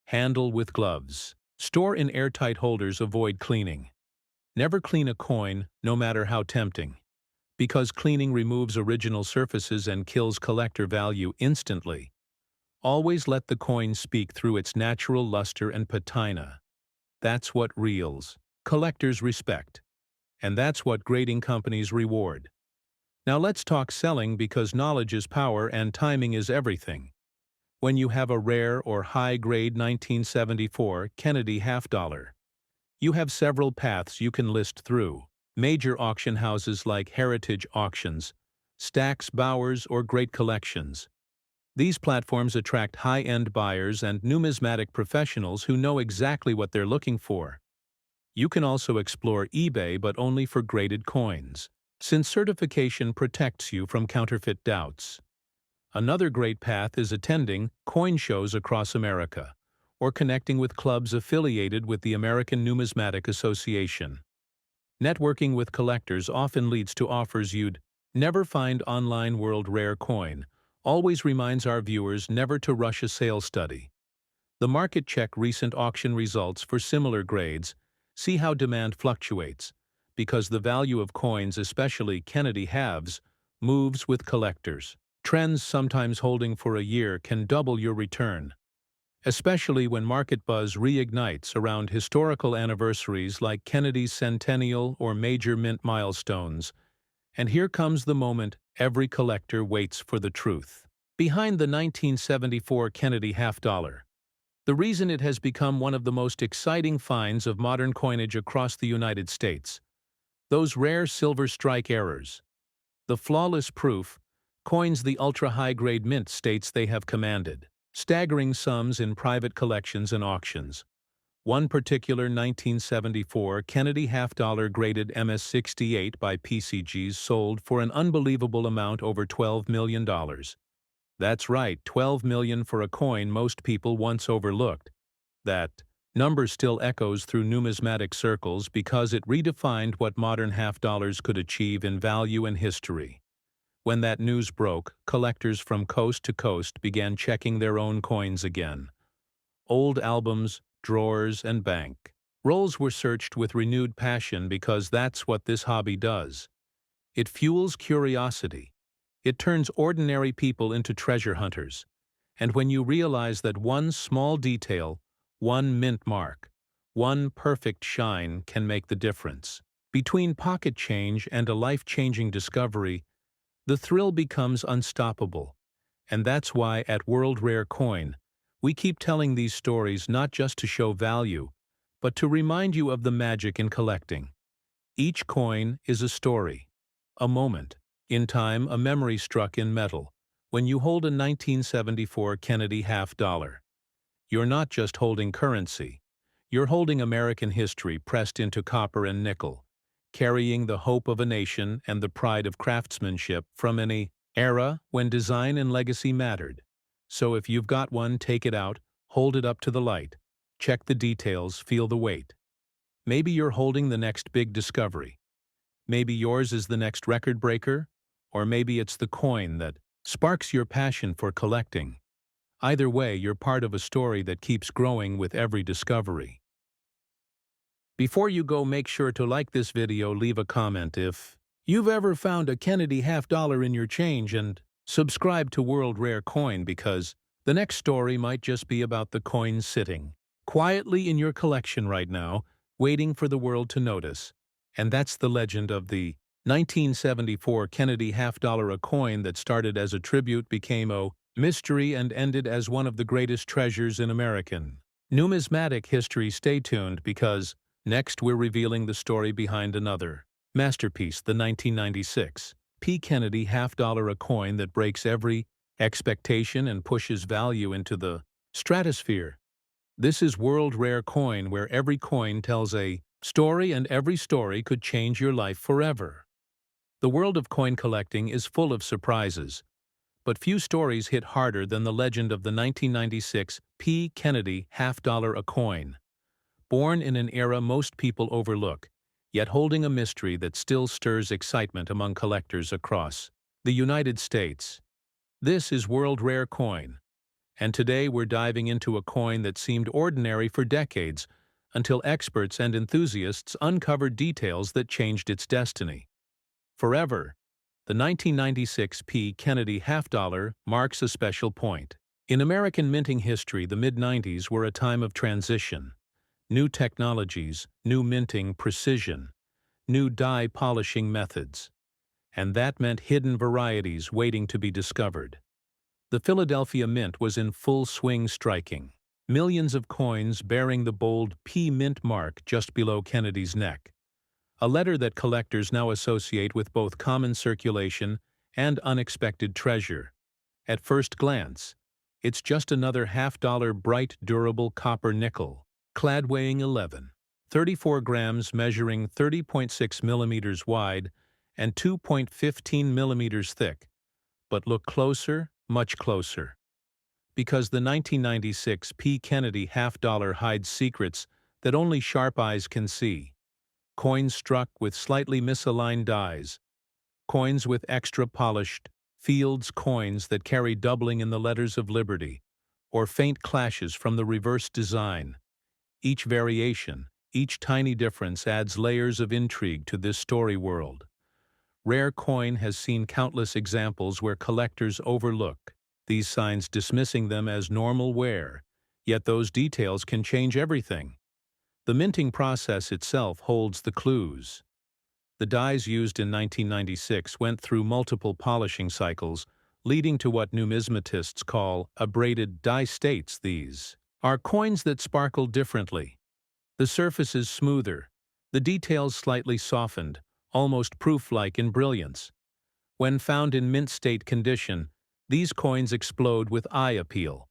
Handle with gloves. Store in airtight holders. Avoid cleaning. Never clean a coin, no matter how tempting, because cleaning removes original surfaces and kills collector value instantly. Always let the coin speak through its natural luster and patina. That's what reals collectors respect. And that's what grading companies reward. Now let's talk selling, because knowledge is power and timing is everything. when you have a rare or high-grade 1974 Kennedy half-dollar. You have several paths you can list through. Major auction houses like Heritage Auctions, Stack's Bowers, or Great Collections. These platforms attract high-end buyers and numismatic professionals who know exactly what they're looking for. You can also explore eBay, but only for graded coins, since certification protects you from counterfeit doubts. Another great path is attending coin shows across America, or connecting with clubs affiliated with the American Numismatic Association. Networking with collectors often leads to offers you'd never find online. World Rare Coin always reminds our viewers never to rush a sales study. The market check recent auction results for similar grades, see how demand fluctuates, because the value of coins, especially Kennedy halves, moves with collectors. Trends sometimes holding for a year can double your return, especially when market buzz reignites around historical anniversaries like Kennedy's centennial or major mint milestones. And here comes the moment every collector waits for: the truth behind the 1974 Kennedy half-dollar. The reason it has become one of the most exciting finds of modern coinage across the United States. Those rare silver strike errors. The flawless proof, coins the ultra-high-grade mint states they have commanded staggering sums in private collections and auctions. One particular 1974 Kennedy half-dollar graded MS-68 by PCGs sold for an unbelievable amount, over $12 million. That's right, $12 million for a coin most people once overlooked. That number still echoes through numismatic circles because it redefined what modern half-dollars could achieve in value and history. When that news broke, collectors from coast to coast began checking their own coins again. Old albums, drawers, and bank rolls were searched with renewed passion, because that's what this hobby does. It fuels curiosity. It turns ordinary people into treasure hunters. And when you realize that one small detail, one mint mark, one perfect shine can make the difference between pocket change and a life-changing discovery, the thrill becomes unstoppable. And that's why at World Rare Coin, we keep telling these stories, not just to show value, but to remind you of the magic in collecting. Each coin is a story, a moment in time, a memory struck in metal. When you hold a 1974 Kennedy half-dollar, you're not just holding currency. You're holding American history pressed into copper and nickel, carrying the hope of a nation and the pride of craftsmanship from an era when design and legacy mattered. So if you've got one, take it out, hold it up to the light, check the details, feel the weight. Maybe you're holding the next big discovery. Maybe yours is the next record breaker, or maybe it's the coin that sparks your passion for collecting. Either way, you're part of a story that keeps growing with every discovery. Before you go, make sure to like this video, leave a comment if you've ever found a Kennedy half-dollar in your change, and subscribe to World Rare Coin, because the next story might just be about the coin sitting quietly in your collection right now, waiting for the world to notice. And that's the legend of the 1974 Kennedy half-dollar, a coin that started as a tribute, became a mystery, and ended as one of the greatest treasures in American numismatic history. Stay tuned, because next we're revealing the story behind another masterpiece, the 1996 P. Kennedy half-dollar, a coin that breaks every expectation and pushes value into the stratosphere. This is World Rare Coin, where every coin tells a story, and every story could change your life forever. The world of coin collecting is full of surprises, but few stories hit harder than the legend of the 1996 P. Kennedy half-dollar, a coin born in an era most people overlook, yet holding a mystery that still stirs excitement among collectors across the United States. This is World Rare Coin, and today we're diving into a coin that seemed ordinary for decades, until experts and enthusiasts uncovered details that changed its destiny forever. The 1996 P. Kennedy half-dollar marks a special point. In American minting history, the mid-90s were a time of transition. New technologies, new minting precision, new die polishing methods. And that meant hidden varieties waiting to be discovered. The Philadelphia Mint was in full swing striking. Millions of coins bearing the bold P Mint mark just below Kennedy's neck. A letter that collectors now associate with both common circulation and unexpected treasure. At first glance, it's just another half-dollar bright, durable copper nickel, clad weighing 34 grams, measuring 30.6 millimeters wide and 2.15 millimeters thick. But look closer, much closer. Because the 1996 P. Kennedy half-dollar hides secrets that only sharp eyes can see. Coins struck with slightly misaligned dies. Coins with extra polished Fields coins that carry doubling in the letters of liberty, or faint clashes from the reverse design. Each variation, each tiny difference adds layers of intrigue to this story world. Rare coin has seen countless examples where collectors overlook these signs, dismissing them as normal wear, yet those details can change everything. The minting process itself holds the clues. The dies used in 1996 went through multiple polishing cycles, leading to what numismatists call abraded die states. These are coins that sparkle differently. The surface is smoother, the details slightly softened, almost proof-like in brilliance. When found in mint state condition, these coins explode with eye appeal,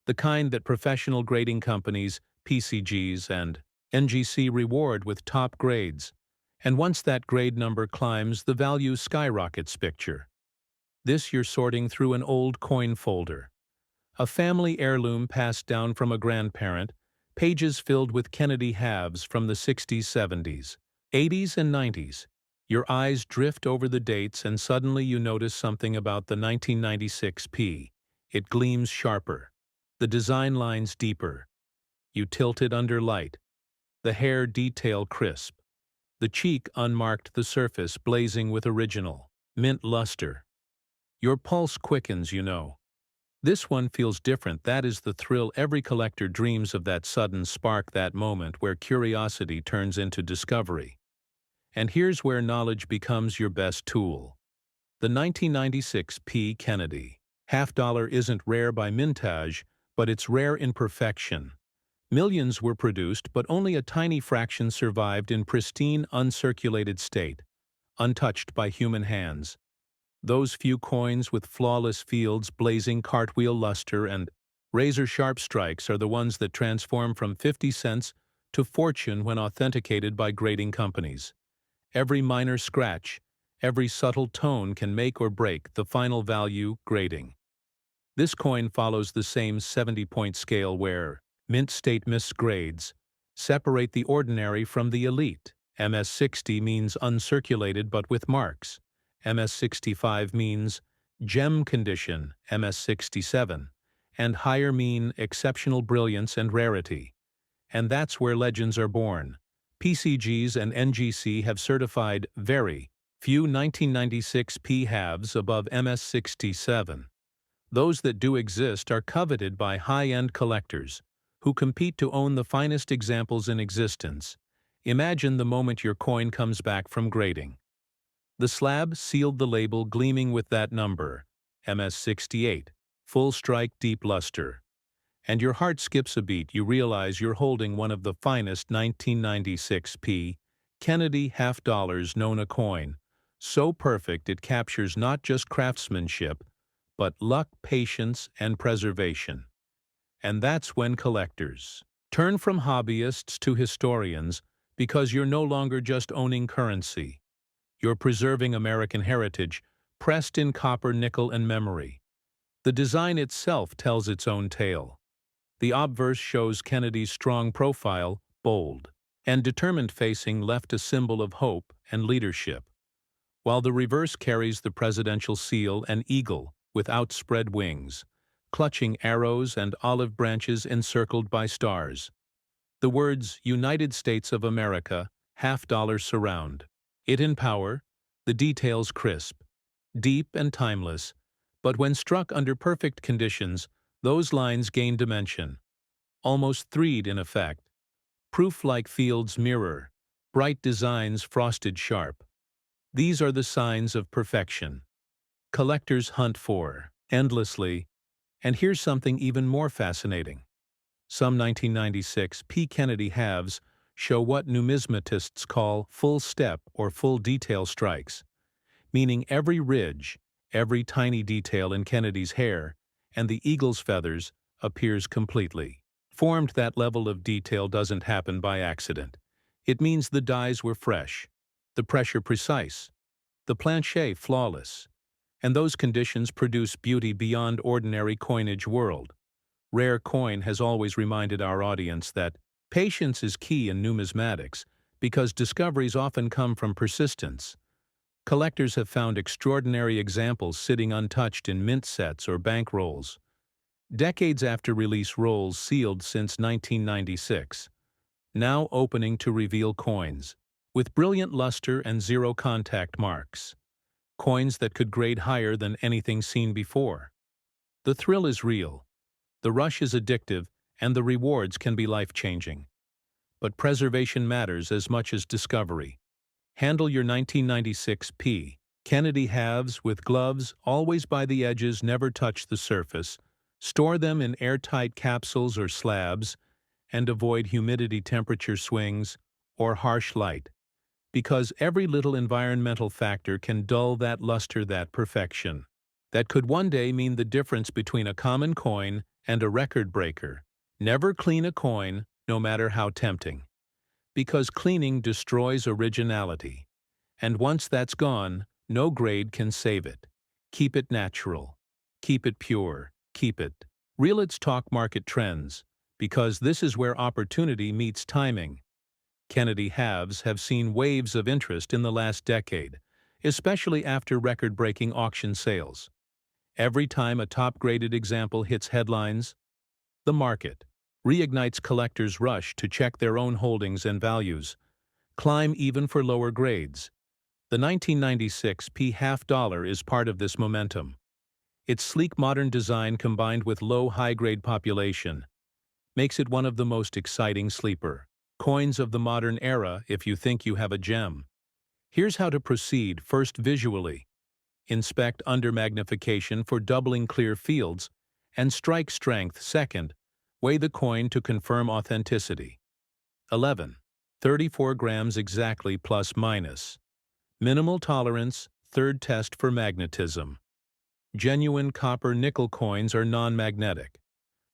the kind that professional grading companies, PCGs, and NGC reward with top grades. And once that grade number climbs, the value skyrockets. Picture this: you're sorting through an old coin folder. A family heirloom passed down from a grandparent, pages filled with Kennedy halves from the 60s, 70s, 80s, and 90s. Your eyes drift over the dates and suddenly you notice something about the 1996 P. It gleams sharper. The design lines deeper. You tilt it under light. The hair detail crisp. The cheek unmarked, the surface blazing with original mint luster. Your pulse quickens, you know. This one feels different. That is the thrill. Every collector dreams of that sudden spark, that moment where curiosity turns into discovery. And here's where knowledge becomes your best tool. The 1996 P. Kennedy half-dollar isn't rare by mintage, but it's rare in perfection. Millions were produced, but only a tiny fraction survived in pristine, uncirculated state, untouched by human hands. Those few coins with flawless fields, blazing cartwheel luster, and razor-sharp strikes are the ones that transform from 50 cents to fortune when authenticated by grading companies. Every minor scratch, every subtle tone can make or break the final value. Grading. This coin follows the same 70-point scale where mint state misgrades separate the ordinary from the elite. MS60 means uncirculated but with marks. MS65 means gem condition. MS67 and higher mean exceptional brilliance and rarity. And that's where legends are born. PCGs and NGC have certified very few 1996 P halves above MS67. Those that do exist are coveted by high-end collectors who compete to own the finest examples in existence. Imagine the moment your coin comes back from grading. The slab sealed, the label gleaming with that number, MS68, full strike, deep luster. And your heart skips a beat. You realize you're holding one of the finest 1996 P. Kennedy half-dollars known, a coin so perfect it captures not just craftsmanship, but luck, patience, and preservation. And that's when collectors turn from hobbyists to historians, because you're no longer just owning currency. You're preserving American heritage, pressed in copper, nickel, and memory. The design itself tells its own tale. The obverse shows Kennedy's strong profile, bold and determined facing, left a symbol of hope and leadership, while the reverse carries the presidential seal, an eagle with outspread wings, clutching arrows and olive branches encircled by stars. The words United States of America half-dollar surround it in power, the details crisp, deep and timeless, but when struck under perfect conditions, those lines gain dimension, almost 3D in effect, proof like Field's mirror, bright designs frosted sharp. These are the signs of perfection collectors hunt for endlessly, And here's something even more fascinating. Some 1996 P. Kennedy halves show what numismatists call full step or full detail strikes, meaning every ridge, every tiny detail in Kennedy's hair, and the eagle's feathers appears completely formed. That level of detail doesn't happen by accident. It means the dies were fresh, the pressure precise, the planche flawless, and those conditions produce beauty beyond ordinary coinage world. Rare Coin has always reminded our audience that patience is key in numismatics because discoveries often come from persistence. Collectors have found extraordinary examples sitting untouched in mint sets or bank rolls. Decades after release, rolls sealed since 1996, now opening to reveal coins with brilliant luster and zero contact marks. Coins that could grade higher than anything seen before. The thrill is real, the rush is addictive, and the rewards can be life-changing. But preservation matters as much as discovery. Handle your 1996 P. Kennedy halves with gloves, always by the edges, never touch the surface. Store them in airtight capsules or slabs, and avoid humidity, temperature swings, or harsh light, because every little environmental factor can dull that luster, that perfection. That could one day mean the difference between a common coin and a record breaker. Never clean a coin, no matter how tempting, because cleaning destroys originality. And once that's gone, no grade can save it. Keep it natural. Keep it pure. Keep it real. Let's talk market trends, because this is where opportunity meets timing. Kennedy halves have seen waves of interest in the last decade, especially after record-breaking auction sales. Every time a top-graded example hits headlines, the market reignites. Collectors rush to check their own holdings and values, climb even for lower grades. The 1996 P half dollar is part of this momentum. Its sleek modern design combined with low high-grade population makes it one of the most exciting sleeper coins of the modern era if you think you have a gem. Here's how to proceed. First, visually. Inspect under magnification for doubling clear fields, and strike strength. Second, weigh the coin to confirm authenticity. 11. 34 grams exactly plus minus. Minimal tolerance. Third, test for magnetism. Genuine copper-nickel coins are non-magnetic,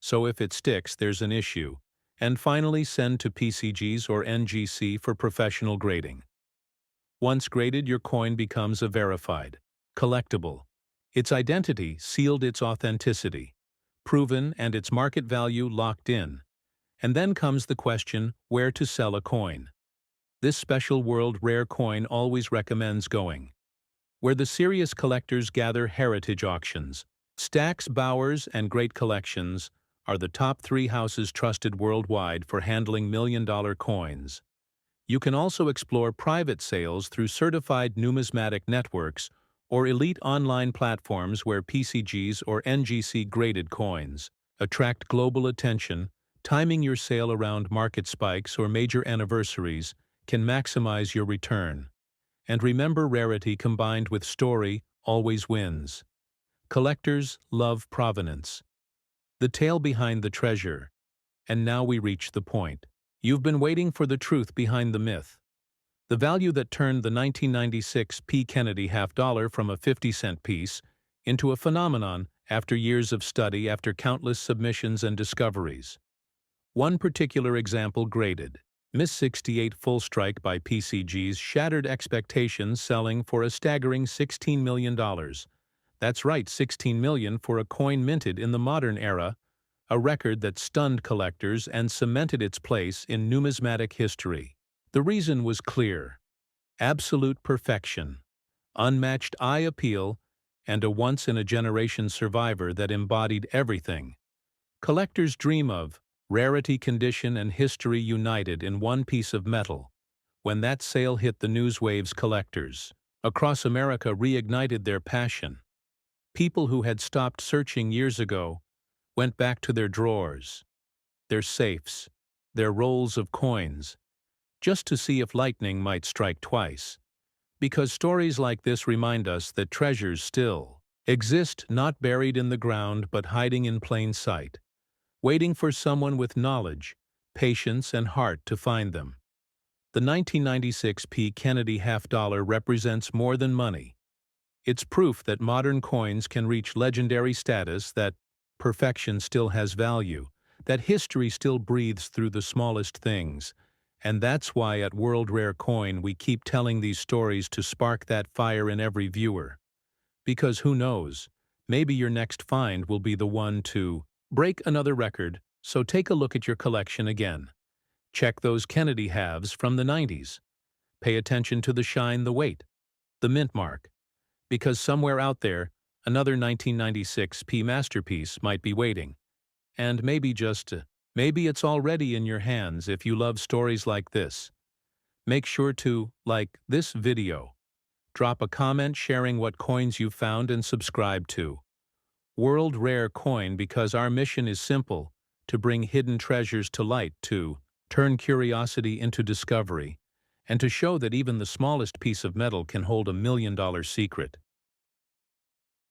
so if it sticks, there's an issue. And finally, send to PCGs or NGC for professional grading. Once graded, your coin becomes a verified collectible. Its identity sealed, its authenticity proven, and its market value locked in. And then comes the question, where to sell a coin. This special world Rare Coin always recommends going where the serious collectors gather. Heritage auctions. Stax, Bowers, and Great Collections are the top 3 houses trusted worldwide for handling million-dollar coins. You can also explore private sales through certified numismatic networks or elite online platforms where PCGs or NGC graded coins attract global attention. Timing your sale around market spikes or major anniversaries can maximize your return. And remember, rarity combined with story always wins. Collectors love provenance, the tale behind the treasure. And now we reach the point. You've been waiting for the truth behind the myth. The value that turned the 1996 P. Kennedy half dollar from a 50-cent piece into a phenomenon after years of study, after countless submissions and discoveries. One particular example graded. Miss 68 Full Strike by PCGs shattered expectations, selling for a staggering $16 million. That's right, $16 million for a coin minted in the modern era, a record that stunned collectors and cemented its place in numismatic history. The reason was clear: absolute perfection, unmatched eye appeal, and a once-in-a-generation survivor that embodied everything collectors dream of. Rarity, condition, and history united in one piece of metal. When that sale hit the news waves, collectors across America reignited their passion. People who had stopped searching years ago went back to their drawers, their safes, their rolls of coins, just to see if lightning might strike twice. Because stories like this remind us that treasures still exist not buried in the ground but hiding in plain sight, waiting for someone with knowledge, patience, and heart to find them. The 1996 P. Kennedy half-dollar represents more than money. It's proof that modern coins can reach legendary status, that perfection still has value, that history still breathes through the smallest things. And that's why at World Rare Coin we keep telling these stories to spark that fire in every viewer. Because who knows, maybe your next find will be the one to break another record, so take a look at your collection again. Check those Kennedy halves from the 90s. Pay attention to the shine, the weight, the mint mark. Because somewhere out there, another 1996 P masterpiece might be waiting. And maybe it's already in your hands if you love stories like this. Make sure to like this video. Drop a comment sharing what coins you found and subscribe to World Rare Coin, because our mission is simple: to bring hidden treasures to light, to turn curiosity into discovery, and to show that even the smallest piece of metal can hold $1 million secret.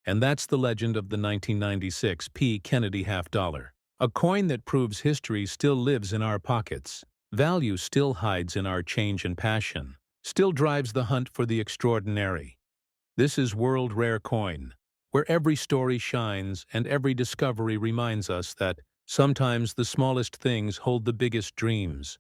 And that's the legend of the 1996 P. Kennedy half-dollar. A coin that proves history still lives in our pockets. Value still hides in our change and passion. Still drives the hunt for the extraordinary. This is World Rare Coin, where every story shines and every discovery reminds us that sometimes the smallest things hold the biggest dreams.